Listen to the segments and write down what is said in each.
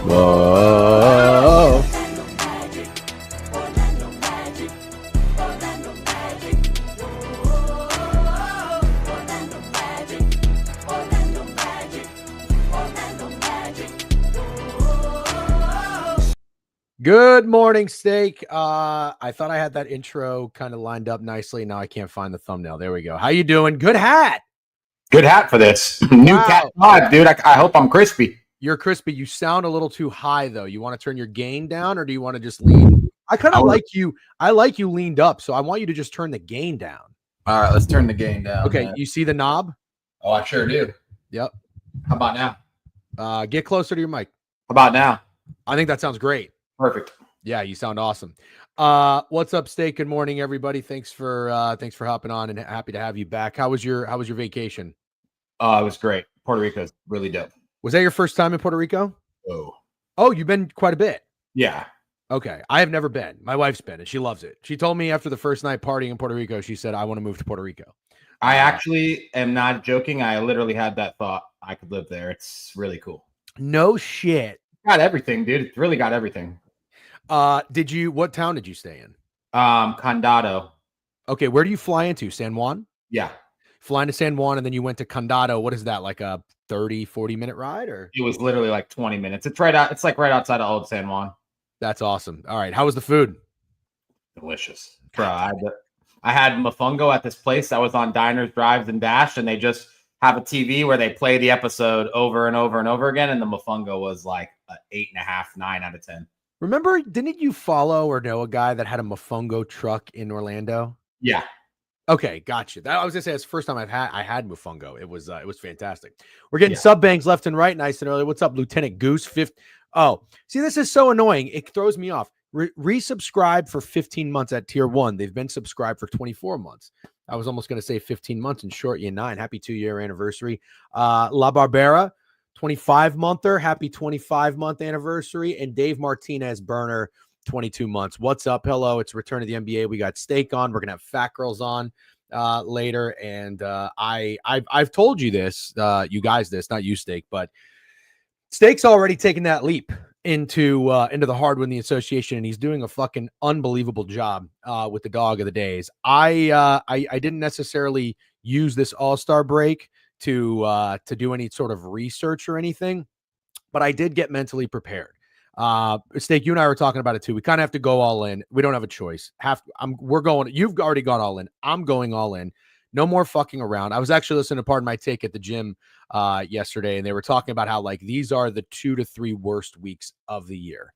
Whoa. Good morning, Steak. I thought I had that intro kind of lined up nicely. Now I can't find the thumbnail. There we go. How you doing? Good hat. Good hat for this. New cat vibe, dude. I hope I'm crispy. You're crispy. You sound a little too high, though. You want to turn your gain down, or do you want to just lean? I kind of like you. I like you leaned up, so I want you to just turn the gain down. All right, let's turn the gain down. Okay, you see the knob? Oh, I sure do. Yep. How about now? Get closer to your mic. How about now? I think that sounds great. Perfect. Yeah, you sound awesome. What's up, Steak? Good morning, everybody. Thanks for hopping on, and happy to have you back. How was your vacation? It was great. Puerto Rico's really dope. Was that your first time in Puerto Rico? Oh, you've been quite a bit. Yeah. Okay, I have never been. My wife's been, and she loves it. She told me after the first night partying in Puerto Rico, she said, "I want to move to Puerto Rico." I actually am not joking. I literally had that thought. I could live there. It's really cool. No shit. Got everything, dude. It's really got everything. What town did you stay in? Condado. Okay, where do you fly into? San Juan? Yeah. Flying to San Juan, and then you went to Condado. What is that, like a 30, 40-minute ride? Or It was literally like 20 minutes. It's right outside of Old San Juan. That's awesome. All right. How was the food? Delicious. Bro, I had mofongo at this place that was on Diners, Drives, and Dash, and they just have a TV where they play the episode over and over and over again, and the mofongo was like an 8.5, 9 out of 10. Remember, didn't you follow or know a guy that had a mofongo truck in Orlando? Yeah. Okay, gotcha. That I was gonna say it's the first time I had mofongo. It was fantastic. We're getting sub banks left and right, nice and early. What's up, Lieutenant Goose? Oh, see, this is so annoying. It throws me off. Resubscribe for 15 months at tier 1. They've been subscribed for 24 months. I was almost gonna say 15 months and short you 9. Happy 2-year anniversary. La Barbera, 25-monther. Happy 25-month anniversary. And Dave Martinez Burner, 22 months. What's up? Hello, it's Return to the NBA. We got Steak on. We're gonna have Fatgirls on later, and I've told you this, you guys, this, not you, Steak, but Steak's already taken that leap into the hardwood in the association, and he's doing a fucking unbelievable job with the dog of the days. I didn't necessarily use this All-Star break to do any sort of research or anything, but I did get mentally prepared. Steak, you and I were talking about it too. We kind of have to go all in. We don't have a choice. We're going. You've already gone all in. I'm going all in. No more fucking around. I was actually listening to Pardon My Take at the gym yesterday, and they were talking about how like these are the 2 to 3 worst weeks of the year.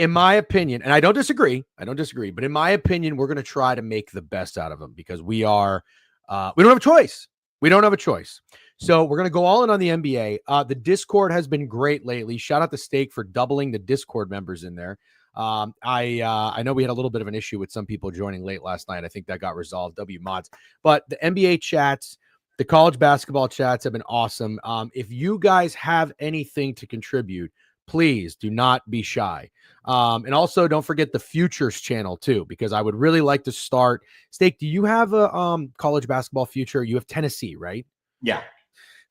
in my opinion, and I don't disagree, but in my opinion, we're going to try to make the best out of them because we don't have a choice. We don't have a choice. So we're going to go all in on the NBA. The Discord has been great lately. Shout out to Steak for doubling the Discord members in there. I know we had a little bit of an issue with some people joining late last night. I think that got resolved. W mods, but the NBA chats, the college basketball chats have been awesome. If you guys have anything to contribute, please do not be shy. And also don't forget the Futures channel too, because I would really like to start. Steak, do you have a college basketball future? You have Tennessee, right? Yeah.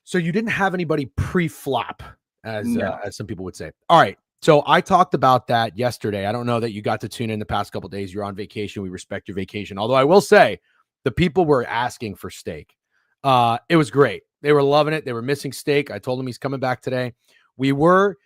So you didn't have anybody pre-flop, as some people would say. All right. So I talked about that yesterday. I don't know that you got to tune in the past couple of days. You're on vacation. We respect your vacation. Although I will say the people were asking for Steak. It was great. They were loving it. They were missing Steak. I told them he's coming back today. We were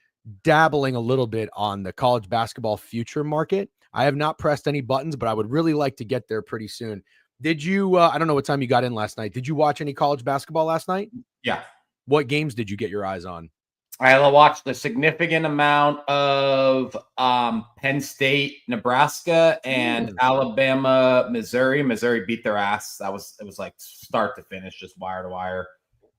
dabbling a little bit on the college basketball future market. I have not pressed any buttons, but I would really like to get there pretty soon. Did you, I don't know what time you got in last night. Did you watch any college basketball last night? Yeah. What games did you get your eyes on? I watched a significant amount of Penn State, Nebraska, and Alabama, Missouri. Missouri beat their ass. It was like start to finish, just wire to wire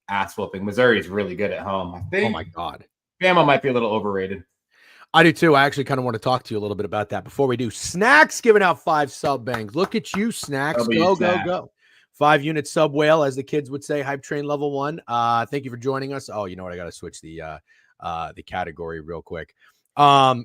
ass whooping. Missouri is really good at home, I think. Oh my God. Bama might be a little overrated. I do too. I actually kind of want to talk to you a little bit about that before we do. Snacks giving out 5 sub bangs. Look at you, Snacks. Go. 5-unit sub whale, as the kids would say. Hype train level 1. Thank you for joining us. Oh, you know what? I got to switch the category real quick. I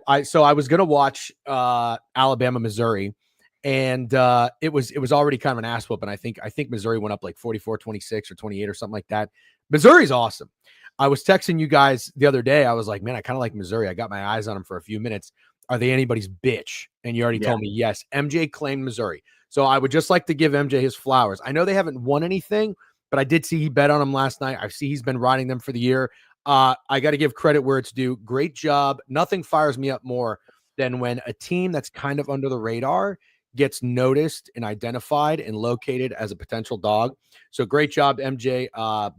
was gonna watch Alabama, Missouri, and it was already kind of an ass whooping. I think Missouri went up like 44-26 or 28 or something like that. Missouri's awesome. I was texting you guys the other day. I was like, man, I kind of like Missouri. I got my eyes on them for a few minutes. Are they anybody's bitch? And you already told me yes. MJ claimed Missouri. So I would just like to give MJ his flowers. I know they haven't won anything, but I did see he bet on them last night. I see he's been riding them for the year. I got to give credit where it's due. Great job. Nothing fires me up more than when a team that's kind of under the radar gets noticed and identified and located as a potential dog. So great job, MJ.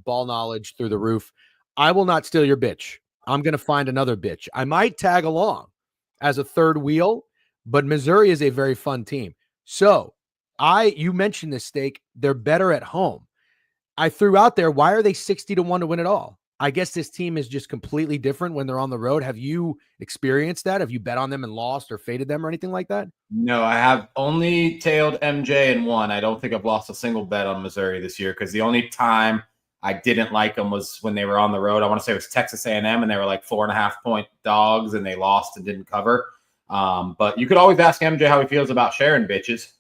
Ball knowledge through the roof. I will not steal your bitch. I'm going to find another bitch. I might tag along as a third wheel, but Missouri is a very fun team. So you mentioned this, Steak. They're better at home. I threw out there, why are they 60-1 to win it all? I guess this team is just completely different when they're on the road. Have you experienced that? Have you bet on them and lost or faded them or anything like that? No, I have only tailed MJ and won. I don't think I've lost a single bet on Missouri this year because the only time I didn't like them was when they were on the road. I want to say it was Texas A&M, and they were like 4.5-point dogs, and they lost and didn't cover. But you could always ask MJ how he feels about sharing bitches.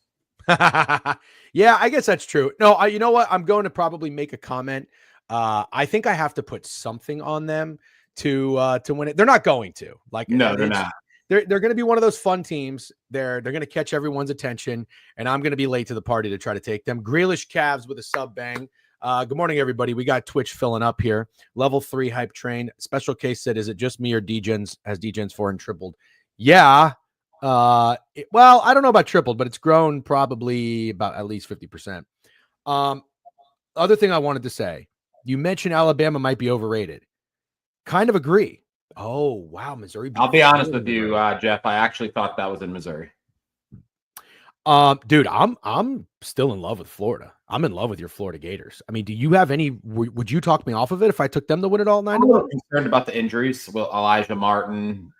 Yeah, I guess that's true. No, you know what? I'm going to probably make a comment. I think I have to put something on them to win it. They're not going to. No, they're not. They're going to be one of those fun teams. They're going to catch everyone's attention, and I'm going to be late to the party to try to take them. Grealish Cavs with a sub bang. Good morning, everybody. We got Twitch filling up here. Level 3 hype train. Special case said, is it just me or Degens? Has Degens 4 and tripled? Yeah. Well, I don't know about tripled, but it's grown probably about at least 50%. Other thing I wanted to say, you mentioned Alabama might be overrated. Kind of agree. Oh, wow. Missouri. I'll be honest with you, Jeff. I actually thought that was in Missouri. Dude, I'm still in love with Florida. I'm in love with your Florida Gators. I mean, do you have any? Would you talk me off of it if I took them to win it all 9-1? I'm concerned about the injuries. Well, Elijah Martin.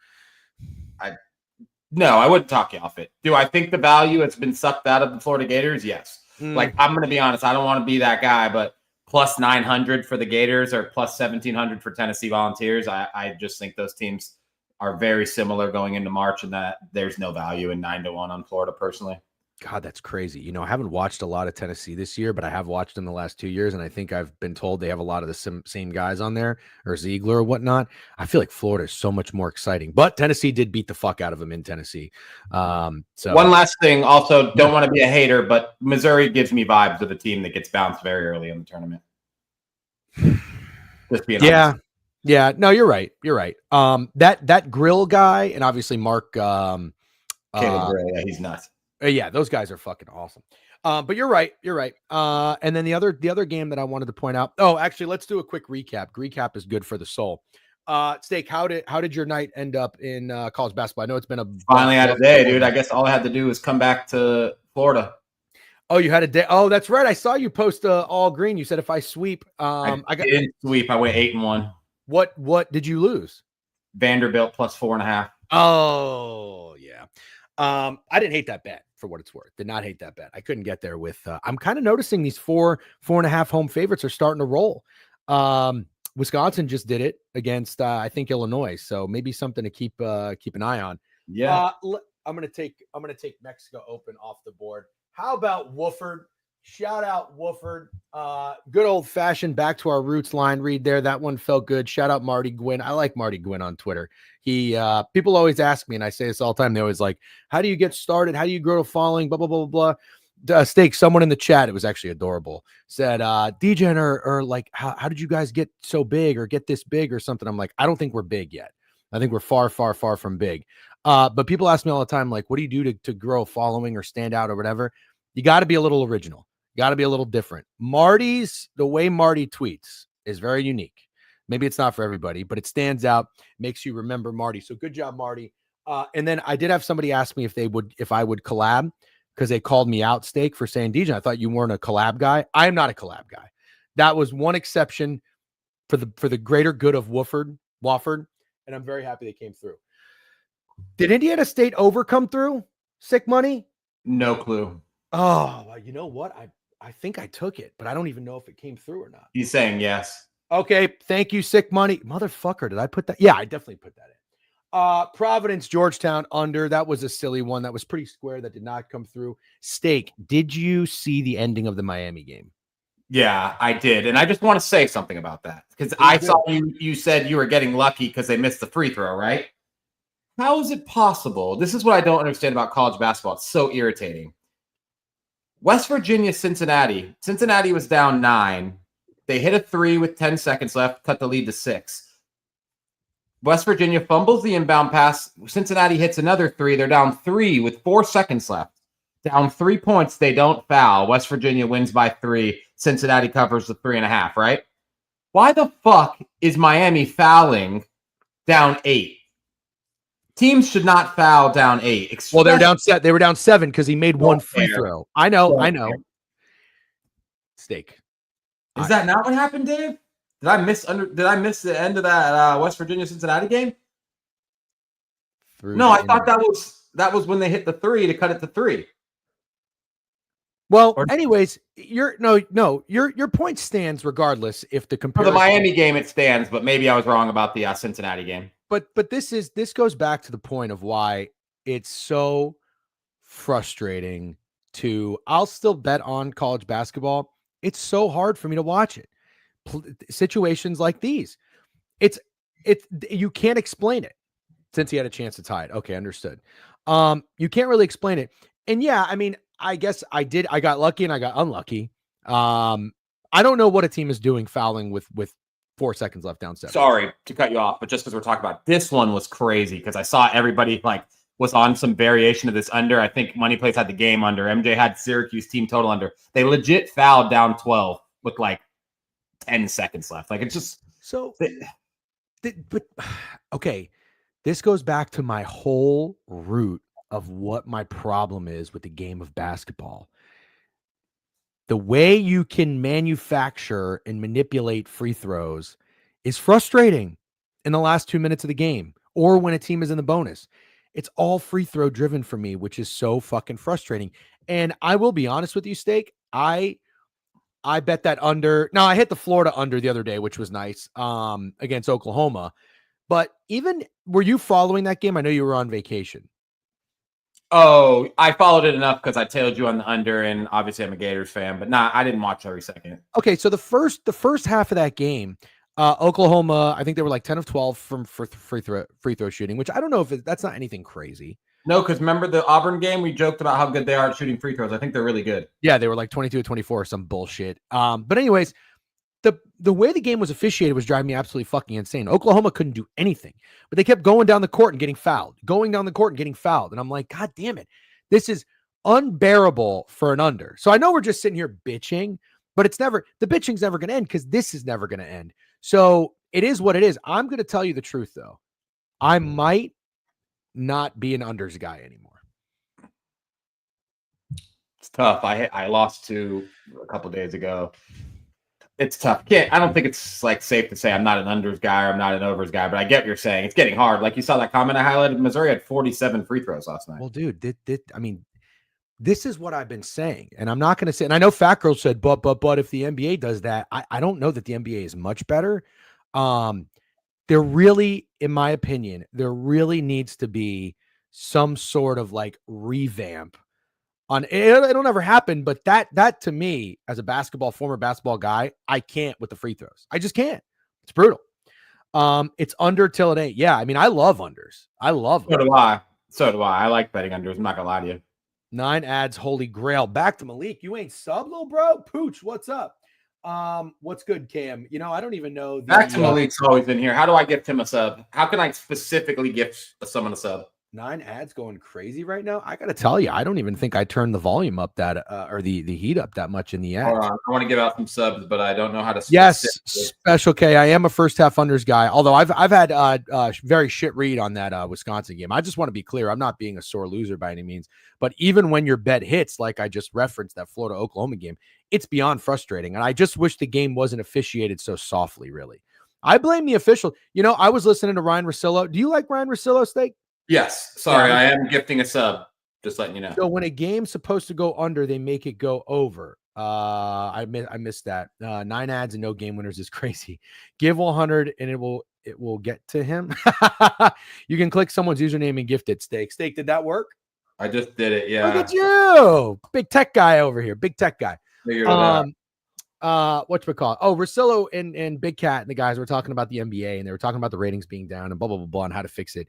No, I wouldn't talk you off it. Do I think the value has been sucked out of the Florida Gators? Yes. Like, I'm going to be honest. I don't want to be that guy, but plus 900 for the Gators or plus 1,700 for Tennessee Volunteers. I just think those teams are very similar going into March, and that there's no value in 9-1 on Florida personally. God, that's crazy. You know, I haven't watched a lot of Tennessee this year, but I have watched them the last 2 years, and I think I've been told they have a lot of the same guys on there, or Ziegler or whatnot. I feel like Florida is so much more exciting, but Tennessee did beat the fuck out of them in Tennessee. So one last thing, also don't want to be a hater, but Missouri gives me vibes of a team that gets bounced very early in the tournament. Just being honest. Yeah. No, you're right. That Grill guy, and obviously Mark, Caleb Grill, yeah, he's nuts. Yeah, those guys are fucking awesome. But you're right. And then the other game that I wanted to point out. Oh, actually, let's do a quick recap. Recap is good for the soul. Steak, how did your night end up in college basketball? I know it's been a Finally had a day, dude. I guess all I had to do was come back to Florida. Oh, you had a day. Oh, that's right. I saw you post all green. You said if I sweep, I didn't sweep. I went 8-1. What did you lose? Vanderbilt plus 4.5. Oh, yeah. I didn't hate that bet for what it's worth. Did not hate that bet. I couldn't get there with. I'm kind of noticing these 4.5 home favorites are starting to roll. Wisconsin just did it against I think Illinois, so maybe something to keep an eye on. Yeah, I'm gonna take Mexico Open off the board. How about Wooford? Shout out Wooford. Good old fashioned back to our roots line read there. That one felt good. Shout out Marty Gwynn. I like Marty Gwynn on Twitter. He people always ask me, and I say this all the time. They always like, how do you get started? How do you grow a following? Blah blah blah blah blah. Steak, someone in the chat, it was actually adorable, said DJN or like how did you guys get so big or get this big or something? I'm like, I don't think we're big yet. I think we're far from big. But people ask me all the time, like, what do you do to grow a following or stand out or whatever? You got to be a little original. Got to be a little different. The way Marty tweets is very unique. Maybe it's not for everybody, but it stands out, makes you remember Marty. So good job, Marty. And then I did have somebody ask me if I would collab, because they called me out, Steak, for saying, DJ, I thought you weren't a collab guy. I am not a collab guy. That was one exception for the greater good of Wofford, and I'm very happy they came through. Did Indiana State come through? Sick money? No clue. Oh, you know what? I think I took it, but I don't even know if it came through or not. He's saying yes. Okay, thank you, sick money. Motherfucker, did I put that? Yeah, I definitely put that in. Providence, Georgetown under. That was a silly one. That was pretty square. That did not come through. Steak, did you see the ending of the Miami game? Yeah, I did. And I just want to say something about that, because I saw you said you were getting lucky because they missed the free throw, right? How is it possible? This is what I don't understand about college basketball. It's so irritating. West Virginia, Cincinnati. Cincinnati was down 9. They hit a 3 with 10 seconds left, cut the lead to 6. West Virginia fumbles the inbound pass. Cincinnati hits another 3. They're down 3 with 4 seconds left. Down 3 points. They don't foul. West Virginia wins by 3. Cincinnati covers the 3.5, right? Why the fuck is Miami fouling down 8? Teams should not foul down 8. Well, they were down 7 because he made one free throw. I know. Steak. Is that not what happened, Dave? Did I miss the end of that West Virginia Cincinnati game? No, I thought that was when they hit the 3 to cut it to 3. Well, anyways, your point stands regardless. If the comparison for the Miami game, it stands, but maybe I was wrong about the Cincinnati game. But this goes back to the point of why it's so frustrating I'll still bet on college basketball. It's so hard for me to watch it. Situations like these, you can't explain it. Since he had a chance to tie it. Okay, understood. You can't really explain it. And yeah, I mean, I guess I got lucky and I got unlucky. I don't know what a team is doing fouling with 4 seconds left down 7. Sorry to cut you off, but just because we're talking about this one was crazy, because I saw everybody was on some variation of this under. I think Money Plays had the game under. MJ had Syracuse team total under. They legit fouled down 12 with 10 seconds left. It's just so. But okay, this goes back to my whole root of what my problem is with the game of basketball. The way you can manufacture and manipulate free throws is frustrating in the last 2 minutes of the game or when a team is in the bonus. It's all free throw driven for me, which is so fucking frustrating. And I will be honest with you, Steak. I bet that under. Now, I hit the Florida under the other day, which was nice against Oklahoma. But were you following that game? I know you were on vacation. Oh, I followed it enough because I tailed you on the under, and obviously I'm a Gators fan, but I didn't watch every second. Okay, so the first half of that game, Oklahoma, I think they were 10 of 12 from free throw shooting, which I don't know if that's not anything crazy. No, because remember the Auburn game, we joked about how good they are at shooting free throws. I think they're really good. Yeah, they were 22 of 24 or some bullshit. But anyways, the way the game was officiated was driving me absolutely fucking insane. Oklahoma couldn't do anything, but they kept going down the court and getting fouled, And I'm like, God damn it. This is unbearable for an under. So I know we're just sitting here bitching, but the bitching's never going to end because this is never going to end. So it is what it is. I'm going to tell you the truth, though. I might not be an unders guy anymore. It's tough. I lost to a couple days ago. It's tough. I don't think it's like safe to say I'm not an unders guy or I'm not an overs guy, but I get what you're saying. It's getting hard. Like you saw that comment I highlighted. Missouri had 47 free throws last night. Well, dude, I mean, this is what I've been saying, and I'm not going to say. And I know Fatgirls said, but if the NBA does that, I don't know that the NBA is much better. There really, in my opinion, there really needs to be some sort of like revamp on it. It'll never happen, but that to me, as a former basketball guy, I can't with the free throws. I just can't. It's brutal. It's under till it ain't. Yeah, I mean, I love unders. I love them. So do I. I like betting unders. I'm not gonna lie to you. 9 ads, holy grail. Back to Malik. You ain't sub, little bro. Pooch, what's up? What's good, Cam? I don't even know. Back to Malik's always in here. How do I gift him a sub? How can I specifically gift someone a sub? 9 ads going crazy right now. I gotta tell you, I don't even think I turned the volume up that or the heat up that much in the ads. Hold on. I want to give out some subs, but I don't know how to. Yes, Special K. I am a first half unders guy. Although I've had very shit read on that Wisconsin game. I just want to be clear. I'm not being a sore loser by any means. But even when your bet hits, like I just referenced that Florida Oklahoma game, it's beyond frustrating. And I just wish the game wasn't officiated so softly. Really, I blame the official. I was listening to Ryan Russillo. Do you like Ryan Russillo, Steak? Yes. Sorry, I am gifting a sub. Just letting you know. So when a game's supposed to go under, they make it go over. I missed that. 9 ads and no game winners is crazy. Give 100 and it will get to him. You can click someone's username and gift it. Steak, did that work? I just did it. Yeah. Look at you, big tech guy over here. Big tech guy. Whatchamacallit? Oh, Russillo and Big Cat and the guys were talking about the NBA and they were talking about the ratings being down and blah blah blah blah and how to fix it.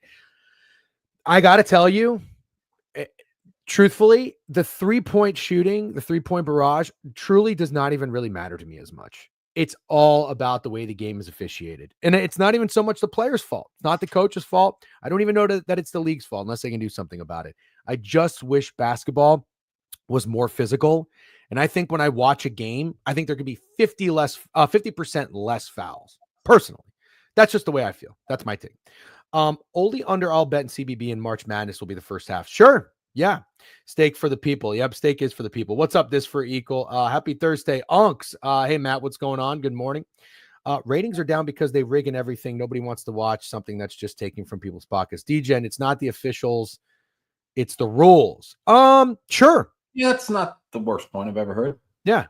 I got to tell you, truthfully, the 3-point shooting, the 3-point barrage truly does not even really matter to me as much. It's all about the way the game is officiated. And it's not even so much the player's fault. It's not the coach's fault. I don't even know that it's the league's fault unless they can do something about it. I just wish basketball was more physical. And I think when I watch a game, I think there could be 50% less fouls. Personally, that's just the way I feel. That's my take. Only under I'll bet in CBB and March Madness will be the first half. Sure. Yeah. Steak for the people. Yep. Steak is for the people. What's up? This for equal. Happy Thursday. Unks. Hey, Matt, what's going on? Good morning. Ratings are down because they rig and everything. Nobody wants to watch something that's just taking from people's pockets. DGen, it's not the officials. It's the rules. Sure. Yeah, that's not the worst point I've ever heard. Yeah.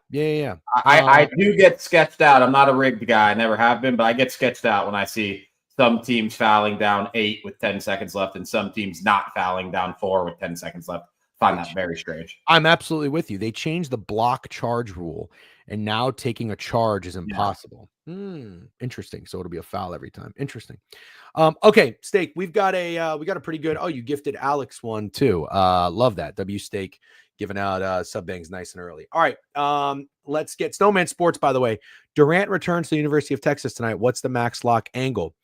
I do get sketched out. I'm not a rigged guy. I never have been, but I get sketched out when I see some teams fouling down 8 with 10 seconds left and some teams not fouling down 4 with 10 seconds left. I find that very strange. I'm absolutely with you. They changed the block charge rule, and now taking a charge is impossible. Yeah. Interesting. So it'll be a foul every time. Interesting. Okay, Steak, we got a pretty good. Oh, you gifted Alex one too. Love that. W Steak giving out sub bangs nice and early. All right. Let's get Snowman Sports, by the way. Durant returns to the University of Texas tonight. What's the max lock angle?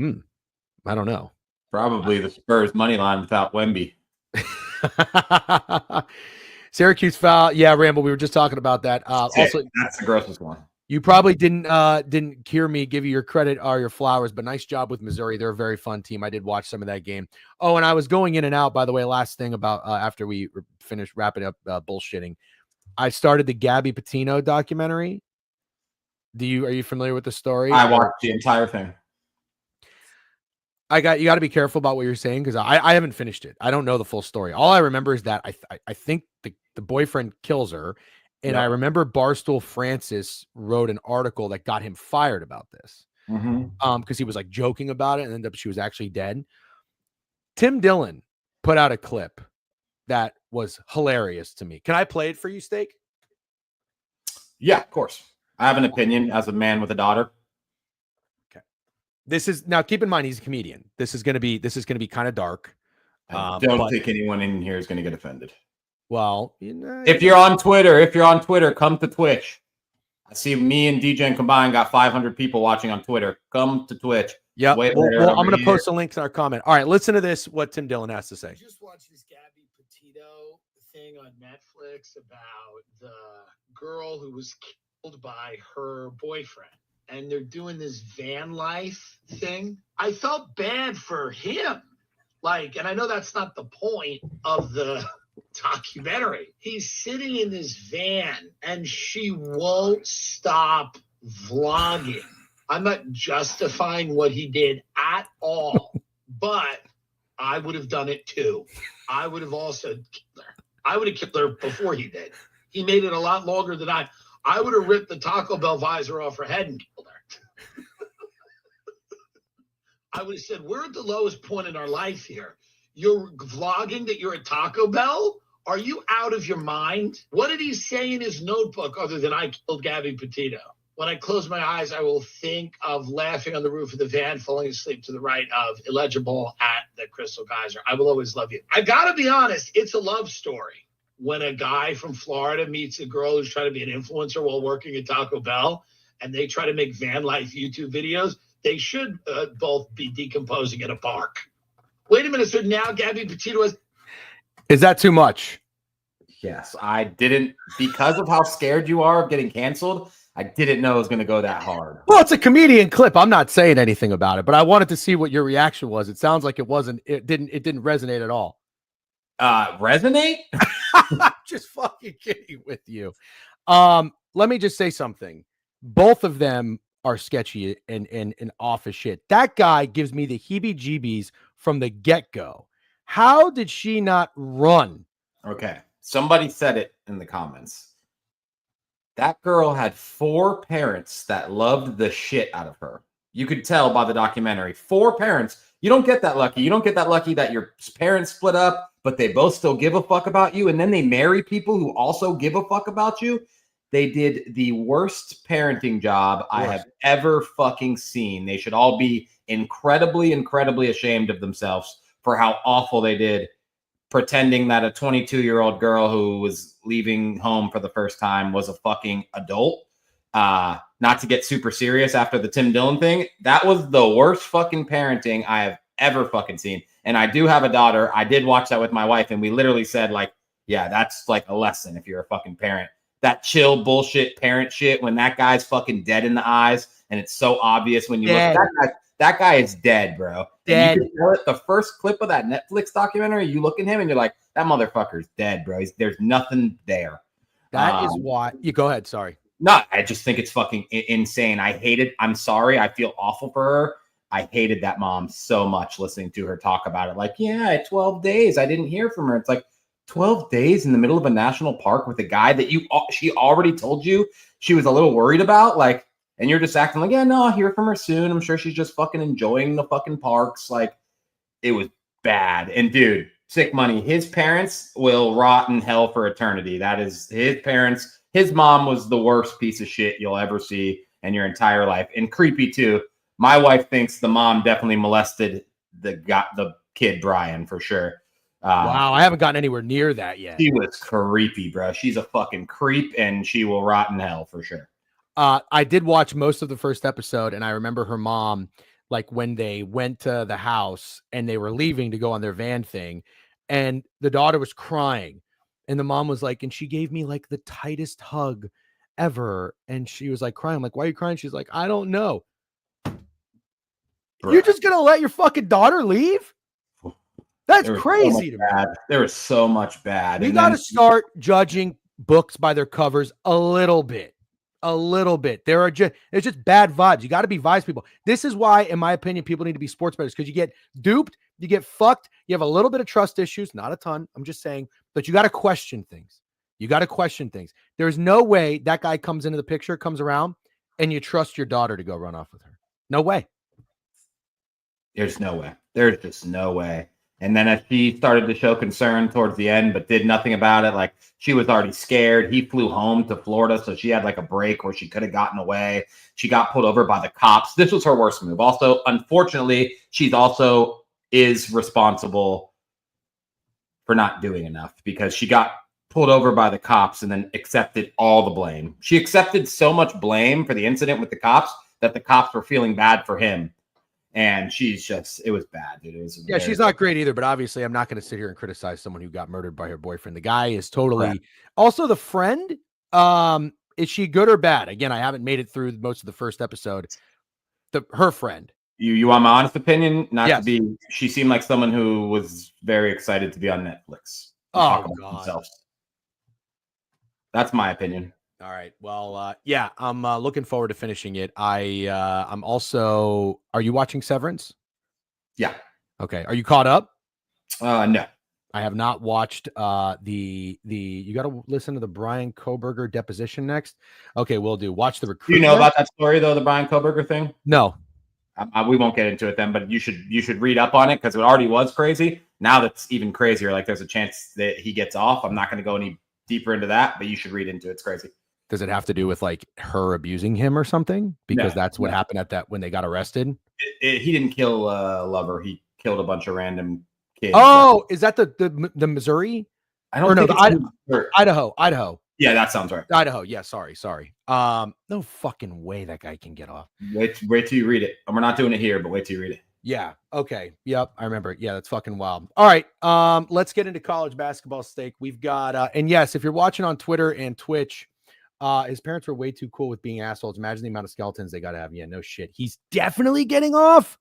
I don't know. Probably the Spurs money line without Wemby. Syracuse foul. Yeah, Rambo. We were just talking about that. Also, that's the grossest one. You probably didn't hear me give you your credit or your flowers, but nice job with Missouri. They're a very fun team. I did watch some of that game. Oh, and I was going in and out, by the way. Last thing about after we finished wrapping up bullshitting, I started the Gabby Petito documentary. Are you familiar with the story? I watched the entire thing. You got to be careful about what you're saying because I haven't finished it. I don't know the full story. All I remember is that I think the boyfriend kills her, and I remember Barstool Francis wrote an article that got him fired about this because he was like joking about it, and ended up she was actually dead. Tim Dillon put out a clip that was hilarious to me. Can I play it for you, Steak? Yeah, of course. I have an opinion as a man with a daughter. This is now. Keep in mind, he's a comedian. This is going to be kind of dark. Don't think anyone in here is going to get offended. Well, if you're on Twitter, come to Twitch. I see me and DJ combined got 500 people watching on Twitter. Come to Twitch. Yeah. Well, I'm going to post the links in our comment. All right, listen to this. What Tim Dillon has to say. Just watched this Gabby Petito thing on Netflix about the girl who was killed by her boyfriend. and they're doing this van life thing. I felt bad for him. Like, and I know that's not the point of the documentary. He's sitting in this van and she won't stop vlogging. I'm not justifying what he did at all, but I would have done it too. I would have also killed her. I would have killed her before he did. He made it a lot longer than I would have ripped the Taco Bell visor off her head and killed her. I would have said, we're at the lowest point in our life here. You're vlogging that you're at Taco Bell? Are you out of your mind? What did he say in his notebook other than I killed Gabby Petito? When I close my eyes, I will think of laughing on the roof of the van, falling asleep to the right of illegible at the Crystal Geyser. I will always love you. I got to be honest, it's a love story. When a guy from Florida meets a girl who's trying to be an influencer while working at Taco Bell, and they try to make van life YouTube videos, they should both be decomposing at a park. Wait a minute. So now Gabby Petito Is that too much? Yes, I didn't, because of how scared you are of getting canceled, I didn't know it was going to go that hard. Well, it's a comedian clip. I'm not saying anything about it, but I wanted to see what your reaction was. It sounds like it didn't resonate at all. Resonate? I'm just fucking kidding with you. Let me just say something. Both of them are sketchy and off as shit. That guy gives me the heebie-jeebies from the get-go. How did she not run? Okay. Somebody said it in the comments. That girl had 4 parents that loved the shit out of her. You could tell by the documentary. 4 parents. You don't get that lucky. You don't get that lucky that your parents split up, but they both still give a fuck about you. And then they marry people who also give a fuck about you. They did the worst parenting job I have ever fucking seen. They should all be incredibly, incredibly ashamed of themselves for how awful they did, pretending that a 22-year-old girl who was leaving home for the first time was a fucking adult. Not to get super serious after the Tim Dillon thing. That was the worst fucking parenting I have ever fucking seen. And I do have a daughter. I did watch that with my wife, and we literally said, like, yeah, that's like a lesson if you're a fucking parent. That chill bullshit parent shit when that guy's fucking dead in the eyes, and it's so obvious when you look at that guy. That guy is dead, bro. Dead. And you can tell it. The first clip of that Netflix documentary, you look at him and you're like, that motherfucker's dead, bro. There's nothing there. That is why. You go ahead. Sorry. No, I just think it's fucking insane. I hate it. I'm sorry. I feel awful for her. I hated that mom so much listening to her talk about it. Like, yeah, 12 days. I didn't hear from her. It's like 12 days in the middle of a national park with a guy that she already told you she was a little worried about. Like, and you're just acting like, yeah, no, I'll hear from her soon. I'm sure she's just fucking enjoying the fucking parks. Like, it was bad. And dude, sick money. His parents will rot in hell for eternity. That is his parents. His mom was the worst piece of shit you'll ever see in your entire life. And creepy too. My wife thinks the mom definitely molested the kid Brian for sure. Wow, I haven't gotten anywhere near that yet. She was creepy, bro. She's a fucking creep, and she will rot in hell for sure. I did watch most of the first episode, and I remember her mom, like when they went to the house and they were leaving to go on their van thing, and the daughter was crying, and the mom was like, and she gave me like the tightest hug ever, and she was like crying. I'm like, why are you crying? She's like, I don't know. Bro. You're just gonna let your fucking daughter leave? That's crazy to me. There was so much bad. You got to start judging books by their covers a little bit. A little bit. It's just bad vibes. You got to be vibes people. This is why, in my opinion, people need to be sports bettors, because you get duped, you get fucked, you have a little bit of trust issues, not a ton. I'm just saying, but you got to question things. You got to question things. There's no way that guy comes into the picture, comes around, and you trust your daughter to go run off with her. No way. There's no way. There's just no way. And then as she started to show concern towards the end, but did nothing about it, like she was already scared. He flew home to Florida, so she had like a break where she could have gotten away. She got pulled over by the cops. This was her worst move. Also, unfortunately, she's also is responsible for not doing enough, because she got pulled over by the cops and then accepted all the blame. She accepted so much blame for the incident with the cops that the cops were feeling bad for him. And she's just, it was bad, dude. It was she's not great either, but obviously I'm not going to sit here and criticize someone who got murdered by her boyfriend. The guy is totally, also the friend Is she good or bad? Again, I haven't made it through most of the first episode. Her friend. You want my honest opinion? Not Yes. to be. She seemed like someone who was very excited to be on Netflix. Oh God. That's my opinion. All right. Well, yeah, I'm looking forward to finishing it. I'm also. Are you watching Severance? Yeah. Okay. Are you caught up? No. I have not watched the. You got to listen to the Brian Koberger deposition next. Okay, we'll do. Watch the Recruiter. Do you know about that story though? The Brian Koberger thing? No. We won't get into it then, but you should read up on it because it already was crazy. Now that's even crazier. Like there's a chance that he gets off. I'm not going to go any deeper into that, but you should read into it. It's crazy. Does it have to do with like her abusing him or something? Because that's what happened at that when they got arrested. He didn't kill a lover. He killed a bunch of random kids. Oh, is that the Missouri? I don't know. Idaho. Yeah, that sounds right. Idaho. Yeah, sorry. No fucking way that guy can get off. Wait till you read it. And we're not doing it here, but wait till you read it. Yeah. Okay. Yep. I remember. Yeah, that's fucking wild. All right. Let's get into college basketball, Steak. We've got and yes, if you're watching on Twitter and Twitch, his parents were way too cool with being assholes. Imagine the amount of skeletons they got to have. Yeah, no shit. He's definitely getting off.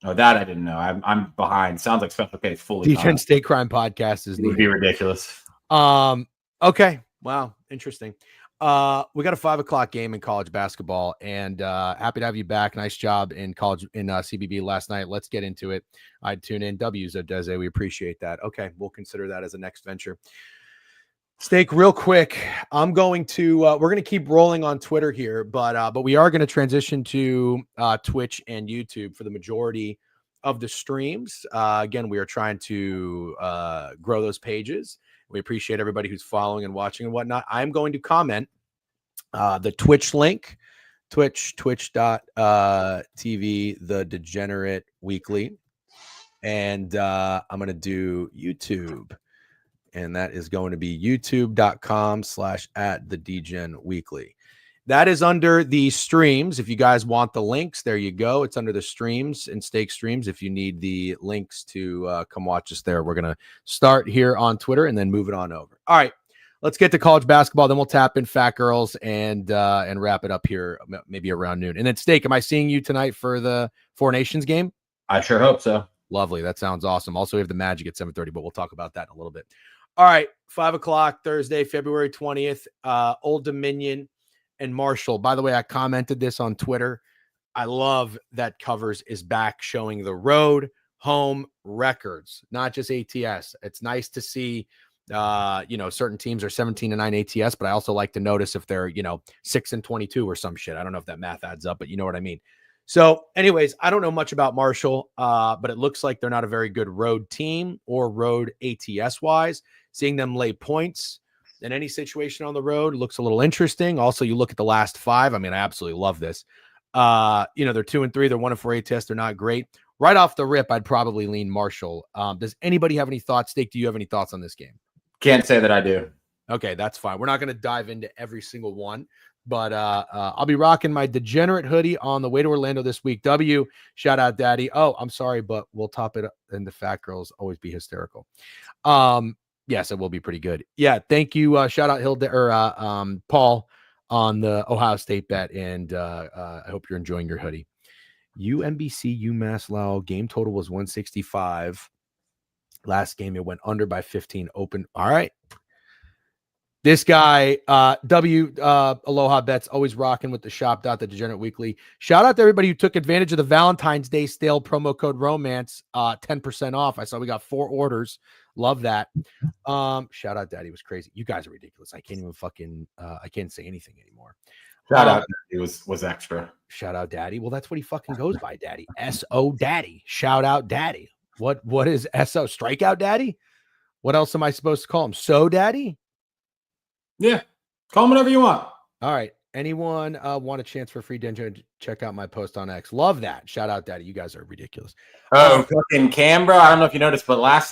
Oh, that I didn't know. I'm behind. Sounds like Special K fully. DJ State Crime Podcast is would be ridiculous. Okay. Wow. Interesting. We got a 5:00 game in college basketball, and happy to have you back. Nice job in college in CBB last night. Let's get into it. I'd tune in. W's Odeze. We appreciate that. Okay, we'll consider that as a next venture. Steak, real quick. I'm going to. We're going to keep rolling on Twitter here, but we are going to transition to Twitch and YouTube for the majority of the streams. Again, we are trying to grow those pages. We appreciate everybody who's following and watching and whatnot. I'm going to comment the Twitch link, twitch.tv, The Degenerate Weekly. And I'm going to do YouTube. And that is going to be youtube.com/@TheDegenWeekly. That is under the streams. If you guys want the links, there you go. It's under the streams and Steak streams. If you need the links to come watch us there, we're going to start here on Twitter and then move it on over. All right, let's get to college basketball. Then we'll tap in Fatgirls and wrap it up here maybe around noon. And then Steak, am I seeing you tonight for the Four Nations game? I sure hope so. Lovely. That sounds awesome. Also, we have the Magic at 7:30, but we'll talk about that in a little bit. All right, 5:00 Thursday, February 20th, Old Dominion and Marshall. By the way, I commented this on Twitter. I love that Covers is back showing the road home records, not just ATS. It's nice to see, certain teams are 17-9 ATS, but I also like to notice if they're, 6-22 or some shit. I don't know if that math adds up, but you know what I mean. So anyways, I don't know much about Marshall, but it looks like they're not a very good road team or road ATS wise. Seeing them lay points in any situation on the road looks a little interesting. Also, you look at the last 5. I mean, I absolutely love this. They're 2-3. They're 1-4 ATS. They're not great. Right off the rip, I'd probably lean Marshall. Does anybody have any thoughts? Steak, do you have any thoughts on this game? Can't say that I do. Okay, that's fine. We're not going to dive into every single one, but I'll be rocking my Degenerate hoodie on the way to Orlando this week. W, shout out, Daddy. Oh, I'm sorry, but we'll top it up. And the Fat Girls always be hysterical. Yes, it will be pretty good. Yeah, thank you. Shout out Paul on the Ohio State bet, and I hope you're enjoying your hoodie. UMBC UMass Lowell game total was 165. Last game it went under by 15. Open. All right. This guy, Aloha Bets, always rocking with the shop. The Degenerate Weekly. Shout out to everybody who took advantage of the Valentine's Day stale promo code romance, 10% off. I saw we got 4 orders. Love that. Shout out, Daddy. It was crazy. You guys are ridiculous. I can't even I can't say anything anymore. Shout out, Daddy was extra. Shout out, Daddy. Well, that's what he fucking goes by, Daddy. S.O. Daddy. Shout out, Daddy. What is S.O. Strikeout Daddy? What else am I supposed to call him? So Daddy? Yeah. Call him whatever you want. All right. Anyone want a chance for free dinner? Check out my post on X. Love that. Shout out, Daddy. You guys are ridiculous. Oh, fucking Cam, bro. I don't know if you noticed, but last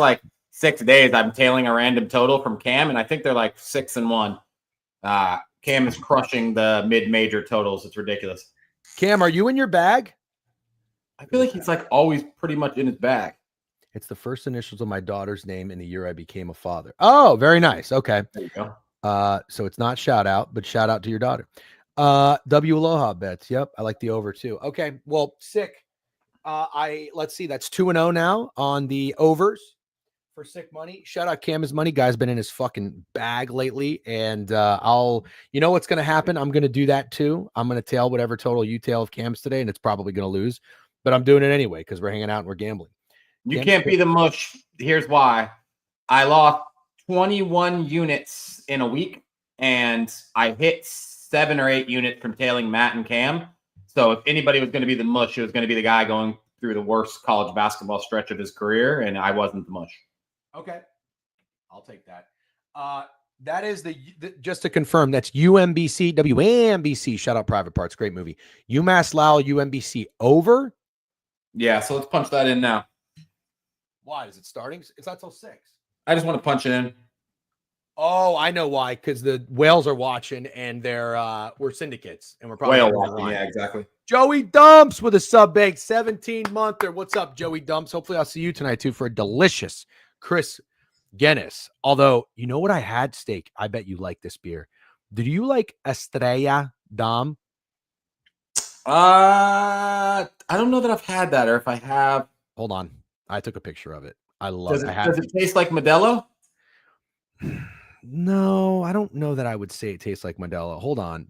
6 days I'm tailing a random total from Cam, and I think they're 6-1. Cam is crushing the mid-major totals. It's ridiculous. Cam, are you in your bag? I feel like he's always pretty much in his bag. It's the first initials of my daughter's name in the year I became a father. Oh, very nice. Okay. There you go. So it's not shout out, but shout out to your daughter. W Aloha bets. Yep. I like the over too. Okay. Well, sick. Let's see. That's 2-0 now on the overs for sick money. Shout out Cam's money. Guy's been in his fucking bag lately. And you know what's going to happen? I'm going to do that too. I'm going to tail whatever total you tail of Cam's today, and it's probably going to lose, but I'm doing it anyway because we're hanging out and we're gambling. You can't be the mush. Here's why. I lost 21 units in a week, and I hit 7 or 8 units from tailing Matt and Cam. So if anybody was going to be the mush, it was going to be the guy going through the worst college basketball stretch of his career, and I wasn't the mush. Okay. I'll take that. That is the just to confirm, that's UMBC, WAMBC. Shout out Private Parts. Great movie. UMass Lowell, UMBC over. Yeah, so let's punch that in now. Why is it starting? It's not till 6. I just want to punch it in. Oh, I know why. Because the whales are watching, and we're syndicates, and we're probably Whale watching. Yeah, exactly. Joey Dumps with a sub bank 17-monther. What's up, Joey Dumps? Hopefully, I'll see you tonight too for a delicious Chris Guinness. Although, you know what I had, Steak? I bet you like this beer. Did you like Estrella Dom? I don't know that I've had that, or if I have. Hold on. I took a picture of it. I love it. Does it taste like Modelo? No, I don't know that I would say it tastes like Modelo. Hold on.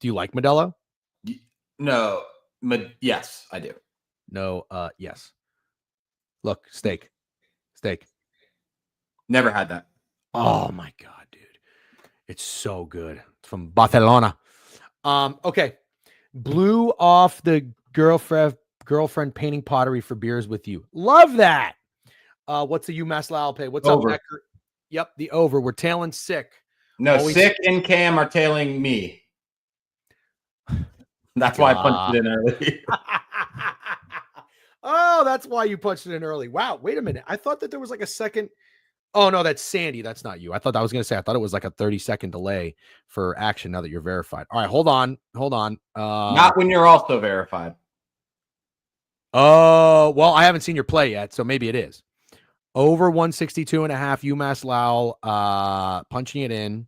Do you like Modelo? No. Yes, I do. No, yes. Look, Steak. Never had that. Oh my God, dude. It's so good. It's from Barcelona. Okay. Blew off the girlfriend painting pottery for beers with you. Love that. What's the UMass Lowell pay? What's over. Up, Becker? Yep, the over. We're tailing sick. No, always. Sick and Cam are tailing me. That's why I punched it in early. Oh, that's why you punched it in early. Wow. Wait a minute. I thought that there was like a second. Oh, no, that's Sandy. That's not you. I thought it was like a 30-second delay for action now that you're verified. All right, hold on. Not when you're also verified. Oh, well, I haven't seen your play yet, so maybe it is. Over 162.5 UMass Lowell, punching it in.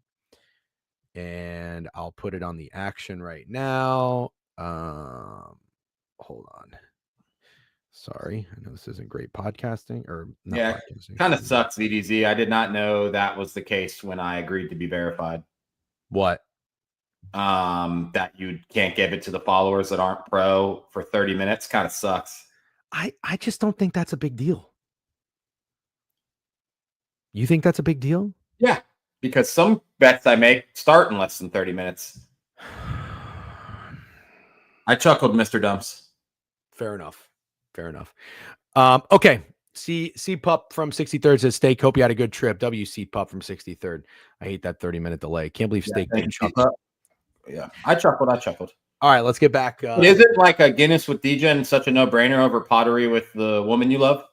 And I'll put it on the action right now. Hold on. Sorry, I know this isn't great podcasting or not. Yeah, kind of sucks, VDZ. I did not know that was the case when I agreed to be verified. What? That you can't give it to the followers that aren't pro for 30 minutes. Kind of sucks. I just don't think that's a big deal. You think that's a big deal? Yeah, because some bets I make start in less than 30 minutes. I chuckled, Mr. Dumps. Fair enough. Okay. C Pup from 63rd says, Steak, hope you had a good trip. WC Pup from 63rd. I hate that 30-minute delay. Can't believe Steak didn't chuckle. Yeah, I chuckled. All right, let's get back. Is it like a Guinness with DJ such a no-brainer over pottery with the woman you love?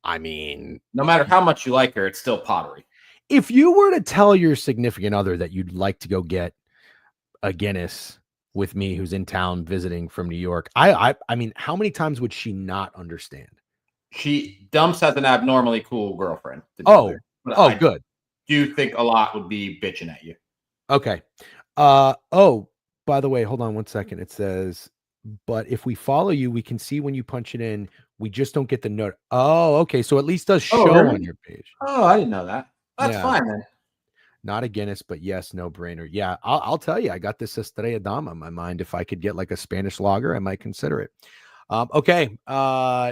I mean, no matter how much you like her, it's still pottery. If you were to tell your significant other that you'd like to go get a Guinness with me who's in town visiting from New York, I mean, how many times would she not understand? Dumps has an abnormally cool girlfriend. Good. Do you think a lot would be bitching at you? Okay. By the way, hold on 1 second. It says, but if we follow you, we can see when you punch it in. We just don't get the note. Oh, okay. So at least does show on your page. Oh, I didn't know that. That's fine then. Not a Guinness, but yes, no brainer. Yeah, I'll tell you, I got this Estrella Dama in my mind. If I could get like a Spanish lager, I might consider it. Okay.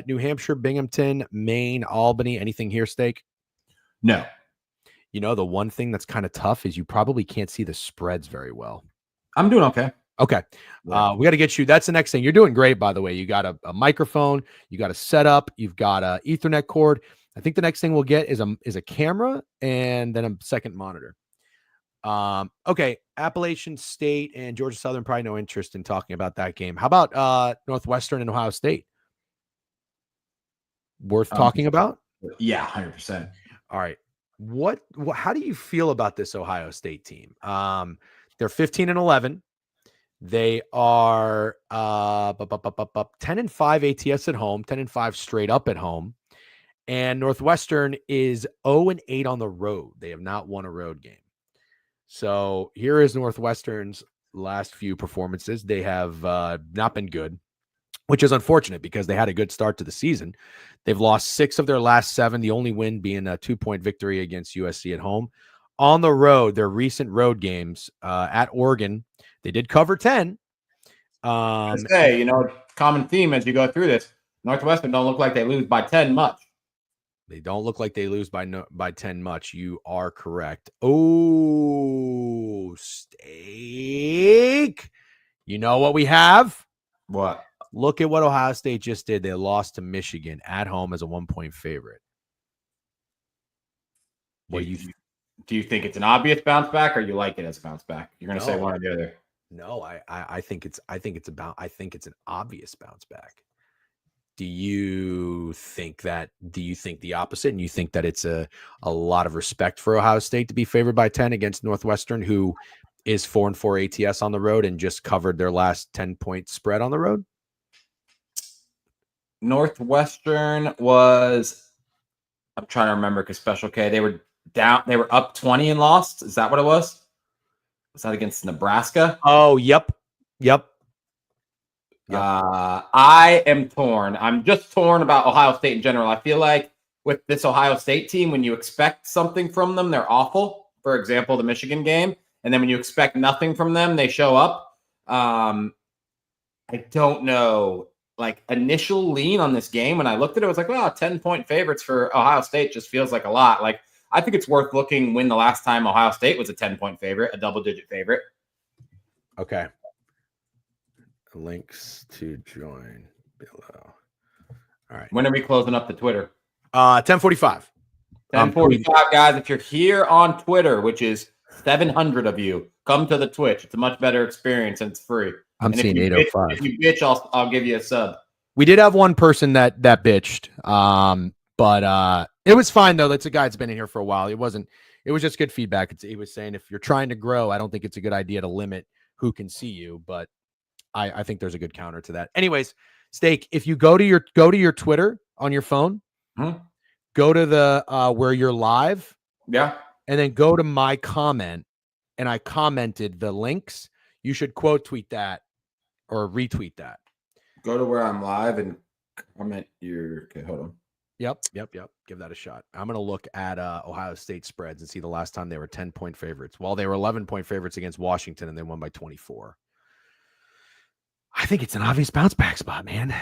New Hampshire, Binghamton, Maine, Albany. Anything here, Steak? No. You know, the one thing that's kind of tough is you probably can't see the spreads very well. I'm doing okay. Okay. Yeah. We got to get you. That's the next thing. You're doing great, by the way. You got a microphone. You got a setup. You've got a Ethernet cord. I think the next thing we'll get is a camera and then a second monitor. Okay. Appalachian State and Georgia Southern, probably no interest in talking about that game. How about Northwestern and Ohio State? Worth talking about? Yeah, 100%. All right. How do you feel about this Ohio State team? They're 15-11. They are 10-5 ATS at home, 10-5 straight up at home. And Northwestern is 0-8 on the road. They have not won a road game. So here is Northwestern's last few performances. They have not been good, which is unfortunate because they had a good start to the season. They've lost 6 of their last 7, the only win being a 2-point victory against USC at home. On the road, their recent road games at Oregon, they did cover 10. Common theme as you go through this, Northwestern don't look like they lose by 10 much. They don't look like they lose by 10 much. You are correct. Oh, Steak. You know what we have? What? Look at what Ohio State just did. They lost to Michigan at home as a 1-point favorite. Do you think it's an obvious bounce back, or you like it as a bounce back? You're going to say one or the other. No, I think it's an obvious bounce back. Do you think the opposite, and you think that it's a lot of respect for Ohio State to be favored by 10 against Northwestern, who is 4-4 ATS on the road and just covered their last 10-point spread on the road? Northwestern was, I'm trying to remember because Special K, they were up 20 and lost. Is that what it was? Was that against Nebraska? Oh, yep. I am torn. I'm just torn about Ohio State in general. I feel like with this Ohio State team, when you expect something from them, they're awful. For example, the Michigan game. And then when you expect nothing from them, they show up. I don't know. Like, initial lean on this game, when I looked at it, I was like, well, 10-point favorites for Ohio State just feels like a lot. Like, I think it's worth looking when the last time Ohio State was a 10-point favorite, a double-digit favorite. Okay. Links to join below. All right. When are we closing up the Twitter? 10:45. 10:45, guys. If you're here on Twitter, which is 700 of you, come to the Twitch. It's a much better experience and it's free. I'm seeing 805. If you bitch, I'll give you a sub. We did have one person that bitched, but it was fine though. That's a guy that's been in here for a while. It was just good feedback. He was saying if you're trying to grow, I don't think it's a good idea to limit who can see you, but I think there's a good counter to that. Anyways, Steak, if you go to your Twitter on your phone, go to the where you're live, and then go to my comment, and I commented the links. You should quote tweet that or retweet that. Go to where I'm live and comment your. Okay, hold on. Yep. Give that a shot. I'm gonna look at Ohio State spreads and see the last time they were 10-point favorites. Well, they were 11-point favorites against Washington, and they won by 24. I think it's an obvious bounce back spot, man.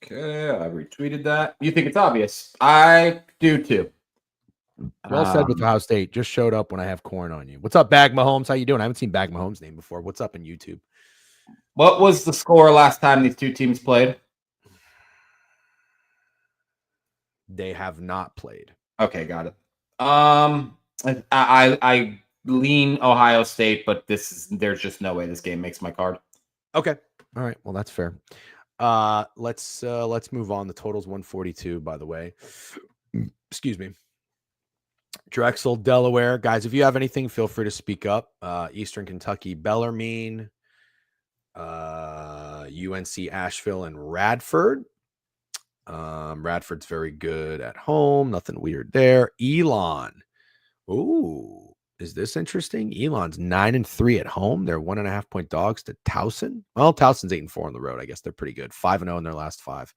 Okay, I retweeted that. You think it's obvious? I do too. Well said with Ohio State. Just showed up when I have corn on you. What's up, Bag Mahomes? How you doing? I haven't seen Bag Mahomes' name before. What's up in YouTube? What was the score last time these two teams played? They have not played. Okay, got it. I lean Ohio State, but there's just no way this game makes my card. Okay. All right. Well, that's fair. Let's move on. The total's 142, by the way. Excuse me. Drexel, Delaware. Guys, if you have anything, feel free to speak up. Eastern Kentucky, Bellarmine, UNC Asheville, and Radford. Radford's very good at home. Nothing weird there. Elon. Ooh. Is this interesting? Elon's 9-3 at home. They're 1.5-point dogs to Towson. Well, Towson's 8-4 on the road. I guess they're pretty good. 5-0 in their last 5.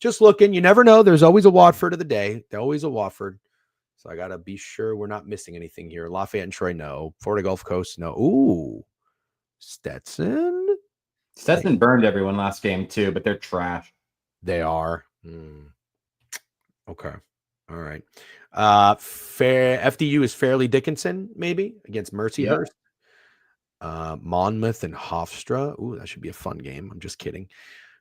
Just looking. You never know. There's always a Watford of the day. There's always a Watford. So I gotta be sure we're not missing anything here. Lafayette and Troy, no. Florida Gulf Coast, no. Ooh, Stetson. Stetson burned everyone last game too, but they're trash. They are. Okay. All right. FDU is Fairleigh Dickinson, maybe, against Mercyhurst. Monmouth and Hofstra. Ooh, that should be a fun game. I'm just kidding.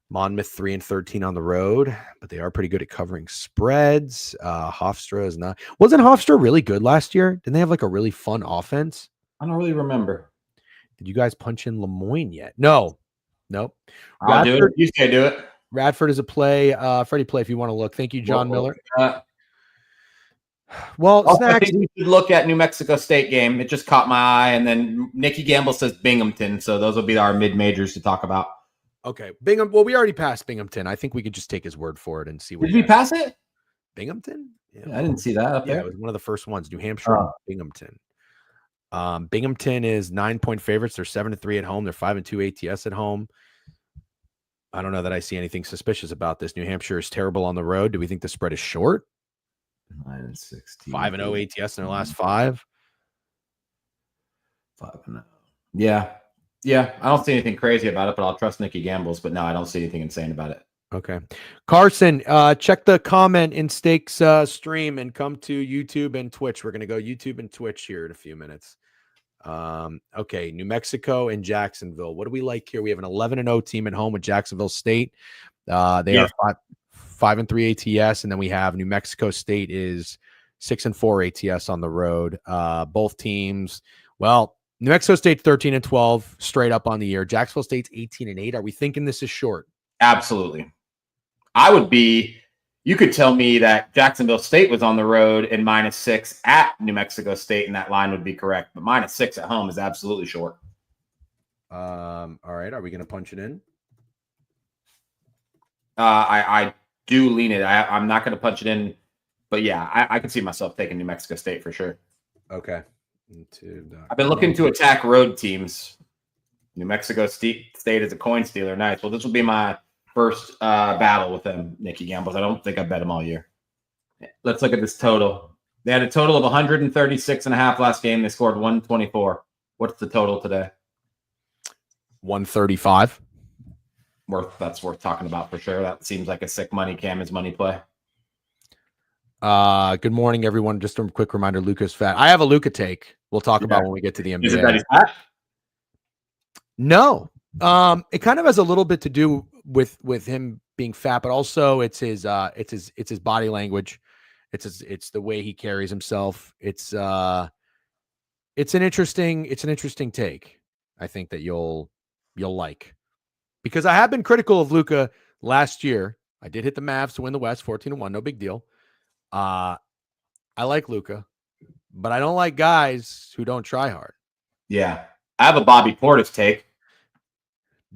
Monmouth 3-13 on the road, but they are pretty good at covering spreads. Hofstra is not. Wasn't Hofstra really good last year? Didn't they have like a really fun offense? I don't really remember. Did you guys punch in Lemoyne yet? No. Nope. I'll do it. You say do it. Radford is a play. Freddie play if you want to look. Thank you, John Miller. Well, I think we should look at New Mexico State game. It just caught my eye. And then Nikki Gamble says Binghamton. So those will be our mid-majors to talk about. Okay. Bingham. Well, we already passed Binghamton. I think we could just take his word for it and see what Did we pass it? Binghamton? Yeah, I didn't see that up Yeah, there. it was one of the first ones. New Hampshire, and Binghamton. Binghamton is 9-point favorites. They're 7-3 at home. They're 5-2 ATS at home. I don't know that I see anything suspicious about this. New Hampshire is terrible on the road. Do we think the spread is short? 9-16. 5-0 ATS in their last 5. 5-0. Yeah. Yeah. I don't see anything crazy about it, but I'll trust Nicky Gambles. But no, I don't see anything insane about it. Okay. Carson, check the comment in Stakes stream and come to YouTube and Twitch. We're going to go YouTube and Twitch here in a few minutes. Okay. New Mexico and Jacksonville. What do we like here? We have an 11-0 team at home with Jacksonville State. They are 5-3 ATS. And then we have New Mexico State is 6-4 ATS on the road. Both teams. Well, New Mexico State 13-12 straight up on the year. Jacksonville State's 18-8. Are we thinking this is short? Absolutely. I would be, you could tell me that Jacksonville State was on the road and -6 at New Mexico State, and that line would be correct. But -6 at home is absolutely short. All right. Are we going to punch it in? I do lean it. I'm not going to punch it in, but yeah, I can see myself taking New Mexico State for sure. Okay. I've been looking to attack road teams. New Mexico State is a coin stealer. Nice. Well, this will be my first battle with them, Nicky Gambles. I don't think I bet them all year. Let's look at this total. They had a total of 136.5 last game. They scored 124. What's the total today? 135. That's worth talking about for sure. That seems like a sick money Cam's money play. Good morning, everyone. Just a quick reminder, Luca's fat. I have a Luca take. We'll talk about when we get to the NBA. Is it that he's fat? No. It kind of has a little bit to do with him being fat, but also it's his body language. It's the way he carries himself. It's an interesting take. I think that you'll like, because I have been critical of Luca last year. I did hit the Mavs to win the West 14-1. No big deal. I like Luca, but I don't like guys who don't try hard. Yeah. I have a Bobby Portis take.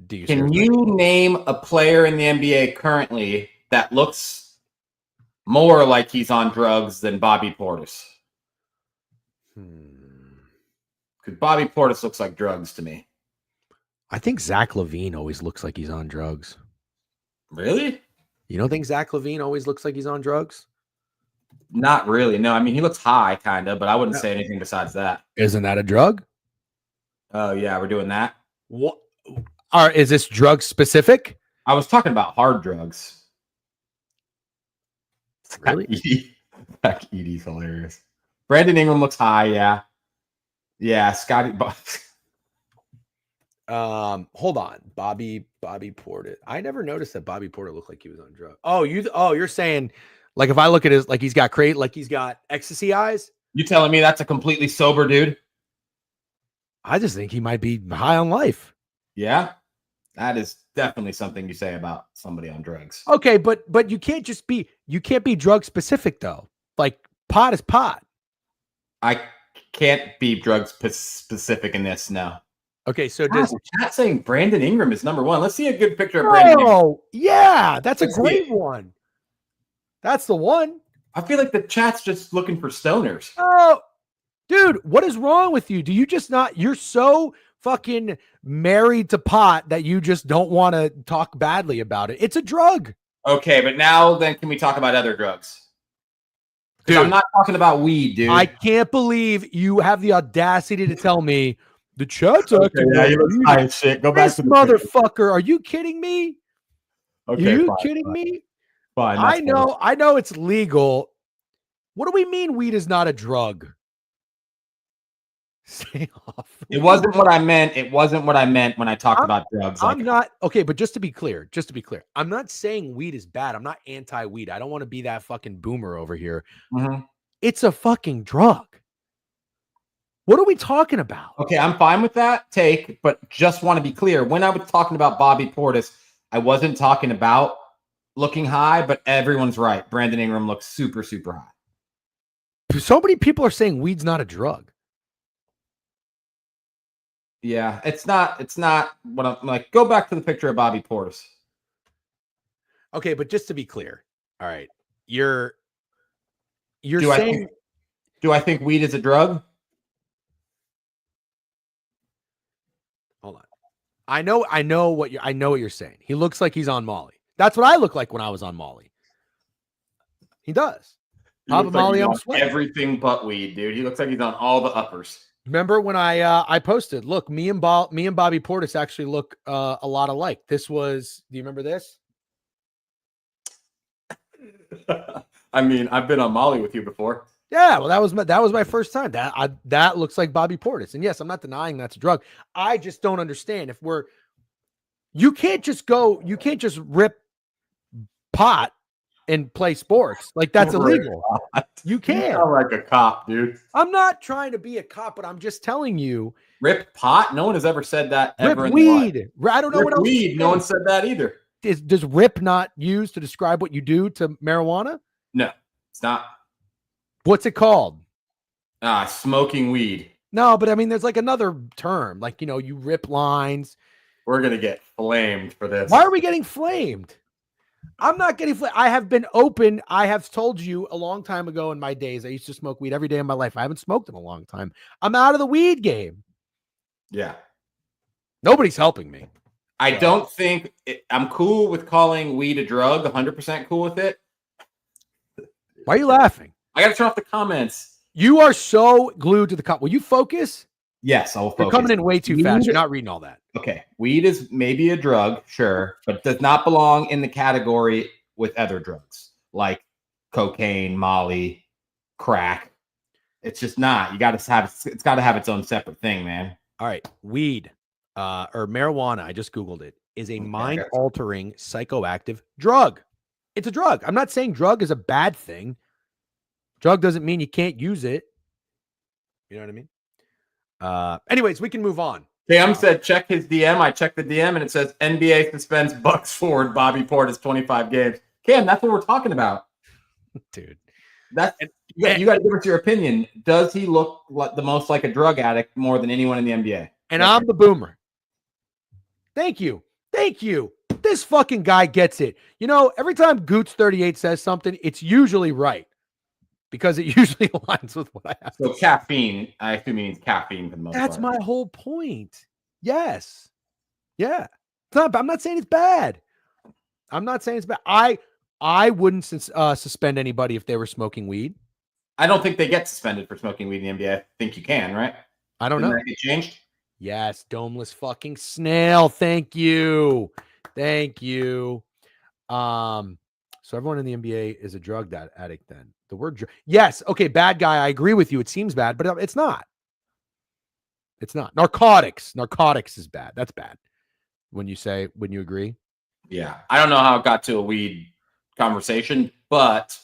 Can you name a player in the NBA currently that looks more like he's on drugs than Bobby Portis? Because Bobby Portis looks like drugs to me. I think Zach LaVine always looks like he's on drugs. Really? You don't think Zach LaVine always looks like he's on drugs? Not really. No, I mean, he looks high, kind of, but I wouldn't say anything besides that. Isn't that a drug? Oh, yeah, we're doing that. What? Is this drug specific? I was talking about hard drugs. Really? Zach Edey's hilarious. Brandon Ingram looks high, yeah. Yeah, Scotty. Hold on. Bobby Portis. I never noticed that Bobby Portis looked like he was on drugs. You're saying, like, if I look at his, like, he's got ecstasy eyes. You telling me that's a completely sober dude? I just think he might be high on life. Yeah, that is definitely something you say about somebody on drugs. Okay, but you can't be drug specific though. Like, pot is pot. I can't be drug specific in this. No. Okay, so does chat saying Brandon Ingram is number one? Let's see a good picture of Brandon Ingram. Oh, yeah, that's a great one. That's the one. I feel like the chat's just looking for stoners. Oh, dude, what is wrong with you? Do you just not? You're so fucking married to pot that you just don't want to talk badly about it. It's a drug. Okay, but now then can we talk about other drugs? Dude, I'm not talking about weed, dude. I can't believe you have the audacity to tell me the chat's acting. Yeah, you look high as shit. Go back to the motherfucker. Picture. Are you kidding me? Okay, are you kidding me? Fine. I know it's legal. What do we mean weed is not a drug? Stay off. It wasn't what I meant. It wasn't what I meant when I talked about drugs. I'm not okay, but just to be clear, I'm not saying weed is bad. I'm not anti-weed. I don't want to be that fucking boomer over here. Mm-hmm. It's a fucking drug. What are we talking about? Okay, I'm fine with that take, but just want to be clear. When I was talking about Bobby Portis, I wasn't talking about looking high, but everyone's right. Brandon Ingram looks super, super high. So many people are saying weed's not a drug. Yeah, it's not what I'm like. Go back to the picture of Bobby Portis. Okay, but just to be clear, all right, you're Do saying I think weed is a drug? hold on. I know what you're saying. He looks like he's on Molly. That's what I look like when I was on Molly. He does. Pop Molly, I'm sweating. Everything but weed, dude. He looks like he's on all the uppers. Remember when I posted, look, me and Bobby Portis actually look a lot alike. This was, do you remember this? I mean, I've been on Molly with you before. Yeah, well, that was my first time. That looks like Bobby Portis. And yes, I'm not denying that's a drug. I just don't understand you can't just rip pot and play sports. Like that's illegal. You can't. You sound like a cop, dude. I'm not trying to be a cop, but I'm just telling you. Rip pot? No one has ever said that ever Rip in weed. I don't know rip what else. Weed. No one said that either. Does rip not used to describe what you do to marijuana? No, it's not. What's it called? Smoking weed. No, but I mean, there's like another term, like, you rip lines. We're going to get flamed for this. Why are we getting flamed? I'm not getting flamed. I have been open. I have told you a long time ago in my days, I used to smoke weed every day of my life. I haven't smoked in a long time. I'm out of the weed game. Yeah. Nobody's helping me. I don't think I'm cool with calling weed a drug, 100% cool with it. Why are you laughing? I got to turn off the comments. You are so glued to the cup. Will you focus? Yes, I'll focus. You're coming in way too fast. You're not reading all that. Okay. Weed is maybe a drug, sure, but does not belong in the category with other drugs like cocaine, Molly, crack. It's just not. It's got to have its own separate thing, man. All right. Weed or marijuana, I just Googled it, is a mind-altering psychoactive drug. It's a drug. I'm not saying drug is a bad thing. Drug doesn't mean you can't use it. You know what I mean? Anyways, we can move on. Cam said, check his DM. I checked the DM, and it says NBA suspends Bucks forward Bobby Portis 25 games. Cam, that's what we're talking about. Dude. You got to give us your opinion. Does he look like the most like a drug addict more than anyone in the NBA? And I'm the boomer. Thank you. This fucking guy gets it. Every time Goots38 says something, it's usually right. Because it usually aligns with what I have. So caffeine, I assume means caffeine for the most part. That's my whole point. Yes. Yeah. I'm not saying it's bad. I wouldn't suspend anybody if they were smoking weed. I don't think they get suspended for smoking weed in the NBA. I think you can, right? I don't know. Didn't that get changed? Yes, domeless fucking snail. Thank you. So everyone in the NBA is a drug addict then. The word yes, okay, bad guy. I agree with you. It seems bad, but it's not. It's not. Narcotics is bad. That's bad. When you agree? Yeah. I don't know how it got to a weed conversation, but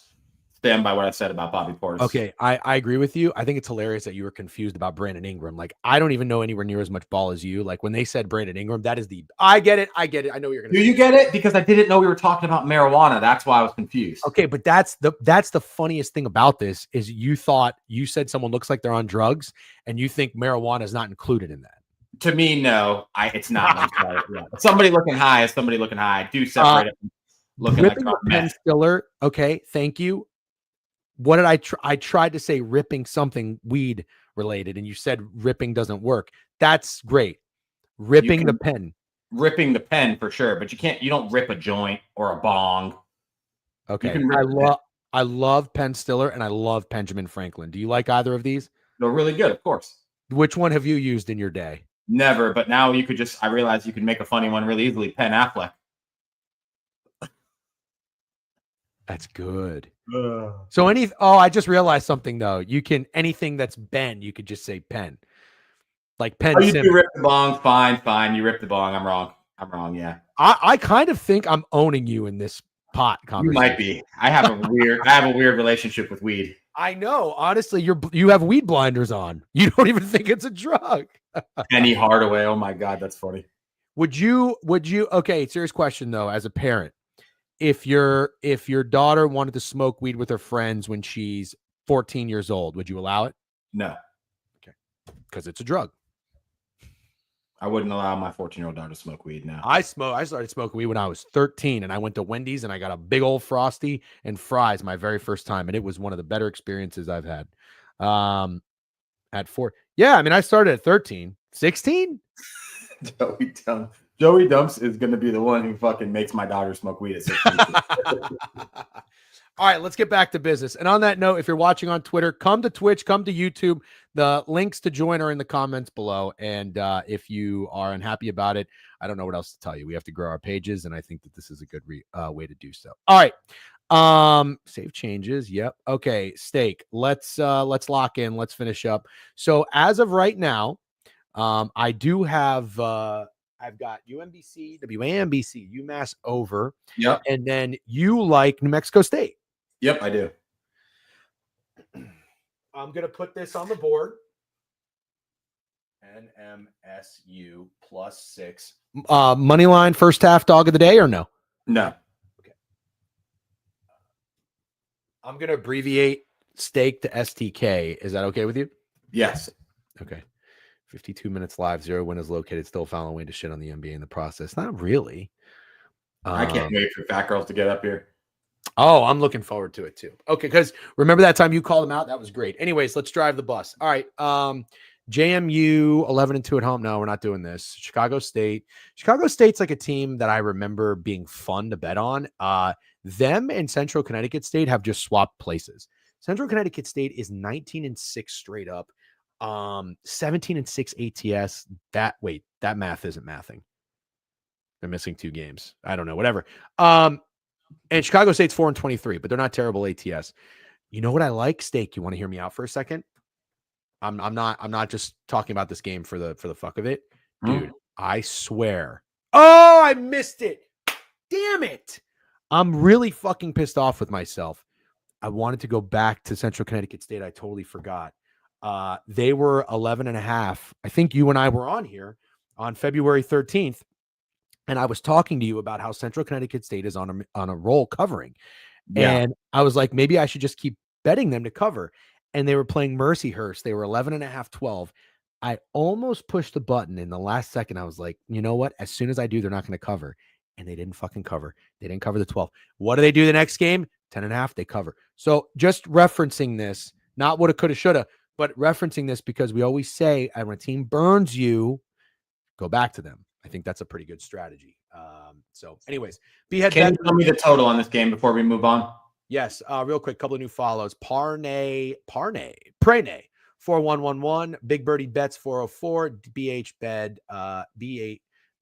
stand by what I said about Bobby Portis. Okay, I agree with you. I think it's hilarious that you were confused about Brandon Ingram. Like, I don't even know anywhere near as much ball as you. Like, when they said Brandon Ingram, that is I get it. I know what you're going to say. Do you get it? Because I didn't know we were talking about marijuana. That's why I was confused. Okay, but that's the funniest thing about this is you said someone looks like they're on drugs, and you think marijuana is not included in that. To me, no. It's not. I'm sorry. Yeah. Somebody looking high is somebody looking high. I do separate it. Looking like Penn Stiller. Okay, thank you. What did I tried to say ripping something weed related, and you said ripping doesn't work. That's great. Ripping the pen. Ripping the pen for sure, but you don't rip a joint or a bong. Okay. I love Penn Stiller and I love Benjamin Franklin. Do you like either of these? They're really good, of course. Which one have you used in your day? Never, but now I realize you can make a funny one really easily. Penn Affleck. That's good. So I just realized something though. Anything that's Ben, you could just say pen. Like pen. Oh, you rip the bong, fine. You rip the bong. I'm wrong. Yeah. I kind of think I'm owning you in this pot conversation. You might be. I have a weird relationship with weed. I know. Honestly, you have weed blinders on. You don't even think it's a drug. Penny Hardaway. Oh my God, that's funny. Would you? Okay, serious question though. As a parent, if your daughter wanted to smoke weed with her friends when she's 14 years old, would you allow it? No. Okay. Because it's a drug. I wouldn't allow my 14-year-old daughter to smoke weed now. I started smoking weed when I was 13, and I went to Wendy's and I got a big old Frosty and fries my very first time, and it was one of the better experiences I've had. At 4, yeah, I mean, I started at 13, 16. Joey Dumps is going to be the one who fucking makes my daughter smoke weed at 16. All right, let's get back to business. And on that note, if you're watching on Twitter, come to Twitch, come to YouTube. The links to join are in the comments below. And if you are unhappy about it, I don't know what else to tell you. We have to grow our pages, and I think that this is a good way to do so. All right. Save changes. Yep. Okay. Steak. Let's lock in. Let's finish up. So as of right now, I do have I've got UMBC, WAMBC, UMass over. Yep. And then you like New Mexico State. Yep, I do. I'm going to put this on the board. NMSU +6. Money line first half dog of the day or no? No. Okay. I'm going to abbreviate steak to STK. Is that okay with you? Yes. Okay. 52 minutes live, 0 win is located, still found a way to shit on the NBA in the process. Not really. I can't wait for Fat Girls to get up here. Oh, I'm looking forward to it too. Okay, because remember that time you called them out? That was great. Anyways, let's drive the bus. All right. JMU 11-2 at home. No, we're not doing this. Chicago State. Chicago State's like a team that I remember being fun to bet on. Them and Central Connecticut State have just swapped places. Central Connecticut State is 19-6 straight up. 17-6 ATS. That math isn't mathing. They're missing 2 games. I don't know, whatever. And Chicago State's 4-23, but they're not terrible ATS. You know what I like? Steak. You want to hear me out for a second? I'm not just talking about this game for the fuck of it. Dude, I swear. Oh, I missed it. Damn it. I'm really fucking pissed off with myself. I wanted to go back to Central Connecticut State. I totally forgot. They were 11.5. I think you and I were on here on February 13th. And I was talking to you about how Central Connecticut State is on a roll covering. Yeah. And I was like, maybe I should just keep betting them to cover. And they were playing Mercyhurst. They were 11.5, 12. I almost pushed the button in the last second. I was like, you know what? As soon as I do, they're not going to cover. And they didn't fucking cover. They didn't cover the 12. What do they do the next game? 10.5, they cover. So just referencing this, not woulda, coulda, shoulda, but referencing this because we always say when a team burns you, go back to them. I think that's a pretty good strategy. So anyways, Can you tell me the total on this game before we move on? Yes. Real quick, couple of new follows. Prene 4111, Big Birdie Bets 404, BH Bed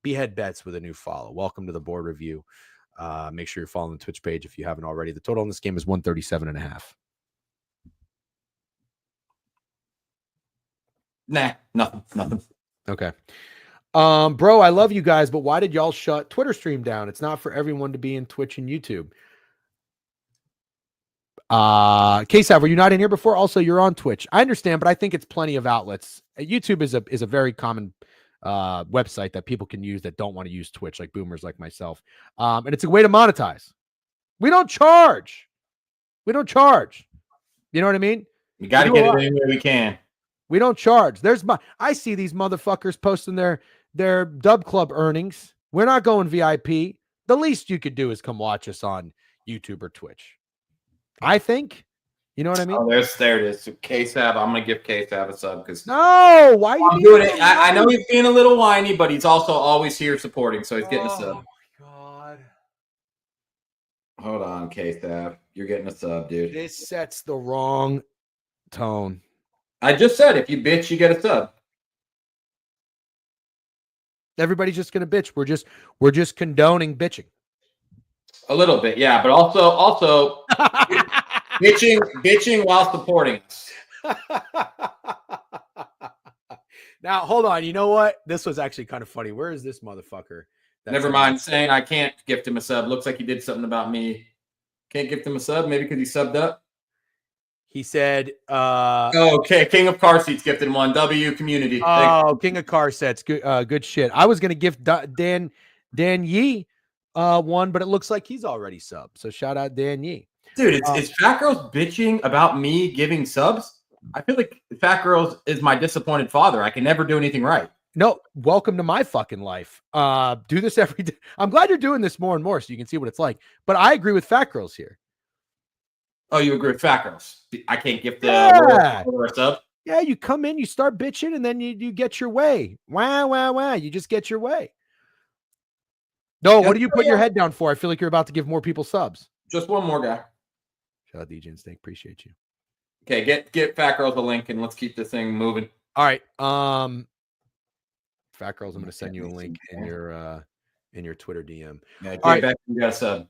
Behead Bets with a new follow. Welcome to the board review. Make sure you're following the Twitch page if you haven't already. The total in this game is 137.5. Nah, nothing. Okay. Bro, I love you guys, but why did y'all shut Twitter stream down? It's not for everyone to be in Twitch and YouTube. KSAV, were you not in here before? Also, you're on Twitch. I understand, but I think it's plenty of outlets. YouTube is a very common website that people can use that don't want to use Twitch, like boomers like myself. And it's a way to monetize. We don't charge. You know what I mean? We got to get it any way we can. We don't charge. I see these motherfuckers posting their Dub Club earnings. We're not going VIP. The least you could do is come watch us on YouTube or Twitch. I think. You know what I mean? Oh, there it is. So KSAV, I'm going to give KSAV a sub because no, why are you doing it? I know he's being a little whiny, but he's also always here supporting, so he's getting a sub. Oh my god! Hold on, KSAV, you're getting a sub, dude. This sets the wrong tone. I just said if you bitch, you get a sub. Everybody's just gonna bitch. We're just condoning bitching. A little bit, yeah, but also bitching while supporting us. Now, hold on. You know what? This was actually kind of funny. Where is this motherfucker? Never mind saying I can't gift him a sub. Looks like he did something about me. Can't gift him a sub, maybe because he subbed up. He said, okay, King of Car Seats gifted one. W community. Oh, King of Car Sets. Good shit. I was going to gift Dan Yee one, but it looks like he's already subbed. So shout out Dan Yee. Dude, is Fat Girls bitching about me giving subs? I feel like Fat Girls is my disappointed father. I can never do anything right. No, welcome to my fucking life. Do this every day. I'm glad you're doing this more and more so you can see what it's like. But I agree with Fatgirls here. Oh, you agree with Fatgirls? I can't give Yeah. the sub. Yeah, you come in, you start bitching, and then you get your way. Wow. You just get your way. No, what do you put your head down for? I feel like you're about to give more people subs. Just one more guy. Shout out DJ and Snake. Appreciate you. Okay, get Fatgirls the link and let's keep this thing moving. All right. Fatgirls, I'm going to send you a link in your Twitter DM. Yeah, get back. You got a sub.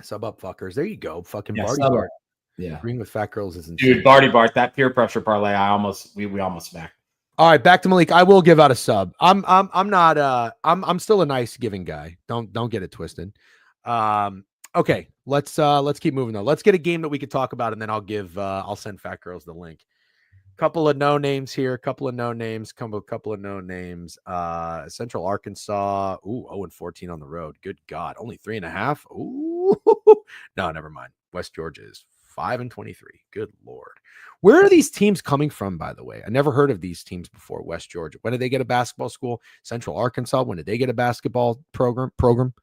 Sub up, fuckers. There you go. Fucking yeah, Barty Bart. Yeah. Agreeing with Fatgirls is insane. Dude, Barty Bart, that peer pressure parlay, we almost smacked. All right, back to Malik. I will give out a sub. I'm still a nice giving guy. Don't get it twisted. Okay, let's keep moving though. Let's get a game that we could talk about, and then I'll send Fatgirls the link. Couple of no names here, couple of no names. Central Arkansas. Ooh, 0-14 on the road. Good God. Only 3.5. Ooh. No, never mind. West Georgia is 5-23. Good Lord. Where are these teams coming from, by the way? I never heard of these teams before. West Georgia. When did they get a basketball school? Central Arkansas. When did they get a basketball program?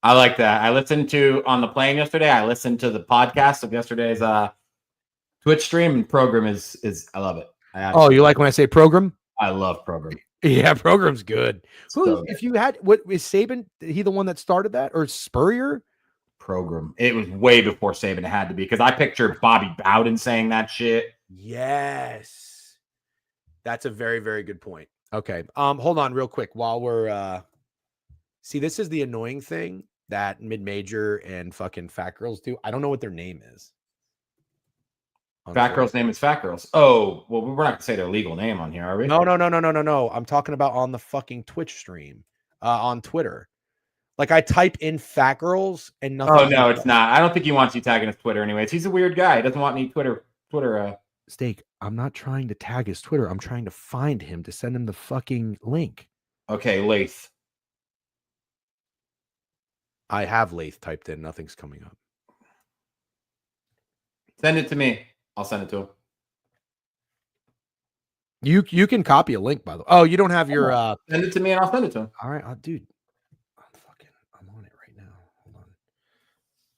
I like that. I listened to on the plane yesterday. I listened to the podcast of yesterday's Twitch stream, and program is I love it. You like when I say program? I love program. Yeah, program's good. So if you had what is Saban? He the one that started that, or Spurrier? Program. It was way before Saban. It had to be because I picture Bobby Bowden saying that shit. Yes, that's a very, very good point. Okay, hold on real quick while we're see. This is the annoying thing that mid-major and fucking Fatgirls do. I don't know what their name is. Fatgirls' name is Fatgirls. Oh, well, we're not gonna say their legal name on here, are we? No. I'm talking about on the fucking Twitch stream, on Twitter. Like I type in Fatgirls and nothing. Oh no, it's not. I don't think he wants you tagging his Twitter anyways. He's a weird guy. He doesn't want any Twitter. Steak. I'm not trying to tag his Twitter. I'm trying to find him to send him the fucking link. Okay, Lath. I have Lath typed in. Nothing's coming up. Send it to me. I'll send it to him. You can copy a link, by the way. Oh, you don't have your send it to me and I'll send it to him. All right, dude. I'm on it right now. Hold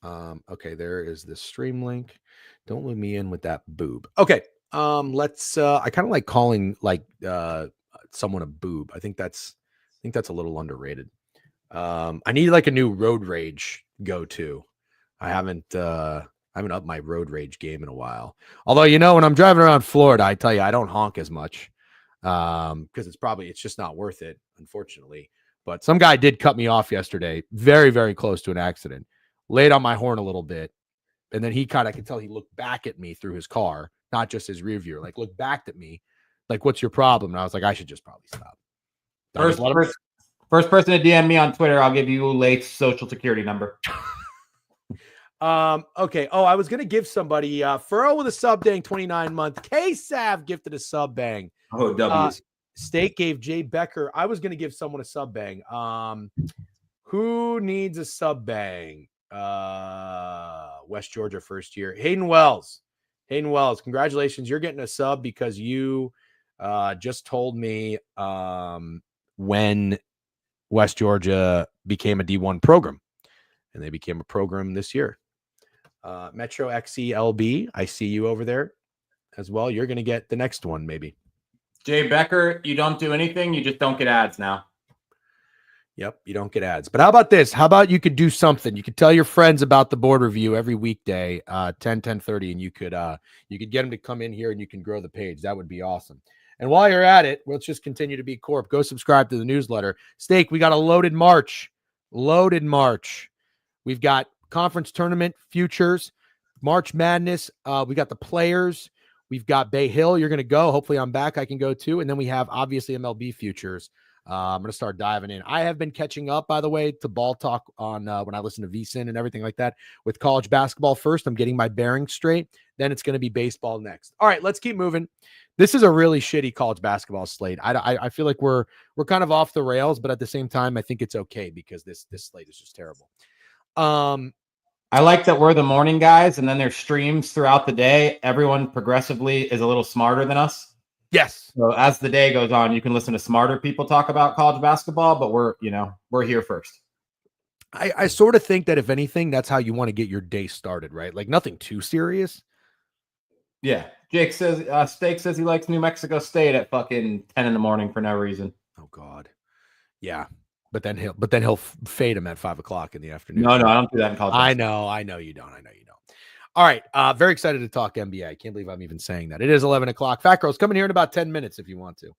on. Okay, there is the stream link. Don't let me in with that boob. Okay. Let's I kind of like calling someone a boob. I think that's a little underrated. I need like a new road rage go-to. I haven't upped my road rage game in a while. Although, when I'm driving around Florida, I tell you, I don't honk as much because it's just not worth it, unfortunately. But some guy did cut me off yesterday, very, very close to an accident, laid on my horn a little bit. And then I could tell he looked back at me through his car, not just his rear view, like looked back at me, like, what's your problem? And I was like, I should just probably stop. First person to DM me on Twitter, I'll give you Late's social security number. Okay. Oh, I was gonna give somebody Furrow with a sub bang 29-month. K-Sav gifted a sub bang. Oh, W's. Steak gave Jay Becker. I was gonna give someone a sub bang. Who needs a sub bang? West Georgia first year. Hayden Wells, congratulations. You're getting a sub because you just told me when West Georgia became a D1 program, and they became a program this year. Metro XELB, I see you over there as well. You're going to get the next one, maybe. Jay Becker, you don't do anything. You just don't get ads now. Yep, you don't get ads. But how about this? How about you could do something? You could tell your friends about the board review every weekday, 10:30, and you could get them to come in here and you can grow the page. That would be awesome. And while you're at it, let's just continue to be Corp. Go subscribe to the newsletter. Steak, we got a loaded March. We've got conference tournament futures, March Madness. We got the players. We've got Bay Hill. You're going to go. Hopefully I'm back. I can go too. And then we have obviously MLB futures. I'm going to start diving in. I have been catching up, by the way, to ball talk on when I listen to VSiN and everything like that with college basketball first. I'm getting my bearings straight. Then it's going to be baseball next. All right, let's keep moving. This is a really shitty college basketball slate. I feel like we're kind of off the rails, but at the same time, I think it's okay because this slate is just terrible. I like that we're the morning guys, and then there's streams throughout the day. Everyone progressively is a little smarter than us. Yes. So as the day goes on, you can listen to smarter people talk about college basketball, but we're here first. I sort of think that if anything, that's how you want to get your day started, right? Like nothing too serious. Yeah. Jake says, Steak says he likes New Mexico State at fucking 10 in the morning for no reason. Oh God. Yeah. But then he'll fade him at 5 o'clock in the afternoon. No, I don't do that in college. I know you don't. All right. Very excited to talk NBA. I can't believe I'm even saying that. It is 11 o'clock. Fat Girls coming here in about 10 minutes if you want to.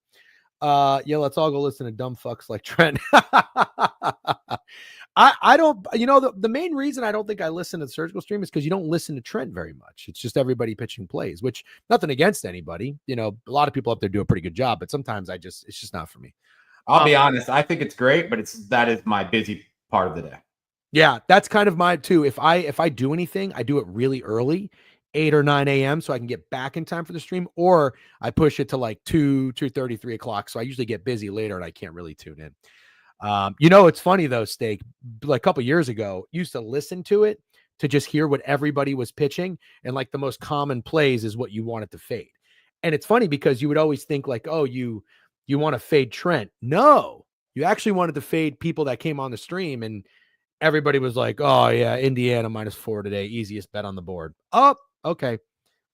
Yeah, let's all go listen to dumb fucks like Trent. I don't, the main reason I don't think I listen to the Surgical Stream is because you don't listen to Trent very much. It's just everybody pitching plays, which nothing against anybody. A lot of people up there do a pretty good job, but sometimes it's just not for me. I'll be honest. I think it's great, but that is my busy part of the day. Yeah, that's kind of mine too. If I do anything, I do it really early, 8 or 9 a.m. so I can get back in time for the stream, or I push it to like 2:30, 3 o'clock. So I usually get busy later and I can't really tune in. It's funny though, Steak, like a couple years ago, used to listen to it to just hear what everybody was pitching. And like the most common plays is what you wanted to fade. And it's funny because you would always think like, oh, you want to fade Trent. No, you actually wanted to fade people that came on the stream, and everybody was like, oh yeah, Indiana -4 today. Easiest bet on the board. Oh, okay.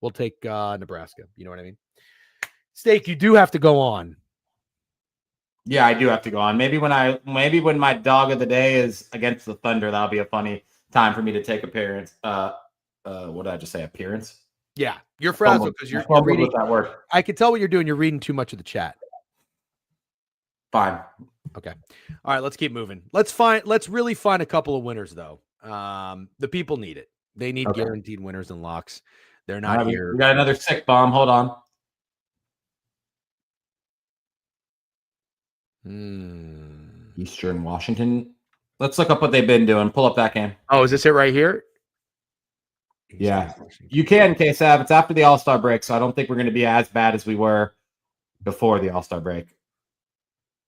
We'll take Nebraska. You know what I mean? Steak, you do have to go on. Yeah, I do have to go on. Maybe when my dog of the day is against the Thunder, that'll be a funny time for me to take appearance. What did I just say? Appearance? Yeah, you're frazzled because you're reading that word. I can tell what you're doing. You're reading too much of the chat. Fine. Okay. All right, let's keep moving. Let's really find a couple of winners though. The people need it. They need guaranteed winners and locks. They're not here. We got another sick bomb. Hold on. Eastern Washington. Let's look up what they've been doing. Pull up that game. Oh, is this it right here? Yeah. You can, K-Sav. It's after the All-Star break, so I don't think we're going to be as bad as we were before the All-Star break.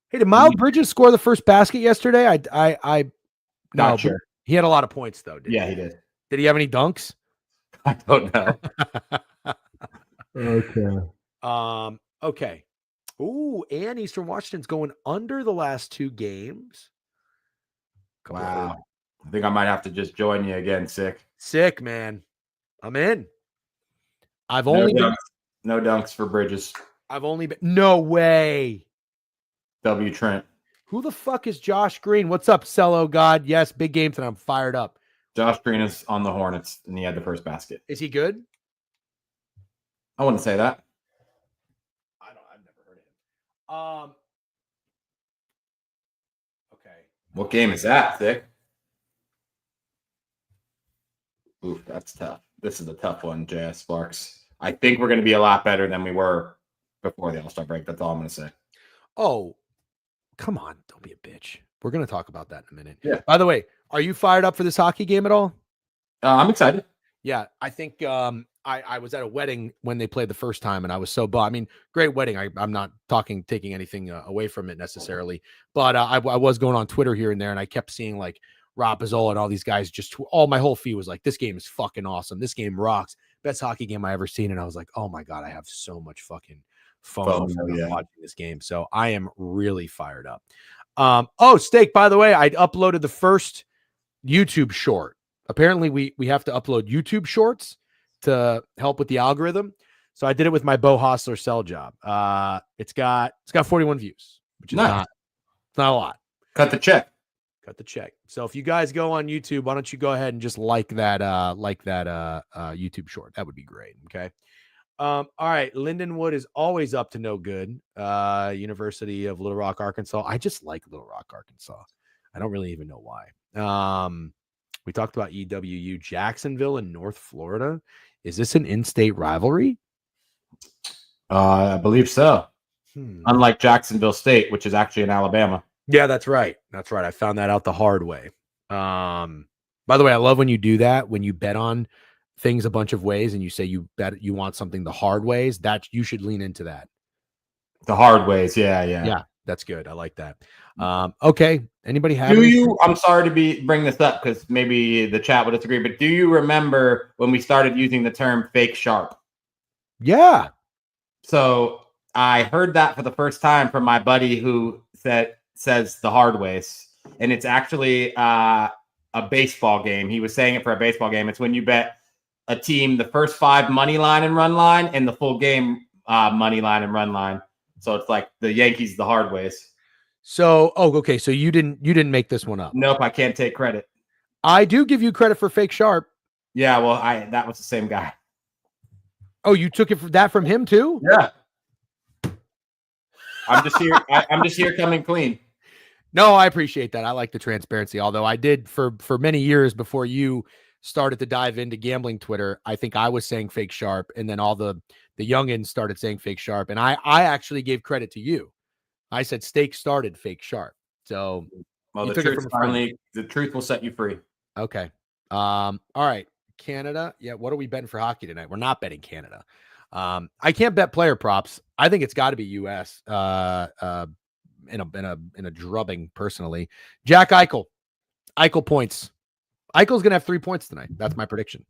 Hey, did Miles Bridges score the first basket yesterday? Not sure. He had a lot of points though. He did. Did he have any dunks? I don't know. Okay. Ooh, and Eastern Washington's going under the last 2 games. Wow. I think I might have to just join you again, Sick, man. I'm in. No dunks for Bridges. No way. W Trent. Who the fuck is Josh Green? What's up, Cello God? Yes, big game tonight. I'm fired up. Josh Green is on the Hornets, and he had the first basket. Is he good? I wouldn't say that. I've never heard of him. Okay. What game is that, Thick? Oof, that's tough. This is a tough one, JS Sparks. I think we're going to be a lot better than we were before the All-Star break. That's all I'm going to say. Oh, come on. Don't be a bitch. We're going to talk about that in a minute. Yeah. By the way, are you fired up for this hockey game at all? I'm excited. Yeah, I think I was at a wedding when they played the first time, and I was so bummed. I mean, great wedding. I'm not taking anything away from it necessarily, but I was going on Twitter here and there, and I kept seeing like Rob Pizzola and all these guys. My whole feed was like, "This game is fucking awesome. This game rocks. Best hockey game I ever seen." And I was like, "Oh my god, I have so much fucking fun watching this game." So I am really fired up. Steak. By the way, I uploaded the first YouTube short. Apparently, we have to upload YouTube shorts to help with the algorithm. So I did it with my Bo Hostler cell job. It's got 41 views, which is not a lot. Cut the check. So if you guys go on YouTube, why don't you go ahead and just like that YouTube short? That would be great. Okay. All right. Lindenwood is always up to no good. University of Little Rock, Arkansas. I just like Little Rock, Arkansas. I don't really even know why. We talked about EWU, Jacksonville in North Florida. Is this an in-state rivalry? I believe so. Unlike Jacksonville State, which is actually in Alabama. Yeah, that's right. I found that out the hard way. By the way, I love when you do that, when you bet on things a bunch of ways and you say you want something the hard ways, that you should lean into that. The hard ways. Yeah. That's good. I like that. Okay. Anybody have? I'm sorry to bring this up because maybe the chat would disagree, but do you remember when we started using the term fake sharp? Yeah. So I heard that for the first time from my buddy who says the hard ways, and it's actually a baseball game. He was saying it for a baseball game. It's when you bet a team the first 5 money line and run line, and the full game money line and run line. So it's like the Yankees the hard ways. So, okay. So you didn't make this one up. Nope, I can't take credit. I do give you credit for Fake Sharp. Yeah, well, that was the same guy. Oh, you took that from him too? Yeah. I'm just here. I'm just here coming clean. No, I appreciate that. I like the transparency. Although I did for many years before you started to dive into gambling Twitter, I think I was saying Fake Sharp, and then all the youngins started saying Fake Sharp, and I actually gave credit to you. I said Steak started Fake Sharp. So, well, the truth will set you free. Okay. All right. Canada. Yeah. What are we betting for hockey tonight? We're not betting Canada. I can't bet player props. I think it's got to be U.S. In a drubbing personally. Jack Eichel points. Eichel's gonna have 3 points tonight. That's my prediction.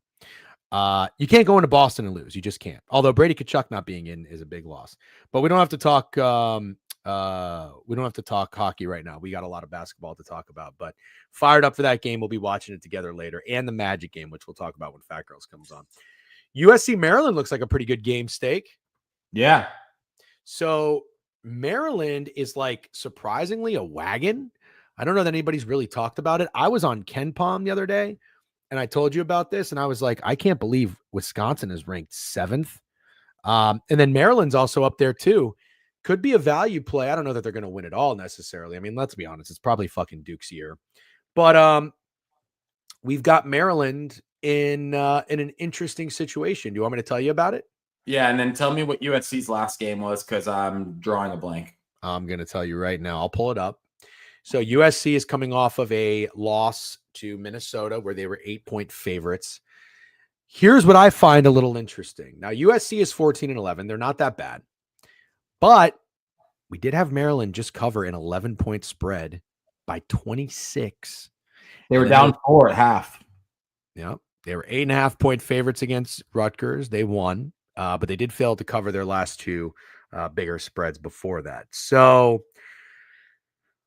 You can't go into Boston and lose. You just can't. Although Brady Tkachuk not being in is a big loss. But we don't have to talk. We don't have to talk hockey right now. We got a lot of basketball to talk about. But fired up for that game. We'll be watching it together later, and the Magic game, which we'll talk about when Fatgirls comes on. USC Maryland looks like a pretty good game, Steak. Yeah. So Maryland is like surprisingly a wagon. I don't know that anybody's really talked about it. I was on Ken Palm the other day, and I told you about this, and I was like, I can't believe Wisconsin is ranked 7th. And then Maryland's also up there too. Could be a value play. I don't know that they're going to win it all necessarily. I mean, let's be honest. It's probably fucking Duke's year. But we've got Maryland in an interesting situation. Do you want me to tell you about it? Yeah, and then tell me what USC's last game was, because I'm drawing a blank. I'm going to tell you right now. I'll pull it up. So USC is coming off of a loss to Minnesota where they were 8-point favorites. Here's what I find a little interesting. Now, USC is 14-11. They're not that bad. But we did have Maryland just cover an 11-point spread by 26. They were down 4 at half. Yeah. They were 8.5-point favorites against Rutgers. They won, but they did fail to cover their last 2 bigger spreads before that. So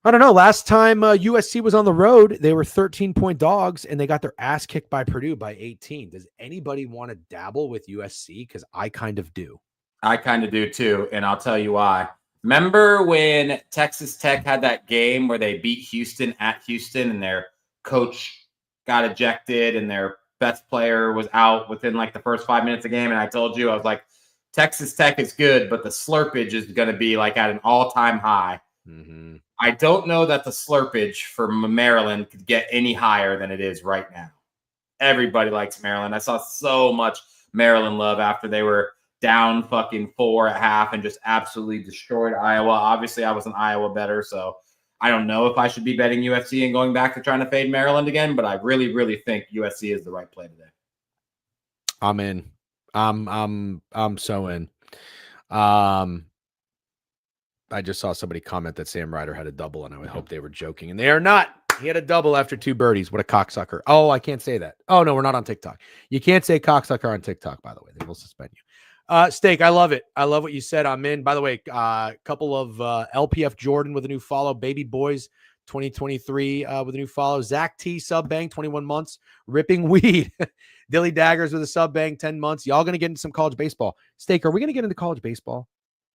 I don't know. Last time USC was on the road, they were 13-point dogs, and they got their ass kicked by Purdue by 18. Does anybody want to dabble with USC? Because I kind of do. I kind of do too, and I'll tell you why. Remember when Texas Tech had that game where they beat Houston at Houston, and their coach got ejected and their best player was out within like the first 5 minutes of the game? And I told you, I was like, Texas Tech is good, but the slurpage is going to be like at an all-time high. Mm-hmm. I don't know that the slurpage for Maryland could get any higher than it is right now. Everybody likes Maryland. I saw so much Maryland love after they were down fucking 4 at half and just absolutely destroyed Iowa. Obviously, I was an Iowa bettor, so I don't know if I should be betting USC and going back to trying to fade Maryland again, but I really, really think USC is the right play today. I'm in. I'm so in. I just saw somebody comment that Sam Ryder had a double, and I would hope they were joking, and they are not. He had a double after 2 birdies. What a cocksucker. Oh, I can't say that. Oh, no, we're not on TikTok. You can't say cocksucker on TikTok, by the way. They will suspend you. Steak, I love it. I love what you said. I'm in. By the way, a couple of LPF Jordan with a new follow. Baby Boys 2023 with a new follow. Zach T sub bang 21 months. Ripping weed. Dilly Daggers with a sub bang 10 months. Y'all gonna get into some college baseball. Steak, are we gonna get into college baseball?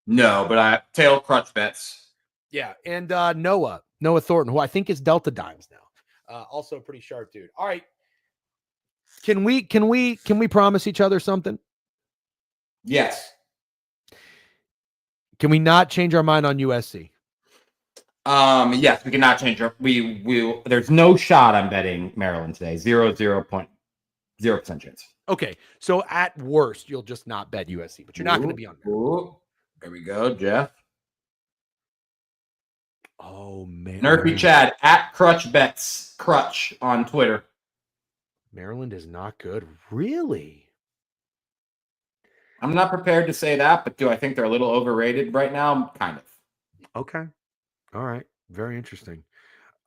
No, but I tail crutch bets. Yeah, and Noah Thornton, who I think is Delta Dimes now. Also a pretty sharp dude. All right. Can we promise each other something? Yes. Can we not change our mind on USC? Yes, we cannot change our there's no shot I'm betting Maryland today. 0.0% chance. Okay. So at worst, you'll just not bet USC, but you're not going to be on Maryland. There we go, Jeff. Oh man. Nerfy Chad at Crutch Bets. Crutch on Twitter. Maryland is not good. Really? I'm not prepared to say that, but do I think they're a little overrated right now? Kind of. Okay. All right. Very interesting.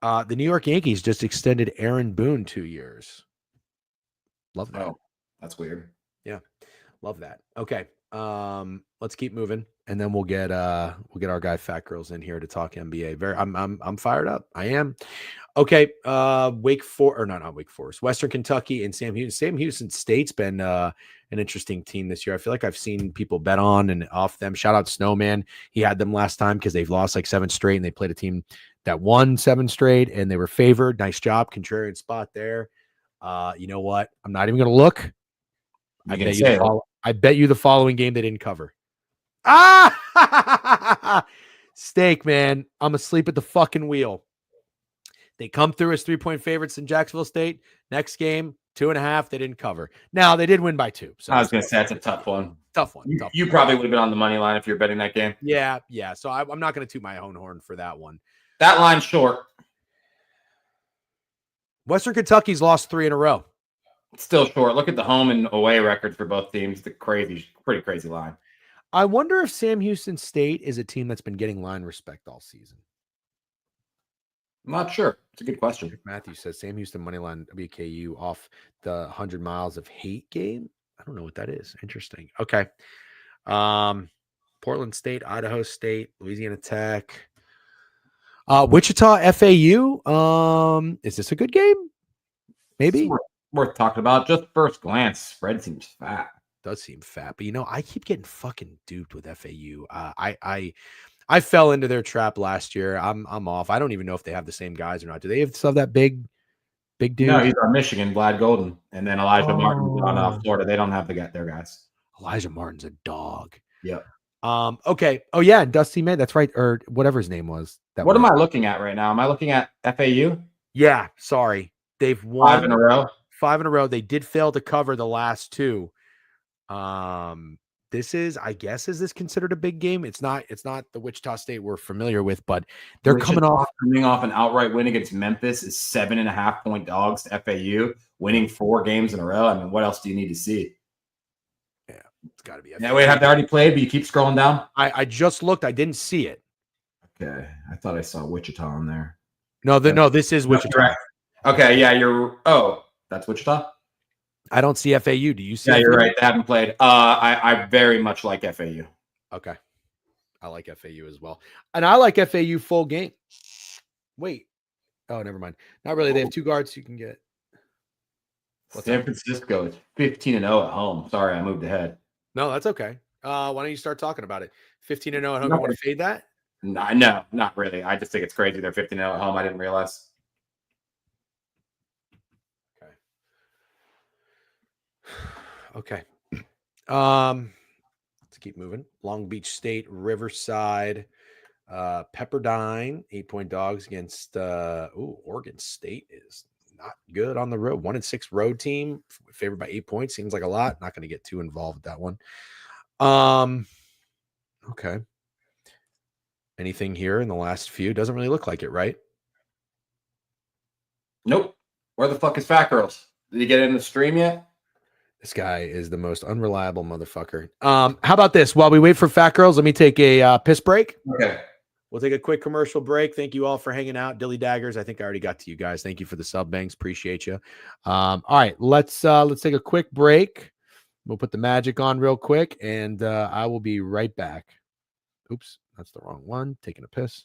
The New York Yankees just extended Aaron Boone 2 years. Love that. Oh, that's weird. Yeah. Love that. Okay. Let's keep moving, and then we'll get our guy Fatgirls in here to talk NBA. I'm fired up. I am. Okay. Not Wake Forest, Western Kentucky, and Sam Houston. Sam Houston State's been an interesting team this year. I feel like I've seen people bet on and off them. Shout out Snowman. He had them last time because they've lost like 7 straight, and they played a team that won 7 straight, and they were favored. Nice job, contrarian spot there. You know what? I'm not even going to look. I bet you the following game they didn't cover. Steak, man. I'm asleep at the fucking wheel. They come through as 3-point favorites in Jacksonville State. Next game, 2.5. They didn't cover. Now they did win by 2. So I was going to say that's a tough one. Tough one. You probably would have been on the money line if you're betting that game. Yeah. So I'm not going to toot my own horn for that one. That line's short. Western Kentucky's lost 3 in a row. Still short. Look at the home and away record for both teams. Pretty crazy line. I wonder if Sam Houston State is a team that's been getting line respect all season. I'm not sure. It's a good question. Matthew says Sam Houston money line WKU off the 100 miles of hate game. I don't know what that is. Interesting. Okay. Portland State, Idaho State, Louisiana Tech, Wichita FAU. Is this a good game? Maybe. Worth talking about. Just first glance, spread seems fat. Does seem fat, but I keep getting fucking duped with FAU. I fell into their trap last year. I'm off. I don't even know if they have the same guys or not. Do they still have that big dude? No, he's on Michigan, Vlad Golden, and then Elijah Martin on Florida. They don't have their guys. Elijah Martin's a dog. Yep. Okay. Oh yeah, Dusty May. That's right, or whatever his name was. What am I looking at right now? Am I looking at FAU? Yeah. Sorry, they've won 5 in a row. 5 in a row. They did fail to cover the last 2. Is this considered a big game? It's not the Wichita State we're familiar with, but they're coming off an outright win against Memphis is 7.5-point dogs to FAU, winning 4 games in a row. I mean, what else do you need to see? Yeah, it's got to be. Yeah, we have they already played, but you keep scrolling down. I just looked. I didn't see it. Okay, I thought I saw Wichita on there. No, this is Wichita. Right. Okay, yeah, that's Wichita. I don't see FAU. Do you see? Yeah, FAU? you're right. They haven't played. I very much like FAU. Okay. I like FAU as well. And I like FAU full game. Wait. Oh, never mind. Not really. They have 2 guards you can get. San Francisco is 15-0 at home. Sorry, I moved ahead. No, that's okay. Why don't you start talking about it? 15-0 at home. You want to fade that? No, not really. I just think it's crazy. They're 15-0 at home. I didn't realize. Okay. Let's keep moving. Long Beach State, Riverside, Pepperdine, 8-point dogs against Oregon State is not good on the road. 1-6 road team, favored by 8 points. Seems like a lot. Not going to get too involved with that one. Okay. Anything here in the last few? Doesn't really look like it, right? Nope. Where the fuck is Fatgirls? Did you get it in the stream yet? This guy is the most unreliable motherfucker. How about this? While we wait for Fatgirls, let me take a piss break. Okay. We'll take a quick commercial break. Thank you all for hanging out. Dilly Daggers, I think I already got to you guys. Thank you for the sub banks. Appreciate you. All right, let's take a quick break. We'll put the magic on real quick, and I will be right back. Oops, that's the wrong one. Taking a piss.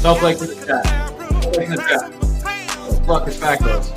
Don't like the chat. Don't like the chat. What the fuck is Fatgirls?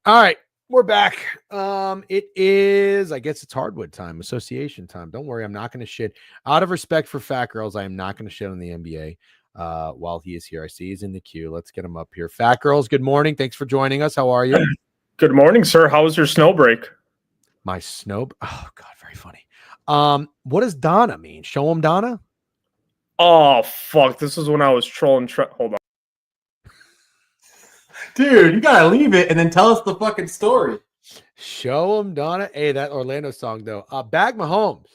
All right. We're back. It is, I guess it's hardwood time, association time. Don't worry, I'm not going to shit. Out of respect for Fat Girls, I am not going to shit on the NBA while he is here. I see he's in the queue. Let's get him up here. Fat Girls, good morning. Thanks for joining us. How are you? Good morning, sir. How was your snow break? My snow. Oh God, very funny. What does Donna mean? Show him Donna. Oh fuck! This is when I was trolling. Hold on, Dude, you gotta leave it and then tell us the fucking story. Show him Donna. Hey, that Orlando song though. Bag Mahomes.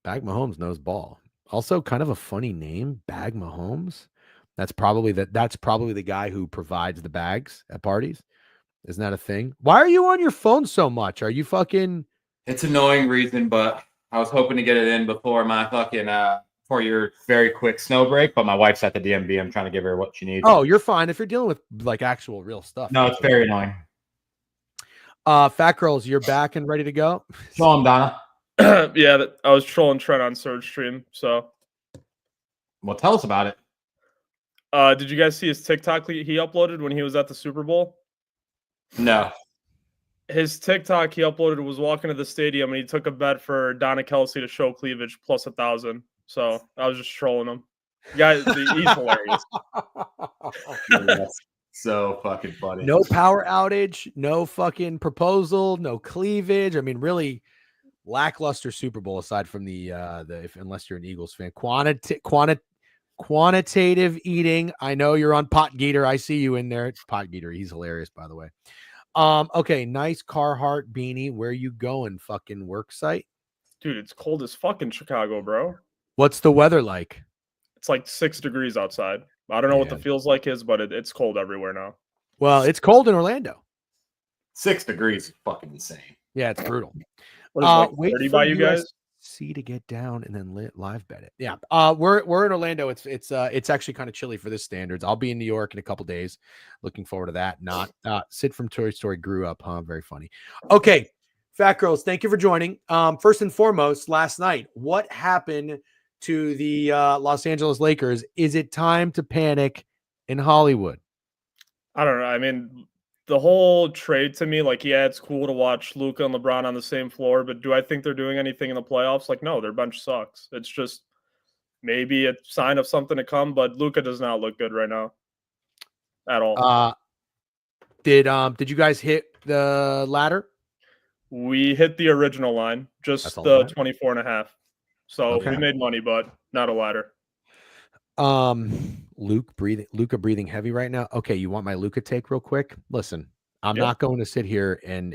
Bag Mahomes knows ball. Also, kind of a funny name, Bag Mahomes. That's probably the guy who provides the bags at parties. Isn't that a thing? Why are you on your phone so much? Are you fucking? It's annoying reason, but I was hoping to get it in before my fucking for your very quick snow break. But my wife's at the DMV. I'm trying to give her what she needs. Oh, you're fine if you're dealing with like actual real stuff. No, it's very annoying. Fat Girls, you're back and ready to go. Show him, Donna. yeah, I was trolling Trent on Surge Stream. So, Well, tell us about it. did you guys see his TikTok he uploaded when he was at the Super Bowl? No. His TikTok he uploaded was walking to the stadium and he took a bet for Donna Kelsey to show cleavage plus 1,000. So I was just trolling him. Guys, he's hilarious. That's so fucking funny. No power outage, no fucking proposal, no cleavage. I mean, really lackluster Super Bowl aside from unless you're an Eagles fan. Quantitative eating. I know you're on Pot Geeter. I see you in there. Pot Geeter. He's hilarious, by the way. Okay, nice Carhartt beanie. Where you going? Fucking work site? Dude, it's cold as fuck in Chicago, bro. What's the weather like? It's like 6 degrees outside. I don't know what the feels like is, but it's cold everywhere now. Well, it's cold in Orlando. 6 degrees is fucking insane. Yeah, it's brutal. What is it, like 30 by you guys? See to get down and then live bet it. Yeah. We're in Orlando. It's actually kind of chilly for this standards. I'll be in New York in a couple days. Looking forward to that. Not Sid from Toy Story grew up, huh? Very funny. Okay. Fat Girls, thank you for joining. First and foremost, last night, what happened to the Los Angeles Lakers? Is it time to panic in Hollywood? I don't know. I mean, the whole trade to me, like, yeah, it's cool to watch Luka and LeBron on the same floor, but do I think they're doing anything in the playoffs? Like, no, their bench sucks. It's just maybe a sign of something to come, but Luka does not look good right now at all. Did you guys hit the ladder? We hit the original line, just the 24.5. So we made money, but not a ladder. Luka breathing heavy right now. Okay, you want my Luka take real quick? Listen, I'm not going to sit here and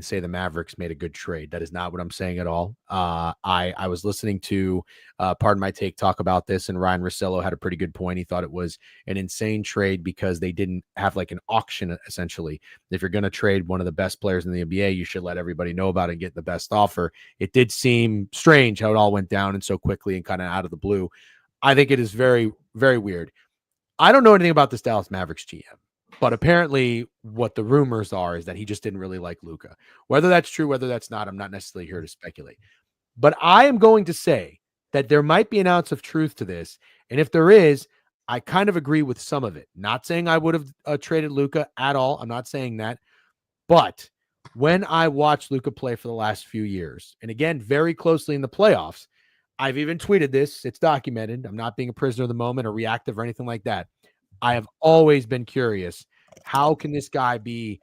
say the Mavericks made a good trade. That is not what I'm saying at all. I was listening to Pardon My Take talk about this, and Ryan Russillo had a pretty good point. He thought it was an insane trade because they didn't have like an auction. Essentially, if you're going to trade one of the best players in the NBA, you should let everybody know about it and get the best offer. It did seem strange how it all went down and so quickly and kind of out of the blue. I think it is very, very weird. I don't know anything about this Dallas Mavericks GM, but apparently what the rumors are is that he just didn't really like Luka. Whether that's true, whether that's not, I'm not necessarily here to speculate. But I am going to say that there might be an ounce of truth to this. And if there is, I kind of agree with some of it. Not saying I would have traded Luka at all. I'm not saying that. But when I watched Luka play for the last few years, and again, very closely in the playoffs, I've even tweeted this. It's documented. I'm not being a prisoner of the moment or reactive or anything like that. I have always been curious. How can this guy be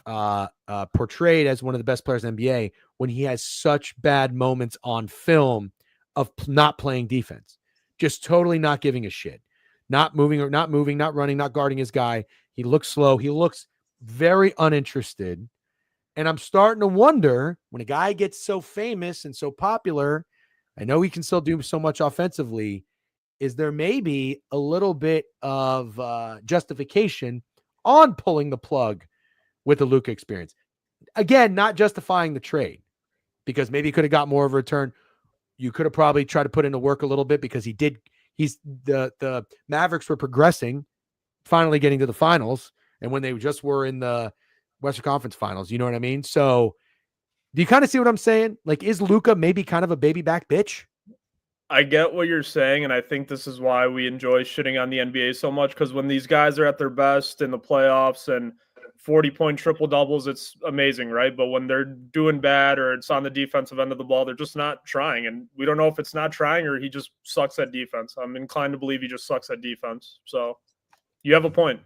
portrayed as one of the best players in the NBA when he has such bad moments on film of not playing defense? Just totally not giving a shit. Not moving, not running, not guarding his guy. He looks slow. He looks very uninterested. And I'm starting to wonder, when a guy gets so famous and so popular, I know he can still do so much offensively, is there maybe a little bit of justification on pulling the plug with the Luka experience? Again, not justifying the trade, because maybe he could have got more of a return. You could have probably tried to put into work a little bit because the Mavericks were progressing, finally getting to the finals, and when they just were in the Western Conference Finals, you know what I mean? So do you kind of see what I'm saying? Like, is Luka maybe kind of a baby back bitch? I get what you're saying, and I think this is why we enjoy shitting on the NBA so much, because when these guys are at their best in the playoffs and 40-point triple doubles, it's amazing, right? But when they're doing bad or it's on the defensive end of the ball, they're just not trying. And we don't know if it's not trying or he just sucks at defense. I'm inclined to believe he just sucks at defense. So you have a point.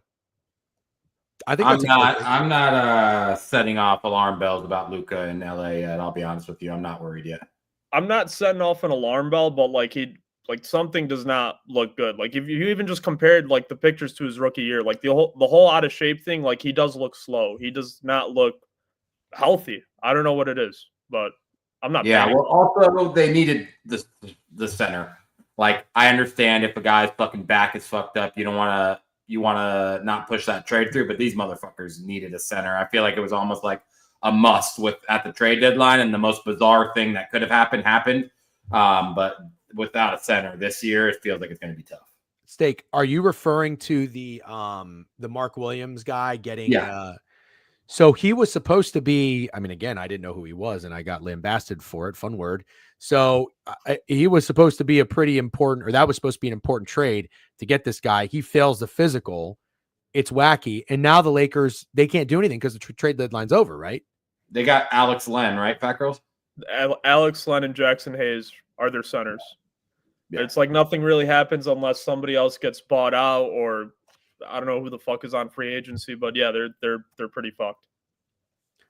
I think I'm not setting off alarm bells about Luka in LA yet. I'll be honest with you. I'm not worried yet. I'm not setting off an alarm bell, but something does not look good. Like if you even just compared like the pictures to his rookie year, like the whole out of shape thing, like he does look slow. He does not look healthy. I don't know what it is, but I'm not. Yeah. Well, also they needed the center. Like I understand if a guy's fucking back is fucked up, you want to not push that trade through, but these motherfuckers needed a center. I feel like it was almost like a must at the trade deadline, and the most bizarre thing that could have happened. But without a center this year, it feels like it's going to be tough. Steak, are you referring to the Mark Williams guy getting? Yeah. So he was supposed to be. I mean, again, I didn't know who he was, and I got lambasted for it. Fun word. So he was supposed to be a pretty important, or that was supposed to be an important trade to get this guy. He fails the physical. It's wacky, and now the Lakers, they can't do anything because the trade deadline's over, right? They got Alex Len, right, Fat Girls? Alex Len and Jackson Hayes are their centers. Yeah. It's like nothing really happens unless somebody else gets bought out, or I don't know who the fuck is on free agency, but yeah, they're pretty fucked.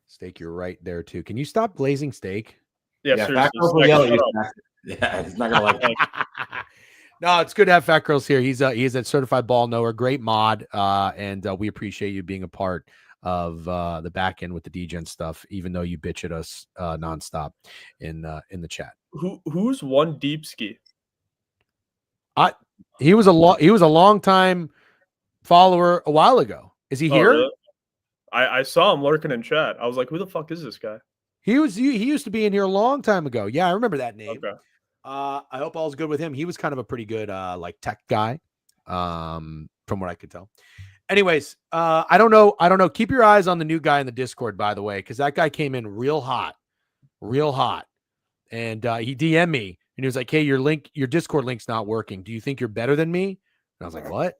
Steak, you're right there too. Can you stop glazing Steak? Yeah, Fat Girls will yell at you. Yeah, he's not gonna like it. No, it's good to have Fat Girls here. He's a certified ball knower, great mod, and we appreciate you being a part of the back end with the DGen stuff, even though you bitch at us nonstop in the chat. Who's one deep ski? He was a long time follower a while ago. Is he here? Really? I saw him lurking in chat. I was like, who the fuck is this guy? He used to be in here a long time ago. Yeah, I remember that name. Okay. I hope all's good with him. He was kind of a pretty good like tech guy, from what I could tell. Anyways, I don't know. Keep your eyes on the new guy in the Discord, by the way, because that guy came in real hot, and he DM'd me and he was like, "Hey, your Discord link's not working. Do you think you're better than me?" And I was like, "What?"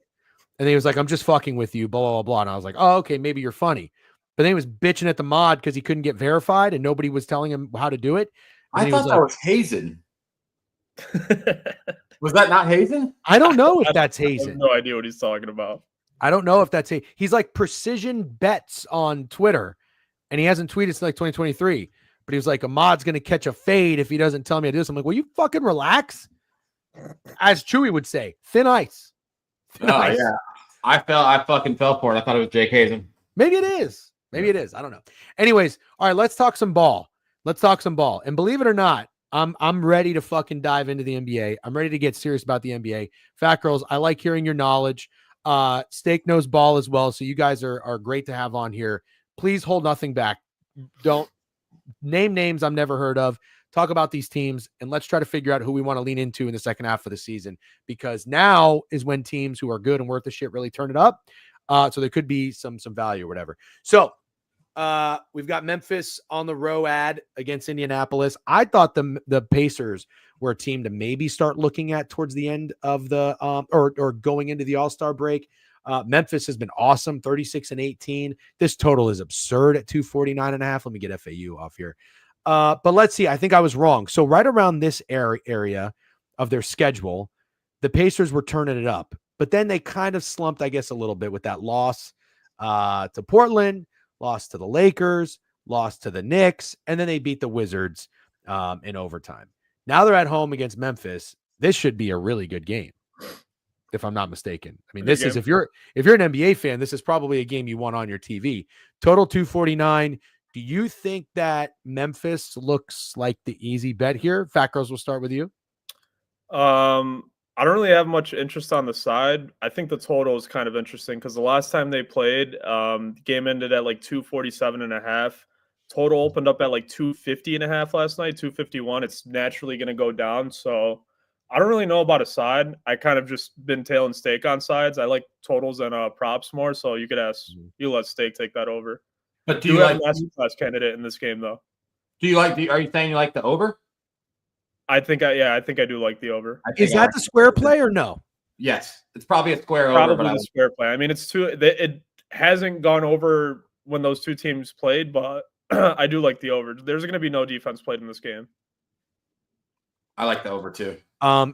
And then he was like, "I'm just fucking with you, blah blah blah." And I was like, "Oh, okay, maybe you're funny." But then he was bitching at the mod because he couldn't get verified and nobody was telling him how to do it. And I thought that was Hazen. Was that not Hazen? I don't know if that's Hazen. I have no idea what he's talking about. I don't know if that's he's like Precision Bets on Twitter, and he hasn't tweeted since like 2023. But he was like, a mod's gonna catch a fade if he doesn't tell me to do this. I'm like, well, you fucking relax. As Chewy would say, thin ice. Thin ice. Yeah. I fucking fell for it. I thought it was Jake Hazen. Maybe it is. Maybe it is. I don't know. Anyways, all right, let's talk some ball. And believe it or not, I'm ready to fucking dive into the NBA. I'm ready to get serious about the NBA. Fat Girls, I like hearing your knowledge. Steak knows ball as well, so you guys are great to have on here. Please hold nothing back. Don't name names I've never heard of. Talk about these teams, and let's try to figure out who we want to lean into in the second half of the season, because now is when teams who are good and worth the shit really turn it up. So there could be some value or whatever. So we've got Memphis on the road against Indianapolis. I thought the Pacers were a team to maybe start looking at towards the end of the or going into the All-Star break. Memphis has been awesome, 36-18. This total is absurd at 249.5. Let me get FAU off here. But let's see. I think I was wrong. So right around this area of their schedule, the Pacers were turning it up. But then they kind of slumped, I guess, a little bit with that loss to Portland, lost to the Lakers, lost to the Knicks, and then they beat the Wizards in overtime. Now they're at home against Memphis. This should be a really good game, if I'm not mistaken. I mean, this is if you're an NBA fan, this is probably a game you want on your TV. Total 249. Do you think that Memphis looks like the easy bet here? Fat Girls, we'll start with you. I don't really have much interest on the side. I think the total is kind of interesting because the last time they played, the game ended at like 247.5. Total opened up at like 250.5 last night, 251. It's naturally going to go down. So I don't really know about a side. I kind of just been tailing Steak on sides. I like totals and props more. So you could ask, you let Steak take that over. But do you like masterclass candidate in this game though? Do you like are you saying you like the over? I think I do like the over. Is that the square play or no? Yes, it's probably a square probably over. Probably the square play. I mean, it hasn't gone over when those two teams played, but I do like the over. There's going to be no defense played in this game. I like the over too.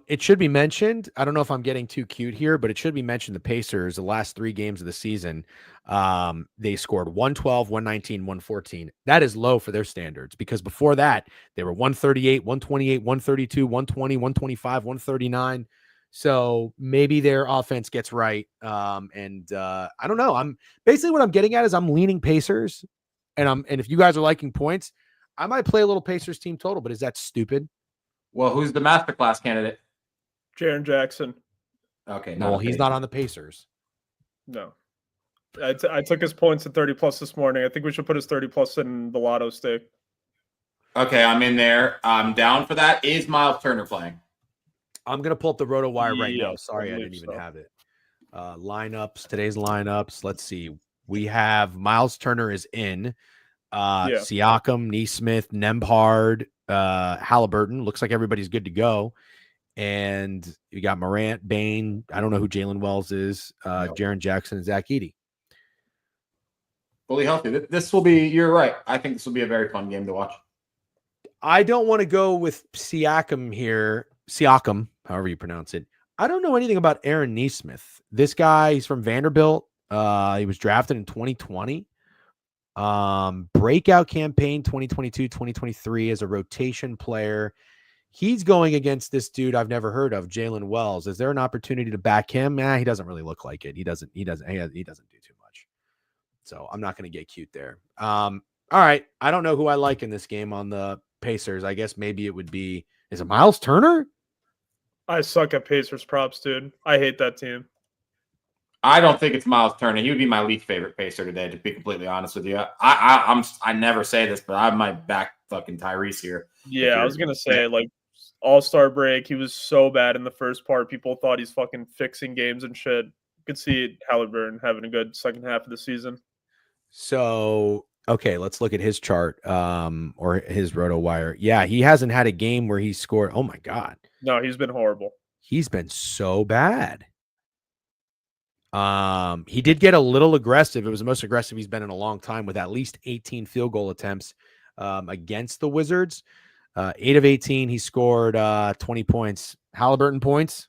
It should be mentioned. I don't know if I'm getting too cute here, but it should be mentioned the Pacers, the last 3 games of the season, they scored 112, 119, 114. That is low for their standards because before that, they were 138, 128, 132, 120, 125, 139. So maybe their offense gets right. I don't know. I'm basically what I'm getting at is I'm leaning Pacers, and if you guys are liking points, I might play a little Pacers team total, but is that stupid? Well, who's the masterclass candidate? Jaren Jackson. Okay, No, he's not on the Pacers. No. I took his points at 30+ this morning. I think we should put his 30+ in the lotto stake. Okay, I'm in there. I'm down for that. Is Miles Turner playing? I'm going to pull up the RotoWire right now. Yes, Sorry, I believe didn't even so. have it. Lineups, today's lineups. Let's see. We have Miles Turner is in. Siakam, Neesmith, Nembhard, Halliburton. Looks like everybody's good to go. And you got Morant, Bane. I don't know who Jalen Wells is. Jaren Jackson, and Zach Edey. Fully healthy. This will be, you're right. I think this will be a very fun game to watch. I don't want to go with Siakam here. Siakam, however you pronounce it. I don't know anything about Aaron Neesmith. This guy, he's from Vanderbilt. He was drafted in 2020. Breakout campaign 2022, 2023 as a rotation player. He's going against this dude I've never heard of, Jalen Wells. Is there an opportunity to back him? He doesn't really look like it. He doesn't do too much. So I'm not going to get cute there. All right. I don't know who I like in this game on the Pacers. I guess maybe it would be, is it Miles Turner? I suck at Pacers props, dude. I hate that team. I don't think it's Miles Turner. He would be my least favorite Pacer today, to be completely honest with you. I never say this, but I might back fucking Tyrese here. Yeah, I was gonna say like All-Star break. He was so bad in the first part. People thought he's fucking fixing games and shit. You could see Halliburton having a good second half of the season. So okay, let's look at his chart, or his RotoWire. Yeah, he hasn't had a game where he scored. Oh my god, no, he's been horrible. He's been so bad. He did get a little aggressive. It was the most aggressive he's been in a long time with at least 18 field goal attempts against the Wizards. 8 of 18. He scored 20 points. Halliburton points.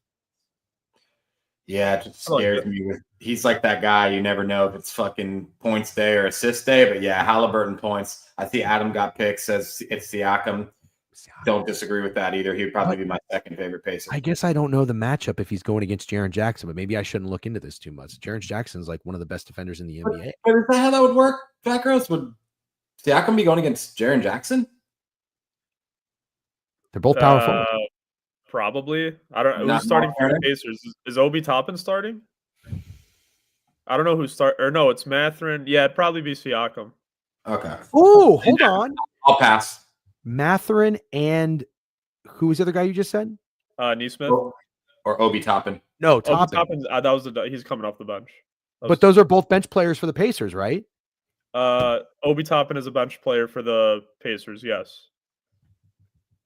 Yeah, it just scares me. He's like that guy. You never know if it's fucking points day or assist day. But yeah, Halliburton points. I see Adam got picks, says it's Siakam. Don't disagree with that either. He would probably be my second favorite Pacer. I guess I don't know the matchup if he's going against Jaren Jackson, but maybe I shouldn't look into this too much. Jaren Jackson's like one of the best defenders in the NBA. But is that how that would work, Fatgirls? Would Siakam be going against Jaren Jackson? They're both powerful. Probably. I don't know. Who's starting for the Pacers? Is Obi Toppin starting? I don't know who's or no, it's Mathurin. Yeah, it'd probably be Siakam. Okay. Oh, hold on. I'll pass. Mathurin and who was the other guy you just said? Neesmith or Obi Toppin. No, Toppin. That was he's coming off the bench. But those are both bench players for the Pacers, right? Obi Toppin is a bench player for the Pacers, yes.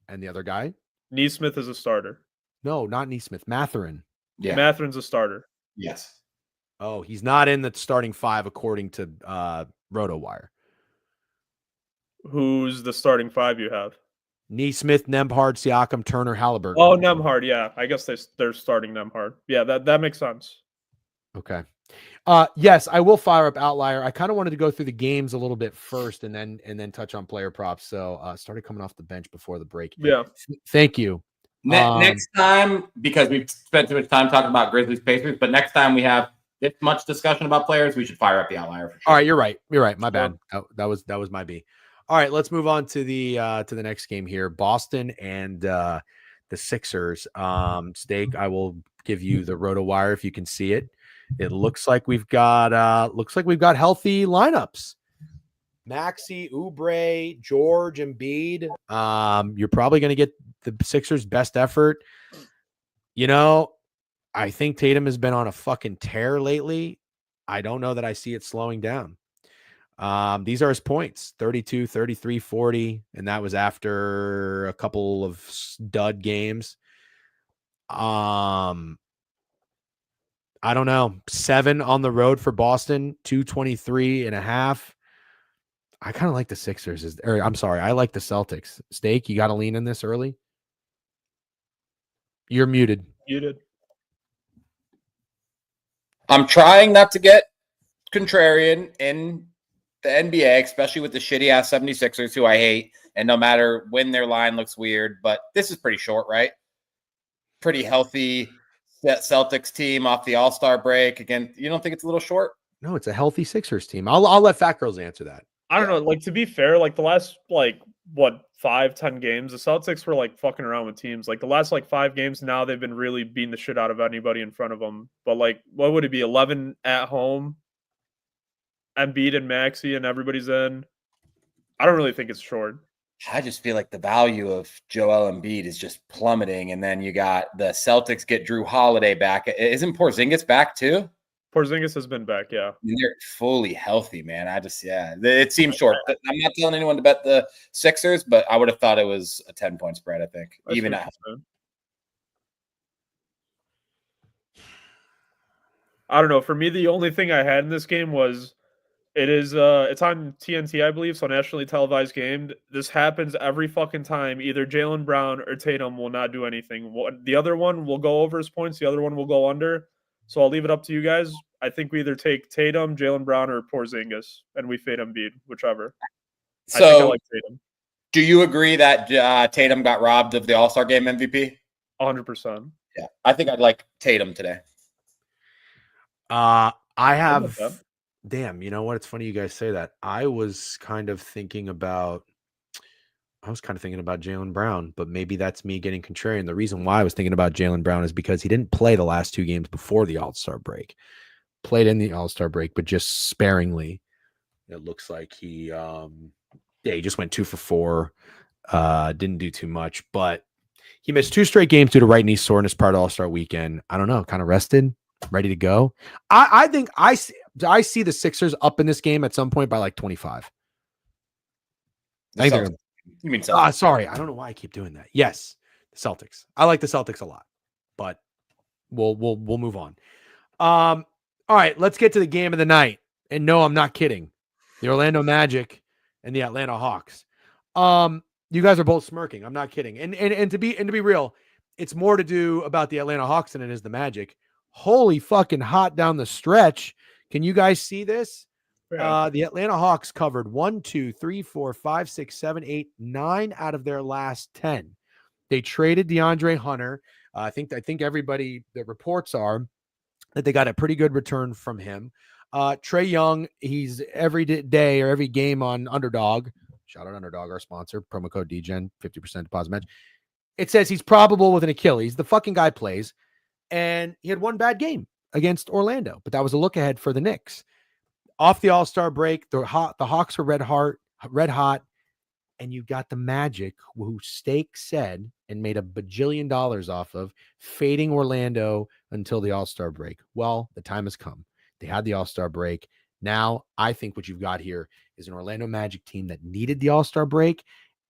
And the other guy? Neesmith is a starter. No, not Neesmith. Mathurin. Yeah. Mathurin's a starter. Yes. Oh, he's not in the starting 5 according to RotoWire. Who's the starting 5 you have? Neesmith, Nembhard, Siakam, Turner, Halliburton. Oh, Nembhard, yeah. I guess they're starting Nembhard. Yeah, that makes sense. Okay. Yes, I will fire up Outlier. I kind of wanted to go through the games a little bit first and then touch on player props. So started coming off the bench before the break. Yeah. Thank you. Next time, because we've spent too much time talking about Grizzlies Pacers, but next time we have this much discussion about players, we should fire up the Outlier for sure. All right, you're right. My bad. That was my B. All right, let's move on to the next game here. Boston and the Sixers. Steak, I will give you the RotoWire if you can see it. It looks like we've got healthy lineups. Maxey, Oubre, George, Embiid. You're probably going to get the Sixers' best effort. You know, I think Tatum has been on a fucking tear lately. I don't know that I see it slowing down. These are his points, 32, 33, 40, and that was after a couple of stud games. I don't know. 7 on the road for Boston, 223.5. I kind of like the Sixers. I'm sorry, I like the Celtics. Steak, you got to lean in this early. You're muted. Muted. I'm trying not to get contrarian in the NBA, especially with the shitty ass 76ers who I hate. And no matter when their line looks weird, but this is pretty short, right? Pretty healthy Celtics team off the All-Star break. Again, you don't think it's a little short? No, it's a healthy Sixers team. I'll let Fatgirls answer that. I don't know. Like, to be fair, like the last 5-10 games, the Celtics were like fucking around with teams. Like the last 5 games now, they've been really beating the shit out of anybody in front of them. But like, what would it be? 11 at home, Embiid and Maxey, and everybody's in. I don't really think it's short. I just feel like the value of Joel Embiid is just plummeting, and then you got the Celtics get Drew Holiday back. Isn't Porzingis back too? Porzingis has been back, yeah. They're fully healthy, man. It seems short. I'm not telling anyone to bet the Sixers, but I would have thought it was a 10-point spread, I think, even at home. I don't know. For me, the only thing I had in this game was it's on TNT, I believe, so nationally televised game. This happens every fucking time. Either Jaylen Brown or Tatum will not do anything. The other one will go over his points. The other one will go under. So I'll leave it up to you guys. I think we either take Tatum, Jaylen Brown, or Porzingis, and we fade Embiid, whichever. So, I think I like Tatum. Do you agree that Tatum got robbed of the All-Star Game MVP? 100%. Yeah, I think I'd like Tatum today. I have. Damn, you know what? It's funny you guys say that. I was kind of thinking about Jaylen Brown, but maybe that's me getting contrarian. The reason why I was thinking about Jaylen Brown is because he didn't play the last 2 games before the All-Star break. Played in the All-Star break, but just sparingly. It looks like he just went 2 for 4. Didn't do too much, but he missed 2 straight games due to right knee soreness part of All-Star weekend. I don't know, kind of rested, ready to go. I think I see the Sixers up in this game at some point by 25. You mean Celtics? Sorry. I don't know why I keep doing that. Yes, the Celtics. I like the Celtics a lot, but we'll move on. All right, let's get to the game of the night. And no, I'm not kidding. The Orlando Magic and the Atlanta Hawks. You guys are both smirking. I'm not kidding. And to be real, it's more to do about the Atlanta Hawks than it is the Magic. Holy fucking hot down the stretch. Can you guys see this? Yeah. The Atlanta Hawks covered 1, 2, 3, 4, 5, 6, 7, 8, 9 out of their last 10. They traded DeAndre Hunter. I think everybody, the reports are that they got a pretty good return from him. Trae Young, he's every day or every game on Underdog. Shout out Underdog, our sponsor. Promo code DGen, 50% deposit match. It says he's probable with an Achilles. The fucking guy plays. And he had 1 bad game against Orlando, but that was a look ahead for the Knicks. Off the All-Star break, the Hawks were red hot, and you got the Magic, who Steak said and made $1 bajillion off of, fading Orlando until the All-Star break. Well, the time has come. They had the All-Star break. Now, I think what you've got here is an Orlando Magic team that needed the All-Star break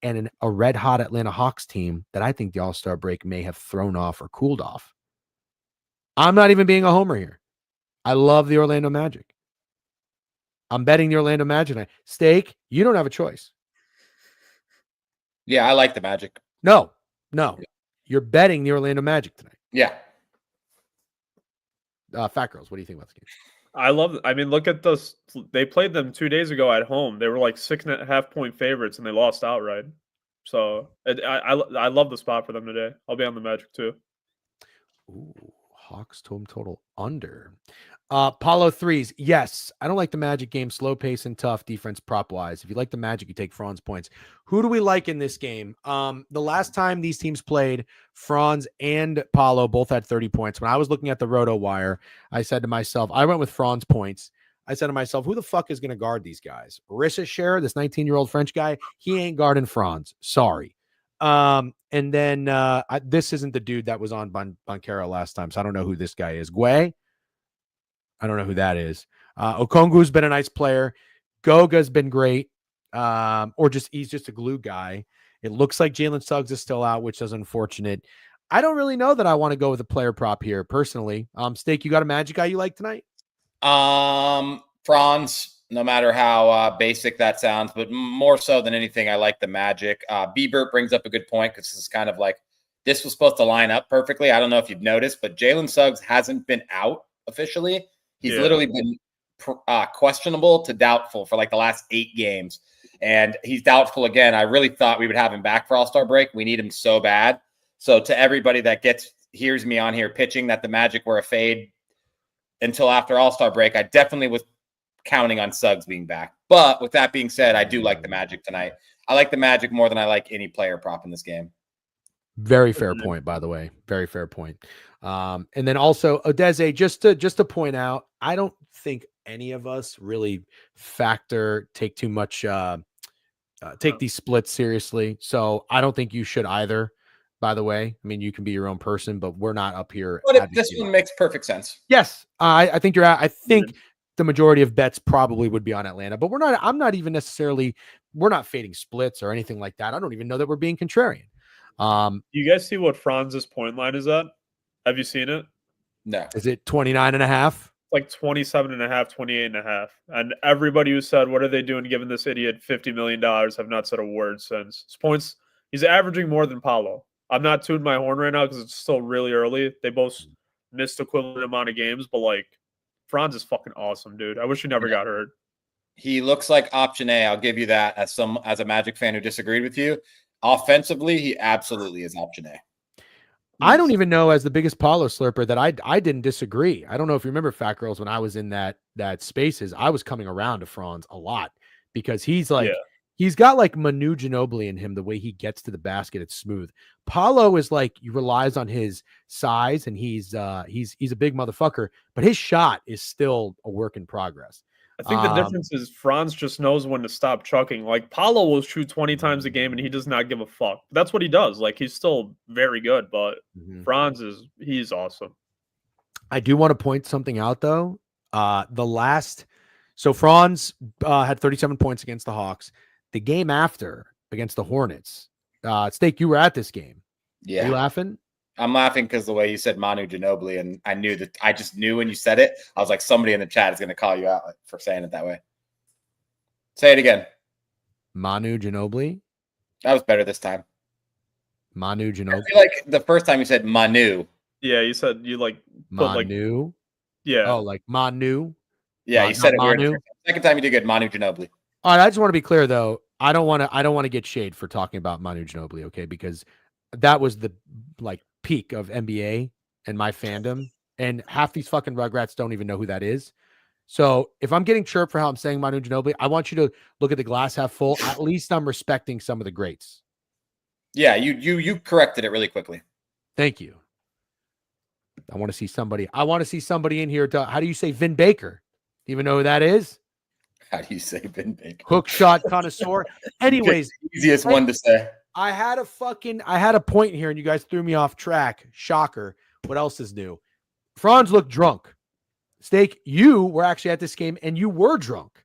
and a red-hot Atlanta Hawks team that I think the All-Star break may have thrown off or cooled off. I'm not even being a homer here. I love the Orlando Magic. I'm betting the Orlando Magic tonight. Steak, you don't have a choice. Yeah, I like the Magic. No. You're betting the Orlando Magic tonight. Yeah. Fatgirls, what do you think about this game? I mean, look at this. They played them 2 days ago at home. They were 6.5 point favorites, and they lost outright. So I love the spot for them today. I'll be on the Magic too. Ooh, Hawks total under. Paulo threes. Yes, I don't like the Magic game. Slow pace and tough defense prop wise. If you like the Magic, you take Franz points. Who do we like in this game? The last time these teams played, Franz and Paulo both had 30 points. When I was looking at the Roto Wire, I said to myself, I went with Franz points. I said to myself, who the fuck is going to guard these guys? Rissa Scherer, this 19-year-old French guy, he ain't guarding Franz. Sorry. And then this isn't the dude that was on Banchero last time, so I don't know who this guy is. Guay? I don't know who that is. Okongwu's been a nice player. Goga's been great. He's just a glue guy. It looks like Jalen Suggs is still out, which is unfortunate. I don't really know that I want to go with a player prop here personally. Steak, you got a Magic guy you like tonight? Franz No matter how basic that sounds, but more so than anything, I like the Magic. Bieber brings up a good point because this is kind of like this was supposed to line up perfectly. I don't know if you've noticed, but Jalen Suggs hasn't been out officially. He's literally been questionable to doubtful for like the last 8 games, and he's doubtful again. I really thought we would have him back for All-Star break. We need him so bad. So to everybody that hears me on here pitching that the Magic were a fade until after All-Star break, I definitely was counting on Suggs being back. But with that being said, I do like the Magic tonight. I like the Magic more than I like any player prop in this game. Very fair point, by the way. Very fair point. And then also, Odeze, just to point out, I don't think any of us really take too much, take these splits seriously. So I don't think you should either, by the way. I mean, you can be your own person, but we're not up here. But this one makes perfect sense. Yes. I think I think the majority of bets probably would be on Atlanta, but I'm not even necessarily, we're not fading splits or anything like that. I don't even know that we're being contrarian. You guys see what Franz's point line is at? Have you seen it? No. Is it 29.5? Like 27.5, 28.5. And everybody who said, what are they doing giving this idiot $50 million have not said a word since. His points, he's averaging more than Paulo. I'm not tooting my horn right now because it's still really early. They both missed equivalent amount of games, but like Franz is fucking awesome, dude. I wish he never got hurt. He looks like option A. I'll give you that as a Magic fan who disagreed with you. Offensively, he absolutely is option A. I don't even know, as the biggest Paulo slurper, that I didn't disagree. I don't know if you remember Fatgirls when I was in that spaces. I was coming around to Franz a lot because he's like he's got like Manu Ginobili in him. The way he gets to the basket, it's smooth. Paulo is like he relies on his size and he's a big motherfucker, but his shot is still a work in progress. I think the difference is Franz just knows when to stop chucking. Like Paulo will shoot 20 times a game and he does not give a fuck. That's what he does. Like he's still very good, but Franz he's awesome. I do want to point something out though. So Franz had 37 points against the Hawks. The game after against the Hornets, Steak, you were at this game. Yeah. Are you laughing? I'm laughing because the way you said Manu Ginobili, and I just knew when you said it, I was like, somebody in the chat is going to call you out for saying it that way. Say it again. Manu Ginobili. That was better this time. Manu Ginobili. I feel like the first time you said Manu. Yeah, you said you like Manu. Like, yeah. Oh, like Manu. Yeah, you said it Manu. weird. Second time you did good. Manu Ginobili. All right, I just want to be clear though. I don't want to get shade for talking about Manu Ginobili, okay? Because that was the like peak of NBA and my fandom, and half these fucking Rugrats don't even know who that is. So if I'm getting chirped for how I'm saying Manu Ginobili, I want you to look at the glass half full. At least I'm respecting some of the greats. Yeah, you corrected it really quickly. Thank you. I want to see somebody in here. How do you say Vin Baker? Do you even know who that is? How do you say Vin Baker? Hook shot connoisseur. Anyways, easiest one to say. I had a point here and you guys threw me off track. Shocker. What else is new? Franz looked drunk. Steak, you were actually at this game and you were drunk.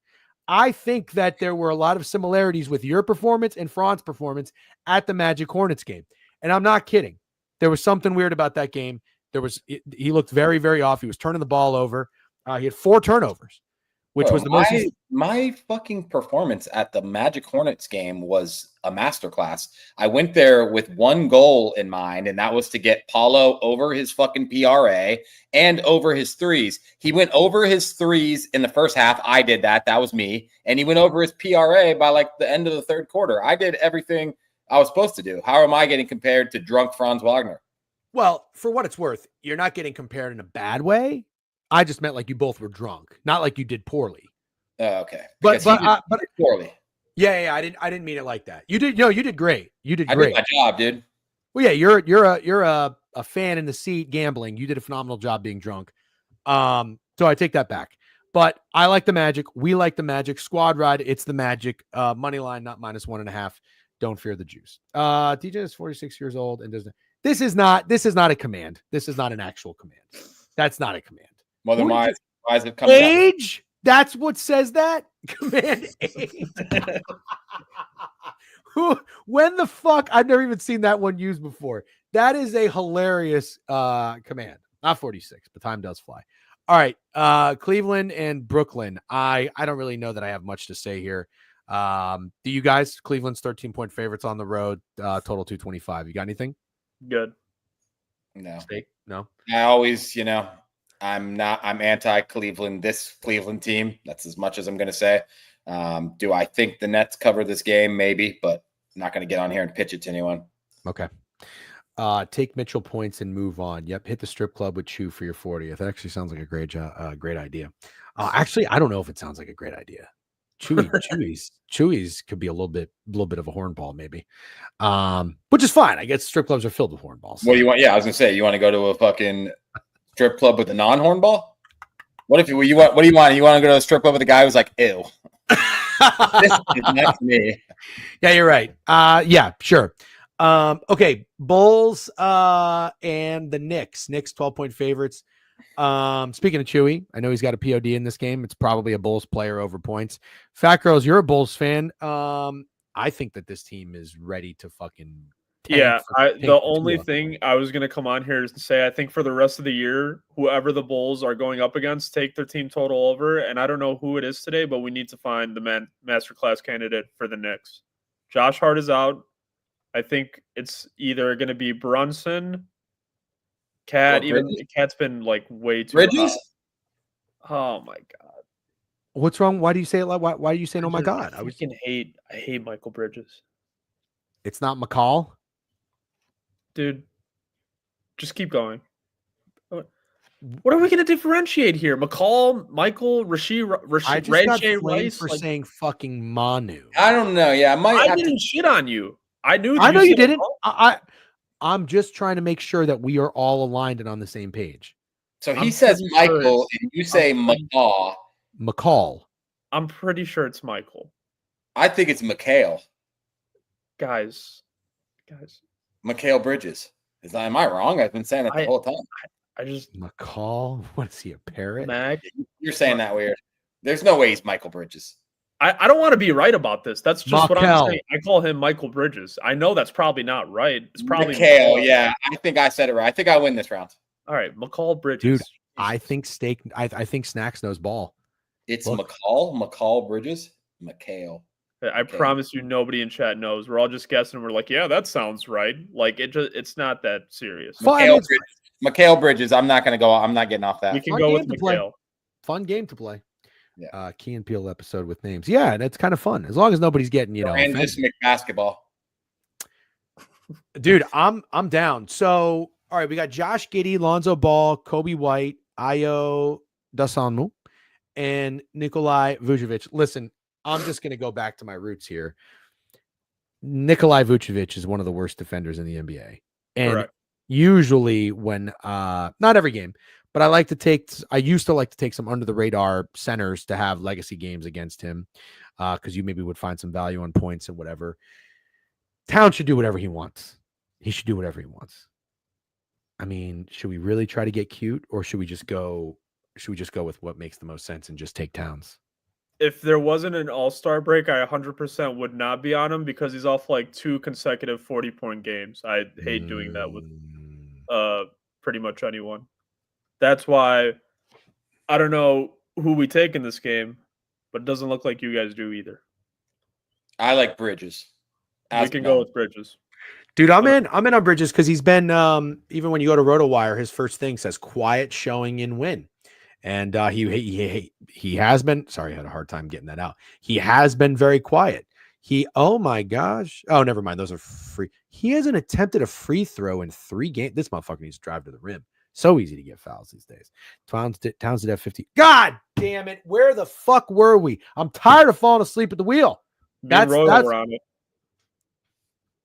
I think that there were a lot of similarities with your performance and Franz's performance at the Magic Hornets game. And I'm not kidding. There was something weird about that game. He looked very, very off. He was turning the ball over. He had 4 turnovers, which was the most. My fucking performance at the Magic Hornets game was a masterclass. I went there with one goal in mind, and that was to get Paulo over his fucking PRA and over his threes. He went over his threes in the first half. I did that. That was me. And he went over his PRA by like the end of the third quarter. I did everything I was supposed to do. How am I getting compared to drunk Franz Wagner? Well, for what it's worth, you're not getting compared in a bad way. I just meant like you both were drunk, not like you did poorly. Okay. But poorly. Yeah. I didn't mean it like that. You did. No, you did great. You did great. I did my job, dude. Well, yeah, you're a fan in the seat gambling. You did a phenomenal job being drunk. So I take that back. But I like the Magic. We like the Magic. Squad ride. It's the Magic. Money line, not -1.5. Don't fear the juice. DJ is 46 years old and doesn't. This is not a command. This is not an actual command. That's not a command. Well, then why is it coming age? Out? That's what says that? Command age. When the fuck? I've never even seen that one used before. That is a hilarious command. Not 46, but time does fly. All right. Cleveland and Brooklyn. I don't really know that I have much to say here. Do you guys? Cleveland's 13-point favorites on the road, total 225. You got anything? Good. No. Steak? No. I always, I'm anti-Cleveland, this Cleveland team. That's as much as I'm going to say. Do I think the Nets cover this game? Maybe, but I'm not going to get on here and pitch it to anyone. Okay. Take Mitchell points and move on. Yep. Hit the strip club with Chew for your 40th. That actually sounds like a great idea. Actually, I don't know if it sounds like a great idea. Chewy's could be a little bit of a hornball, maybe. Which is fine. I guess strip clubs are filled with hornballs. So. What do you want? Yeah, I was gonna say, you want to go to a fucking strip club with a non-hornball? What do you want? You want to go to a strip club with a guy who's like, ew. That's me. Yeah, you're right. Yeah, sure. Okay, Bulls and the Knicks. Knicks 12-point favorites. Speaking of Chewy, I know he's got a POD in this game. It's probably a Bulls player over points. Fatgirls, you're a Bulls fan. I think that this team is ready to fucking the only thing I was gonna come on here is to say I think for the rest of the year, whoever the Bulls are going up against, take their team total over. And I don't know who it is today, but we need to find the masterclass candidate for the Knicks. Josh Hart is out. I think it's either going to be Brunson, Cat. Even Cat's been like way too Bridges. Hot. Oh my god! What's wrong? Why do you say it? Why are you saying? Oh my god! I hate Michael Bridges. It's not McCall, dude. Just keep going. What are we going to differentiate here? McCall, Michael, Rasheed, I just got flamed for saying fucking Manu. I don't know. Yeah, I didn't shit on you. I know you didn't. I'm just trying to make sure that we are all aligned and on the same page. So he says Michael, and you say McCall. McCall. I'm pretty sure it's Michael. I think it's McHale. Guys. McHale Bridges. Am I wrong? I've been saying it the whole time. I just McCall. What is he, a parrot? Mag? You're saying that weird. There's no way he's Michael Bridges. I don't want to be right about this. That's just what I'm saying. I call him Michael Bridges. I know that's probably not right. It's probably McHale. Yeah, I think I said it right. I think I win this round. All right, McCall Bridges. Dude, I think I think Snacks knows ball. It's McCall Bridges, McHale. I promise you, nobody in chat knows. We're all just guessing. We're like, yeah, that sounds right. Like it's not that serious. McHale Bridges. I'm not gonna go. I'm not getting off that. We can go with McHale. Fun game to play. Yeah. Key and Peele episode with names. Yeah, and it's kind of fun as long as nobody's getting and just basketball. Dude, I'm down. So all right, we got Josh Giddey, Lonzo Ball, Kobe White, Ayo Dosunmu, and Nikolai Vucevic. Listen, I'm just gonna go back to my roots here. Nikolai Vucevic is one of the worst defenders in the NBA, and Correct. Usually when not every game. But I used to like to take some under the radar centers to have legacy games against him because you maybe would find some value on points and whatever. Town should do whatever he wants. He should do whatever he wants. I mean, should we really try to get cute or should we just go with what makes the most sense and just take Towns? If there wasn't an all-star break, I 100% would not be on him because he's off like 2 consecutive 40-point games. I hate doing that with pretty much anyone. That's why I don't know who we take in this game, but it doesn't look like you guys do either. I like Bridges. We can go with Bridges. Dude, I'm in on Bridges because he's been even when you go to RotoWire, his first thing says quiet showing in win. And he has been sorry, I had a hard time getting that out. He has been very quiet. Oh my gosh. Oh, never mind. Those are free. He hasn't attempted a free throw in 3 games. This motherfucker needs to drive to the rim. So easy to get fouls these days. Towns did have 50. God damn it. Where the fuck were we? I'm tired of falling asleep at the wheel. That's on it.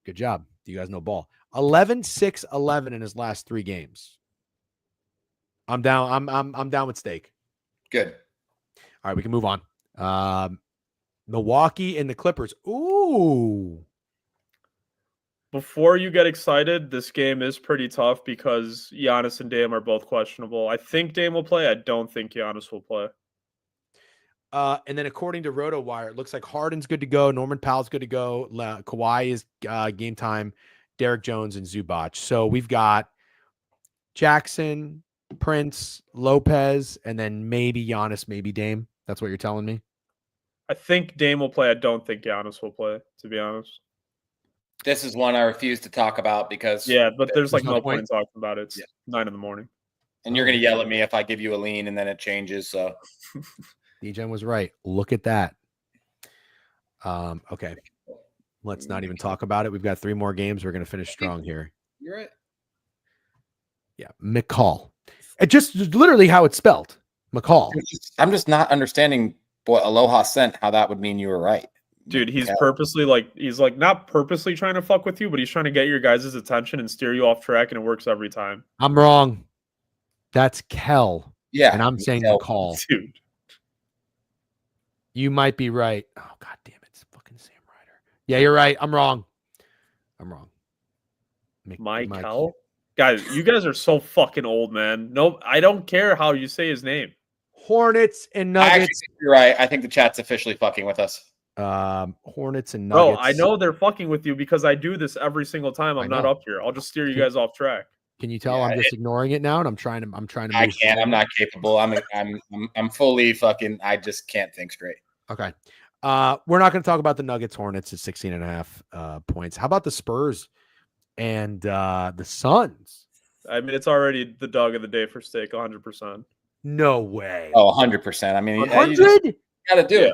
Good job. Do you guys know ball? 11, 6, 11 in his last 3 games. I'm down. I'm down with steak. Good. All right, we can move on. Milwaukee and the Clippers. Ooh. Before you get excited, this game is pretty tough because Giannis and Dame are both questionable. I think Dame will play. I don't think Giannis will play. And then according to RotoWire, it looks like Harden's good to go. Norman Powell's good to go. Kawhi is game time. Derek Jones and Zubac. So we've got Jackson, Prince, Lopez, and then maybe Giannis, maybe Dame. That's what you're telling me? I think Dame will play. I don't think Giannis will play, to be honest. This is one I refuse to talk about because Yeah, but there's like no no point point. in talking about it. It's 9 a.m. and you're gonna yell at me if I give you a lean and then it changes. So DJen was right. Look at that. Okay. Let's not even talk about it. We've got 3 more games. We're going to finish strong here. you're right. Yeah. McCall. It just literally how it's spelled. McCall. I'm just not understanding what Aloha sent, how that would mean you were right. Dude, he's purposely he's not purposely trying to fuck with you, but he's trying to get your guys' attention and steer you off track, and it works every time. I'm wrong. That's Kel. Yeah. And I'm saying McCall. Dude. You might be right. Oh, God damn it. It's fucking Sam Ryder. Yeah, you're right. I'm wrong. Michael? Guys, you guys are so fucking old, man. No, I don't care how you say his name. Hornets and I actually Nuggets. think you're right. I think the chat's officially fucking with us. Hornets and Nuggets. Bro, I know they're fucking with you because I do this every single time I'm not know. up here. I'll just steer you guys off track. Can you tell I'm just ignoring it now? And I'm trying to move I can't. forward. I'm not capable. I'm fully fucking. I just can't think straight. Okay. We're not going to talk about the Nuggets Hornets at 16.5 points. How about the Spurs and the Suns? I mean, it's already the dog of the day for Steak, 100%. No way. Oh, 100%. I mean, 100? you got to do it.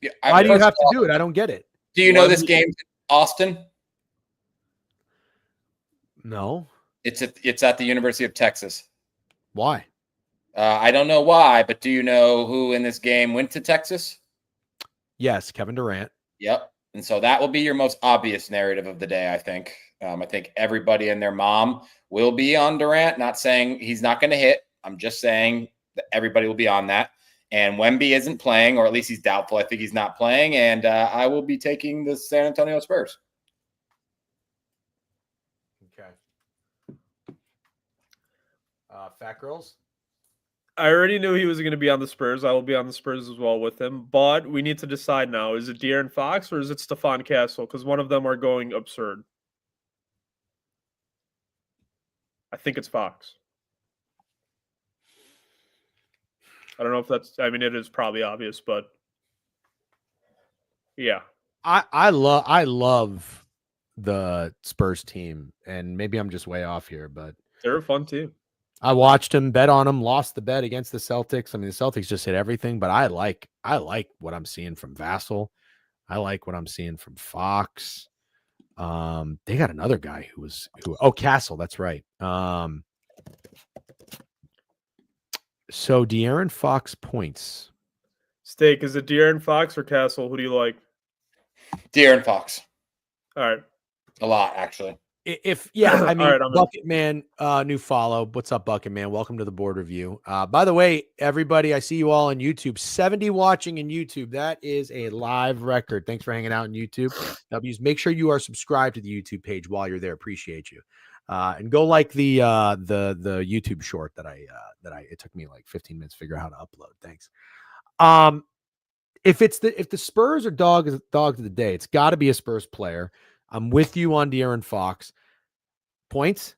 Yeah, Why do you have to do it? I don't get it. Do you know this game's in Austin? No. It's at the University of Texas. Why? I don't know why, but do you know who in this game went to Texas? Yes, Kevin Durant. Yep. And so that will be your most obvious narrative of the day, I think. I think everybody and their mom will be on Durant. Not saying he's not going to hit. I'm just saying that everybody will be on that. And Wemby isn't playing, or at least he's doubtful. I think he's not playing. And I will be taking the San Antonio Spurs. Okay. Fat Girls? I already knew he was going to be on the Spurs. I will be on the Spurs as well with him. But we need to decide now. Is it De'Aaron Fox or is it Stephon Castle? Because one of them are going absurd. I think it's Fox. I don't know if that's... I mean, it is probably obvious, but... Yeah. I love the Spurs team, and maybe I'm just way off here, but... They're a fun team. I watched him, bet on him, lost the bet against the Celtics. I mean, the Celtics just hit everything, but I like what I'm seeing from Vassell. I like what I'm seeing from Fox. They got another guy Castle, that's right. So De'Aaron Fox points. Steak, is it De'Aaron Fox or Castle? Who do you like? De'Aaron Fox. All right. A lot, actually. I mean, All right, Bucket Man, new follow. What's up, Bucket Man? Welcome to the board review. By the way, everybody, I see you all on YouTube. 70 watching in YouTube. That is a live record. Thanks for hanging out on YouTube. W's. Make sure you are subscribed to the YouTube page while you're there. Appreciate you. And go like the YouTube short that it took me like 15 minutes to figure out how to upload. Thanks. If the Spurs are dogs of the day, it's got to be a Spurs player. I'm with you on De'Aaron Fox. Points?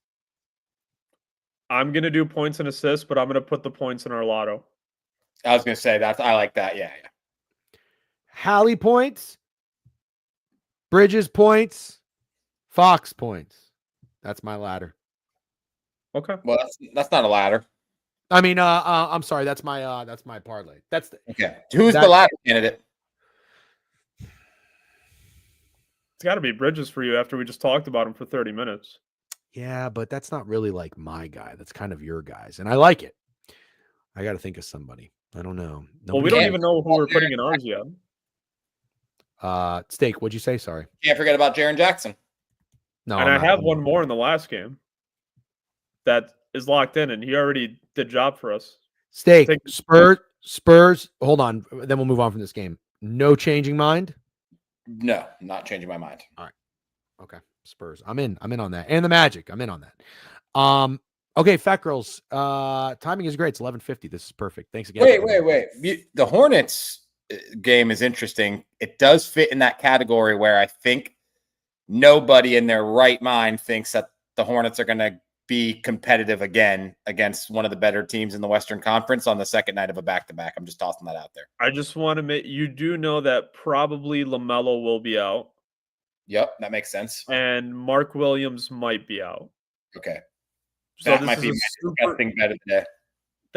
I'm going to do points and assists, but I'm going to put the points in our lotto. I was going to say that. I like that. Yeah. Hallie points. Bridges points. Fox points. That's my ladder. Okay. Well, that's not a ladder. I mean, I'm sorry. That's my parlay. Okay. Who's the ladder candidate? It's got to be Bridges for you after we just talked about him for 30 minutes. Yeah, but that's not really like my guy. That's kind of your guys. And I like it. I got to think of somebody. I don't know. Well, we don't even know who we're putting in ours yet. Steak, what'd you say? Sorry. Can't forget about Jaren Jackson. No, and I have one more in the last game that is locked in, and he already did job for us. Steak, Spurs. Hold on. Then we'll move on from this game. No changing mind? No, not changing my mind. All right. Okay. Spurs. I'm in on that. And the Magic. I'm in on that. Okay, Fat Girls. Timing is great. It's 11:50. This is perfect. Thanks again. Wait. The Hornets game is interesting. It does fit in that category where I think nobody in their right mind thinks that the Hornets are going to be competitive again against one of the better teams in the Western Conference on the second night of a back-to-back. I'm just tossing that out there. I just want to make you do know that probably LaMelo will be out. Yep, that makes sense. And Mark Williams might be out. Okay. So that this might is be a my super, disgusting bet of the day.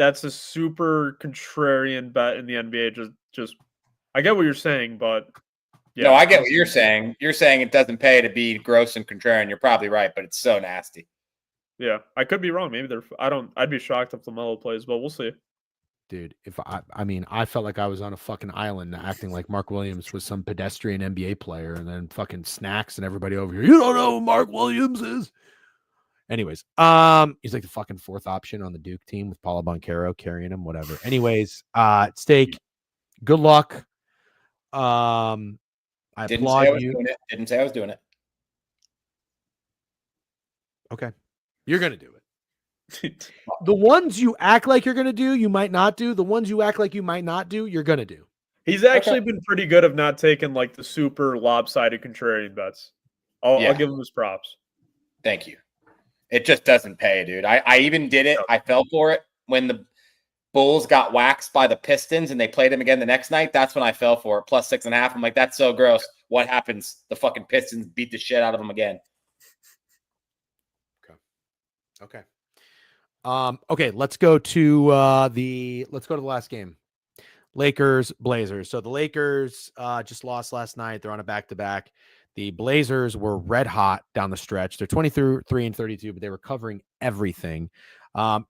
that's a super contrarian bet in the NBA. Just I get what you're saying, but yeah. No, I get what you're saying. You're saying it doesn't pay to be gross and contrarian. You're probably right, but it's so nasty. Yeah, I could be wrong. Maybe they're. I'd be shocked if LaMelo plays, but we'll see. Dude, if I felt like I was on a fucking island acting like Mark Williams was some pedestrian NBA player, and then fucking Snacks and everybody over here. You don't know who Mark Williams is. Anyways, he's like the fucking fourth option on the Duke team with Paulo Banchero carrying him, whatever. Anyways, Steak, good luck. I Didn't applaud say I was you. doing it. Didn't say I was doing it. Okay, you're gonna do it. The ones you act like you're gonna do, you might not do. The ones you act like you might not do, you're gonna do. He's actually been pretty good of not taking like the super lopsided contrarian bets. I'll give him his props. Thank you. It just doesn't pay, dude. I even did it. I fell for it when the Bulls got waxed by the Pistons and they played them again the next night. That's when I fell for it. Plus 6.5. I'm like, that's so gross. What happens? The fucking Pistons beat the shit out of them again. Okay. Okay, let's go to the last game. Lakers, Blazers. So the Lakers just lost last night. They're on a back-to-back. The Blazers were red hot down the stretch. They're 23-32, but they were covering everything.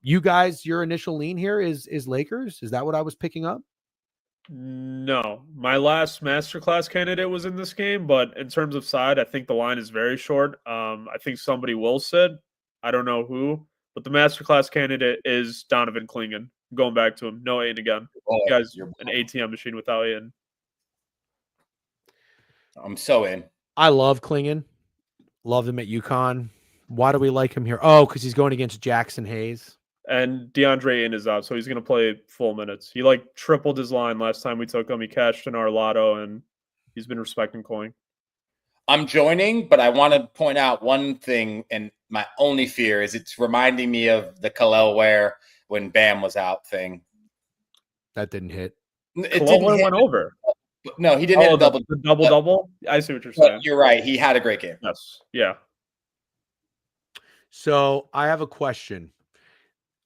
You guys, your initial lean here is Lakers. Is that what I was picking up? No, my last masterclass candidate was in this game, but in terms of side, I think the line is very short. I think somebody will sit. I don't know who, but the masterclass candidate is Donovan Clingan. Going back to him, no Aiden again. You guys, an ATM machine without Aiden. I'm so in. I love Clingan. Loved him at UConn. Why do we like him here? Oh, because he's going against Jackson Hayes. And DeAndre Ayton is out, so he's going to play full minutes. He like tripled his line last time we took him. He cashed in our lotto, and he's been respecting coin. I'm joining, but I want to point out one thing, and my only fear is it's reminding me of the Khalil Ware when Bam was out thing. That didn't hit. Khalil Ware went over. No, he didn't hit a double. The double-double? I see what you're saying. You're right. He had a great game. Yes. Yeah. So I have a question.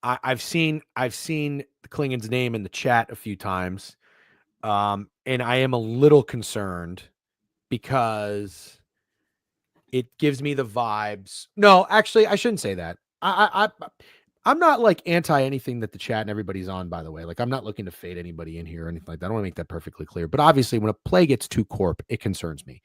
I've seen Klingan's name in the chat a few times, and I am a little concerned because it gives me the vibes. No, actually, I shouldn't say that. I'm not like anti anything that the chat and everybody's on, by the way. Like, I'm not looking to fade anybody in here or anything like that. I don't want to make that perfectly clear. But obviously, when a play gets too corp, it concerns me.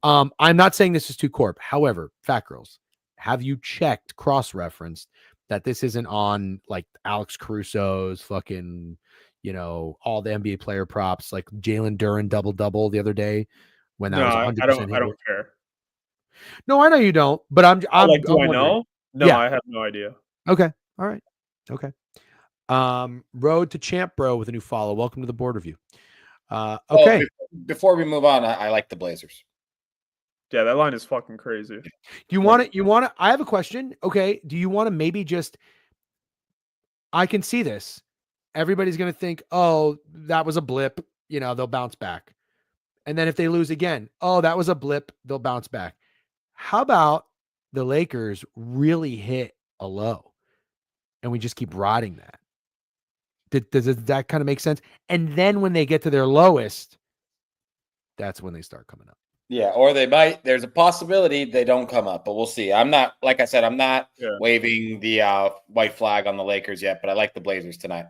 I'm not saying this is too corp. However, Fatgirls, have you checked, cross-referenced, that this isn't on like Alex Caruso's fucking, all the NBA player props, like Jalen Duren double-double the other day when that was 100%. I don't care. No, I know you don't, but I'm do I wondering. know? No, yeah. I have no idea. Okay. All right. Okay. Road to Champ Bro with a new follow. Welcome to the board review. Okay. Before we move on, I like the Blazers. Yeah, that line is fucking crazy. Do you want to, I have a question. Okay. Do you want to maybe just, I can see this. Everybody's going to think, oh, that was a blip. They'll bounce back. And then if they lose again, oh, that was a blip. They'll bounce back. How about the Lakers really hit a low and we just keep riding that? Does that kind of make sense? And then when they get to their lowest, that's when they start coming up. Yeah, or they might. There's a possibility they don't come up, but we'll see. I'm not, like I said, I'm not waving the white flag on the Lakers yet, but I like the Blazers tonight.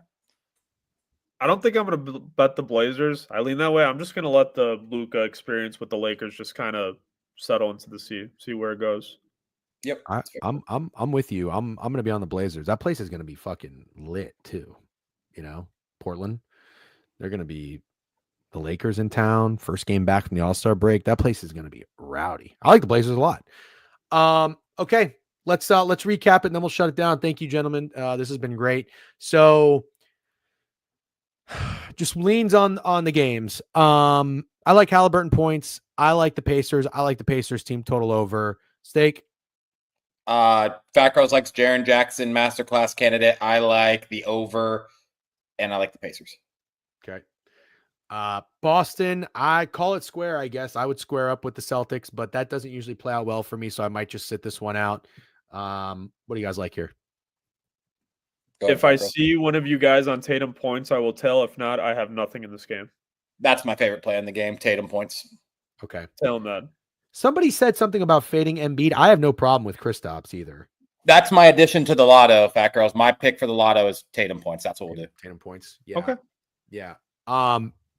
I don't think I'm going to bet the Blazers. I lean that way. I'm just going to let the Luka experience with the Lakers just kind of settle into the see where it goes. Yep, I'm with you. I'm going to be on the Blazers. That place is going to be fucking lit too. Portland. They're going to be the Lakers in town. First game back from the All-Star break. That place is going to be rowdy. I like the Blazers a lot. Okay, let's recap it and then we'll shut it down. Thank you, gentlemen. This has been great. So just leans on the games. I like Halliburton points. I like the Pacers. I like the Pacers team total over. Steak. Fat Girls likes Jaren Jackson, masterclass candidate. I like the over, and I like the Pacers. Okay. Boston, I call it square, I guess. I would square up with the Celtics, but that doesn't usually play out well for me, so I might just sit this one out. What do you guys like here? If I see one of you guys on Tatum points, I will tell. If not, I have nothing in this game. That's my favorite play in the game, Tatum points. Okay. Tell him that. Somebody said something about fading Embiid. I have no problem with Kristaps either. That's my addition to the lotto, Fat Girls. My pick for the lotto is Tatum points. That's what we'll do. Tatum points. Yeah. Okay. Yeah.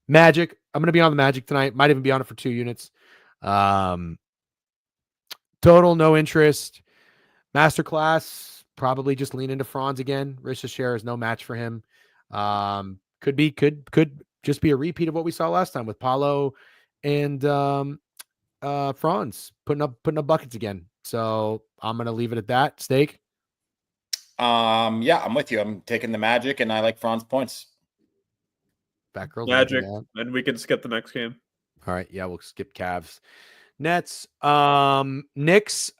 Magic. I'm going to be on the Magic tonight. Might even be on it for 2 units. Total no interest. Masterclass. Probably just lean into Franz again. Risha Share is no match for him. Could just be a repeat of what we saw last time with Paulo and Franz putting up buckets again. So I'm gonna leave it at that. Steak. Yeah, I'm with you. I'm taking the Magic, and I like Franz points. Fat Girls. Magic, and we can skip the next game. All right, yeah, we'll skip Cavs. Nets. Knicks.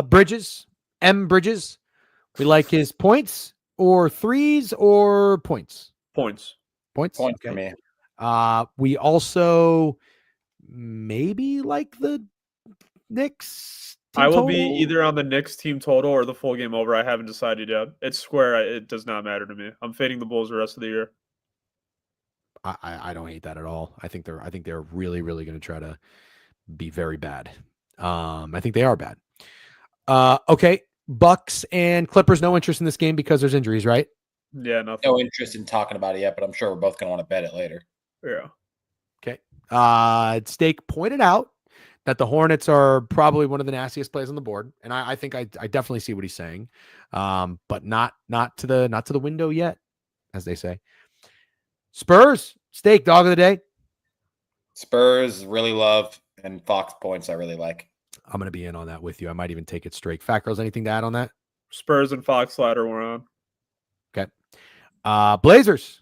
Bridges. Bridges. We like his points or threes or points. Points Okay. For me. We also maybe like the Knicks. I will be either on the Knicks team total or the full game over. I haven't decided yet. It's square. It does not matter to me. I'm fading the Bulls the rest of the year. I don't hate that at all. I think they're really, really going to try to be very bad. I think they are bad. Okay. Bucks and Clippers, no interest in this game because there's injuries, right? Yeah, nothing. No interest in talking about it yet, but I'm sure we're both going to want to bet it later. Yeah. Okay. Steak pointed out that the Hornets are probably one of the nastiest plays on the board, and I think I definitely see what he's saying, but not to the window yet, as they say. Spurs, Steak, dog of the day. Spurs really love, and Fox points I really like. I'm going to be in on that with you. I might even take it straight. Fat Girls, anything to add on that? Spurs and Fox ladder we're on. Okay. Blazers.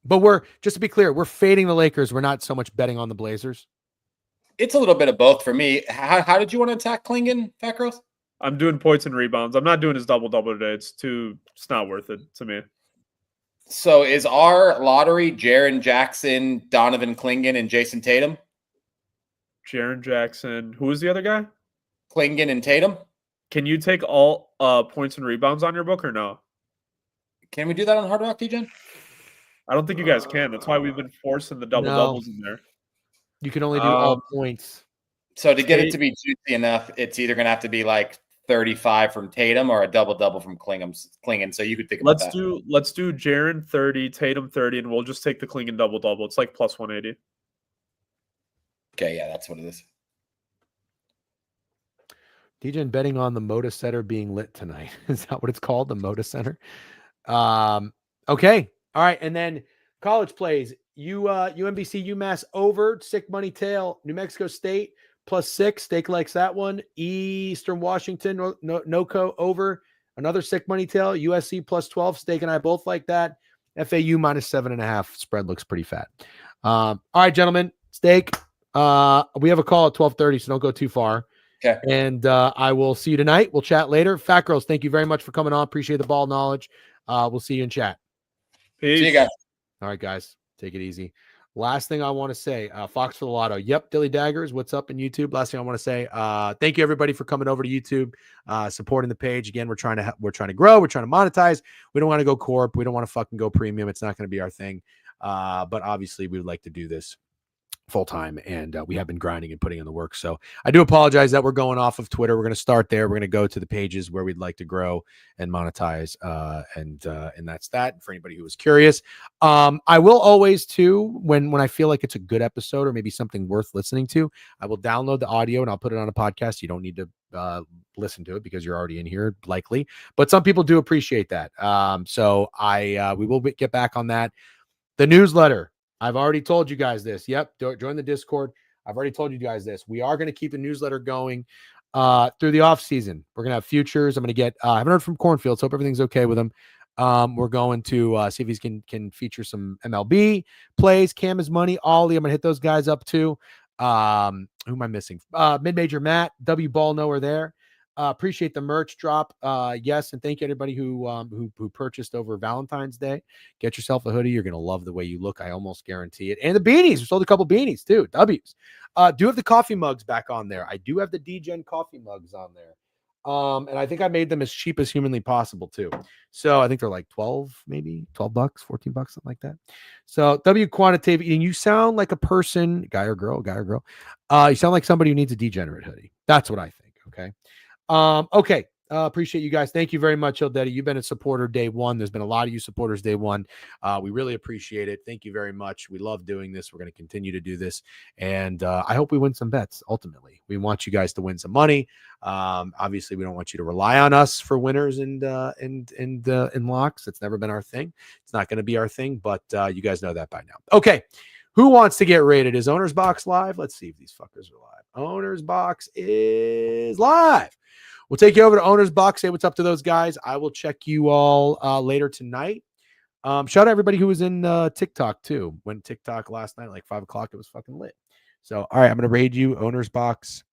But just to be clear, we're fading the Lakers. We're not so much betting on the Blazers. It's a little bit of both for me. How did you want to attack Klingon, Fat Girls? I'm doing points and rebounds. I'm not doing his double-double today. It's not worth it to me. So is our lottery Jaren Jackson, Donovan Klingon, and Jason Tatum? Jaren Jackson. Who is the other guy? Klingon and Tatum. Can you take all points and rebounds on your book or no? Can we do that on Hard Rock, DJ? I don't think you guys can. That's why we've been forcing the double-doubles in there. You can only do all points. So to get it to be juicy enough, it's either going to have to be like 35 from Tatum or a double-double from Klingon. So you could think about that. Let's do Jaren 30, Tatum 30, and we'll just take the Klingon double-double. It's like plus 180. Okay, yeah, that's what it is. DJ betting on the Moda Center being lit tonight. Is that what it's called? The Moda Center? Okay. All right. And then college plays. UMBC, UMass over, sick money tail. New Mexico State +6. Steak likes that one. Eastern Washington, NoCo over. Another sick money tail. USC +12. Steak and I both like that. FAU -7.5. Spread looks pretty fat. All right, gentlemen. Steak. We have a call at 12:30, so don't go too far. Okay. And I will see you tonight. We'll chat later. Fat Girls, thank you very much for coming on. Appreciate the ball knowledge. We'll see you in chat. Peace. See you guys. All right, guys. Take it easy. Last thing I want to say, Fox for the Lotto. Yep, Dilly Daggers. What's up in YouTube? Last thing I want to say, thank you everybody for coming over to YouTube, supporting the page. Again, we're trying to grow. We're trying to monetize. We don't want to go corp. We don't want to fucking go premium. It's not going to be our thing. But obviously, we would like to do this full time, and we have been grinding and putting in the work. So I do apologize that we're going off of Twitter. We're going to start there. We're going to go to the pages where we'd like to grow and monetize, and that's that. For anybody who was curious, I will always too when I feel like it's a good episode or maybe something worth listening to, I will download the audio and I'll put it on a podcast. You don't need to listen to it because you're already in here likely, but some people do appreciate that. So we will get back on that. The newsletter. I've already told you guys this. Yep. Join the Discord. I've already told you guys this. We are going to keep the newsletter going through the off season. We're going to have futures. I'm going to get, I haven't heard from Cornfields. Hope everything's okay with him. We're going to see if he can feature some MLB plays. Cam is money. Ollie. I'm going to hit those guys up too. Who am I missing? Mid-major Matt, W Ball nowhere there. Appreciate the merch drop. Yes, and thank you everybody who purchased over Valentine's Day. Get yourself a hoodie. You're gonna love the way you look. I almost guarantee it. And the beanies. We sold a couple beanies too. W's. Do have the coffee mugs back on there. I do have the DGen coffee mugs on there. And I think I made them as cheap as humanly possible too. So I think they're like 12, maybe $12, $14, something like that. So W quantitative eating. You sound like a person, guy or girl. You sound like somebody who needs a degenerate hoodie. That's what I think. Okay. Okay. Appreciate you guys. Thank you very much, Ildedi. You've been a supporter day one. There's been a lot of you supporters day one. We really appreciate it. Thank you very much. We love doing this. We're going to continue to do this. And I hope we win some bets. Ultimately, we want you guys to win some money. Obviously, we don't want you to rely on us for winners and locks. It's never been our thing. It's not going to be our thing, but you guys know that by now. Okay. Who wants to get rated? Is Owner's Box live? Let's see if these fuckers are live. Owner's Box is live. We'll take you over to Owner's Box. Say what's up to those guys. I will check you all later tonight. Shout out everybody who was in TikTok too. Went TikTok last night, like 5 o'clock. It was fucking lit. So, all right, I'm going to raid you. Owner's Box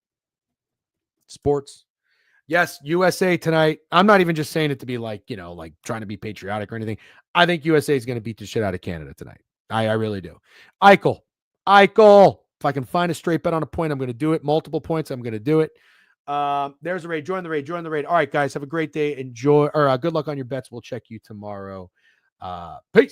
Sports. Yes, USA tonight. I'm not even just saying it to be like, like trying to be patriotic or anything. I think USA is going to beat the shit out of Canada tonight. I really do. Eichel. If I can find a straight bet on a point, I'm going to do it. Multiple points, I'm going to do it. There's a raid. Join the raid. All right, guys, have a great day. Enjoy, or good luck on your bets. We'll check you tomorrow. Peace.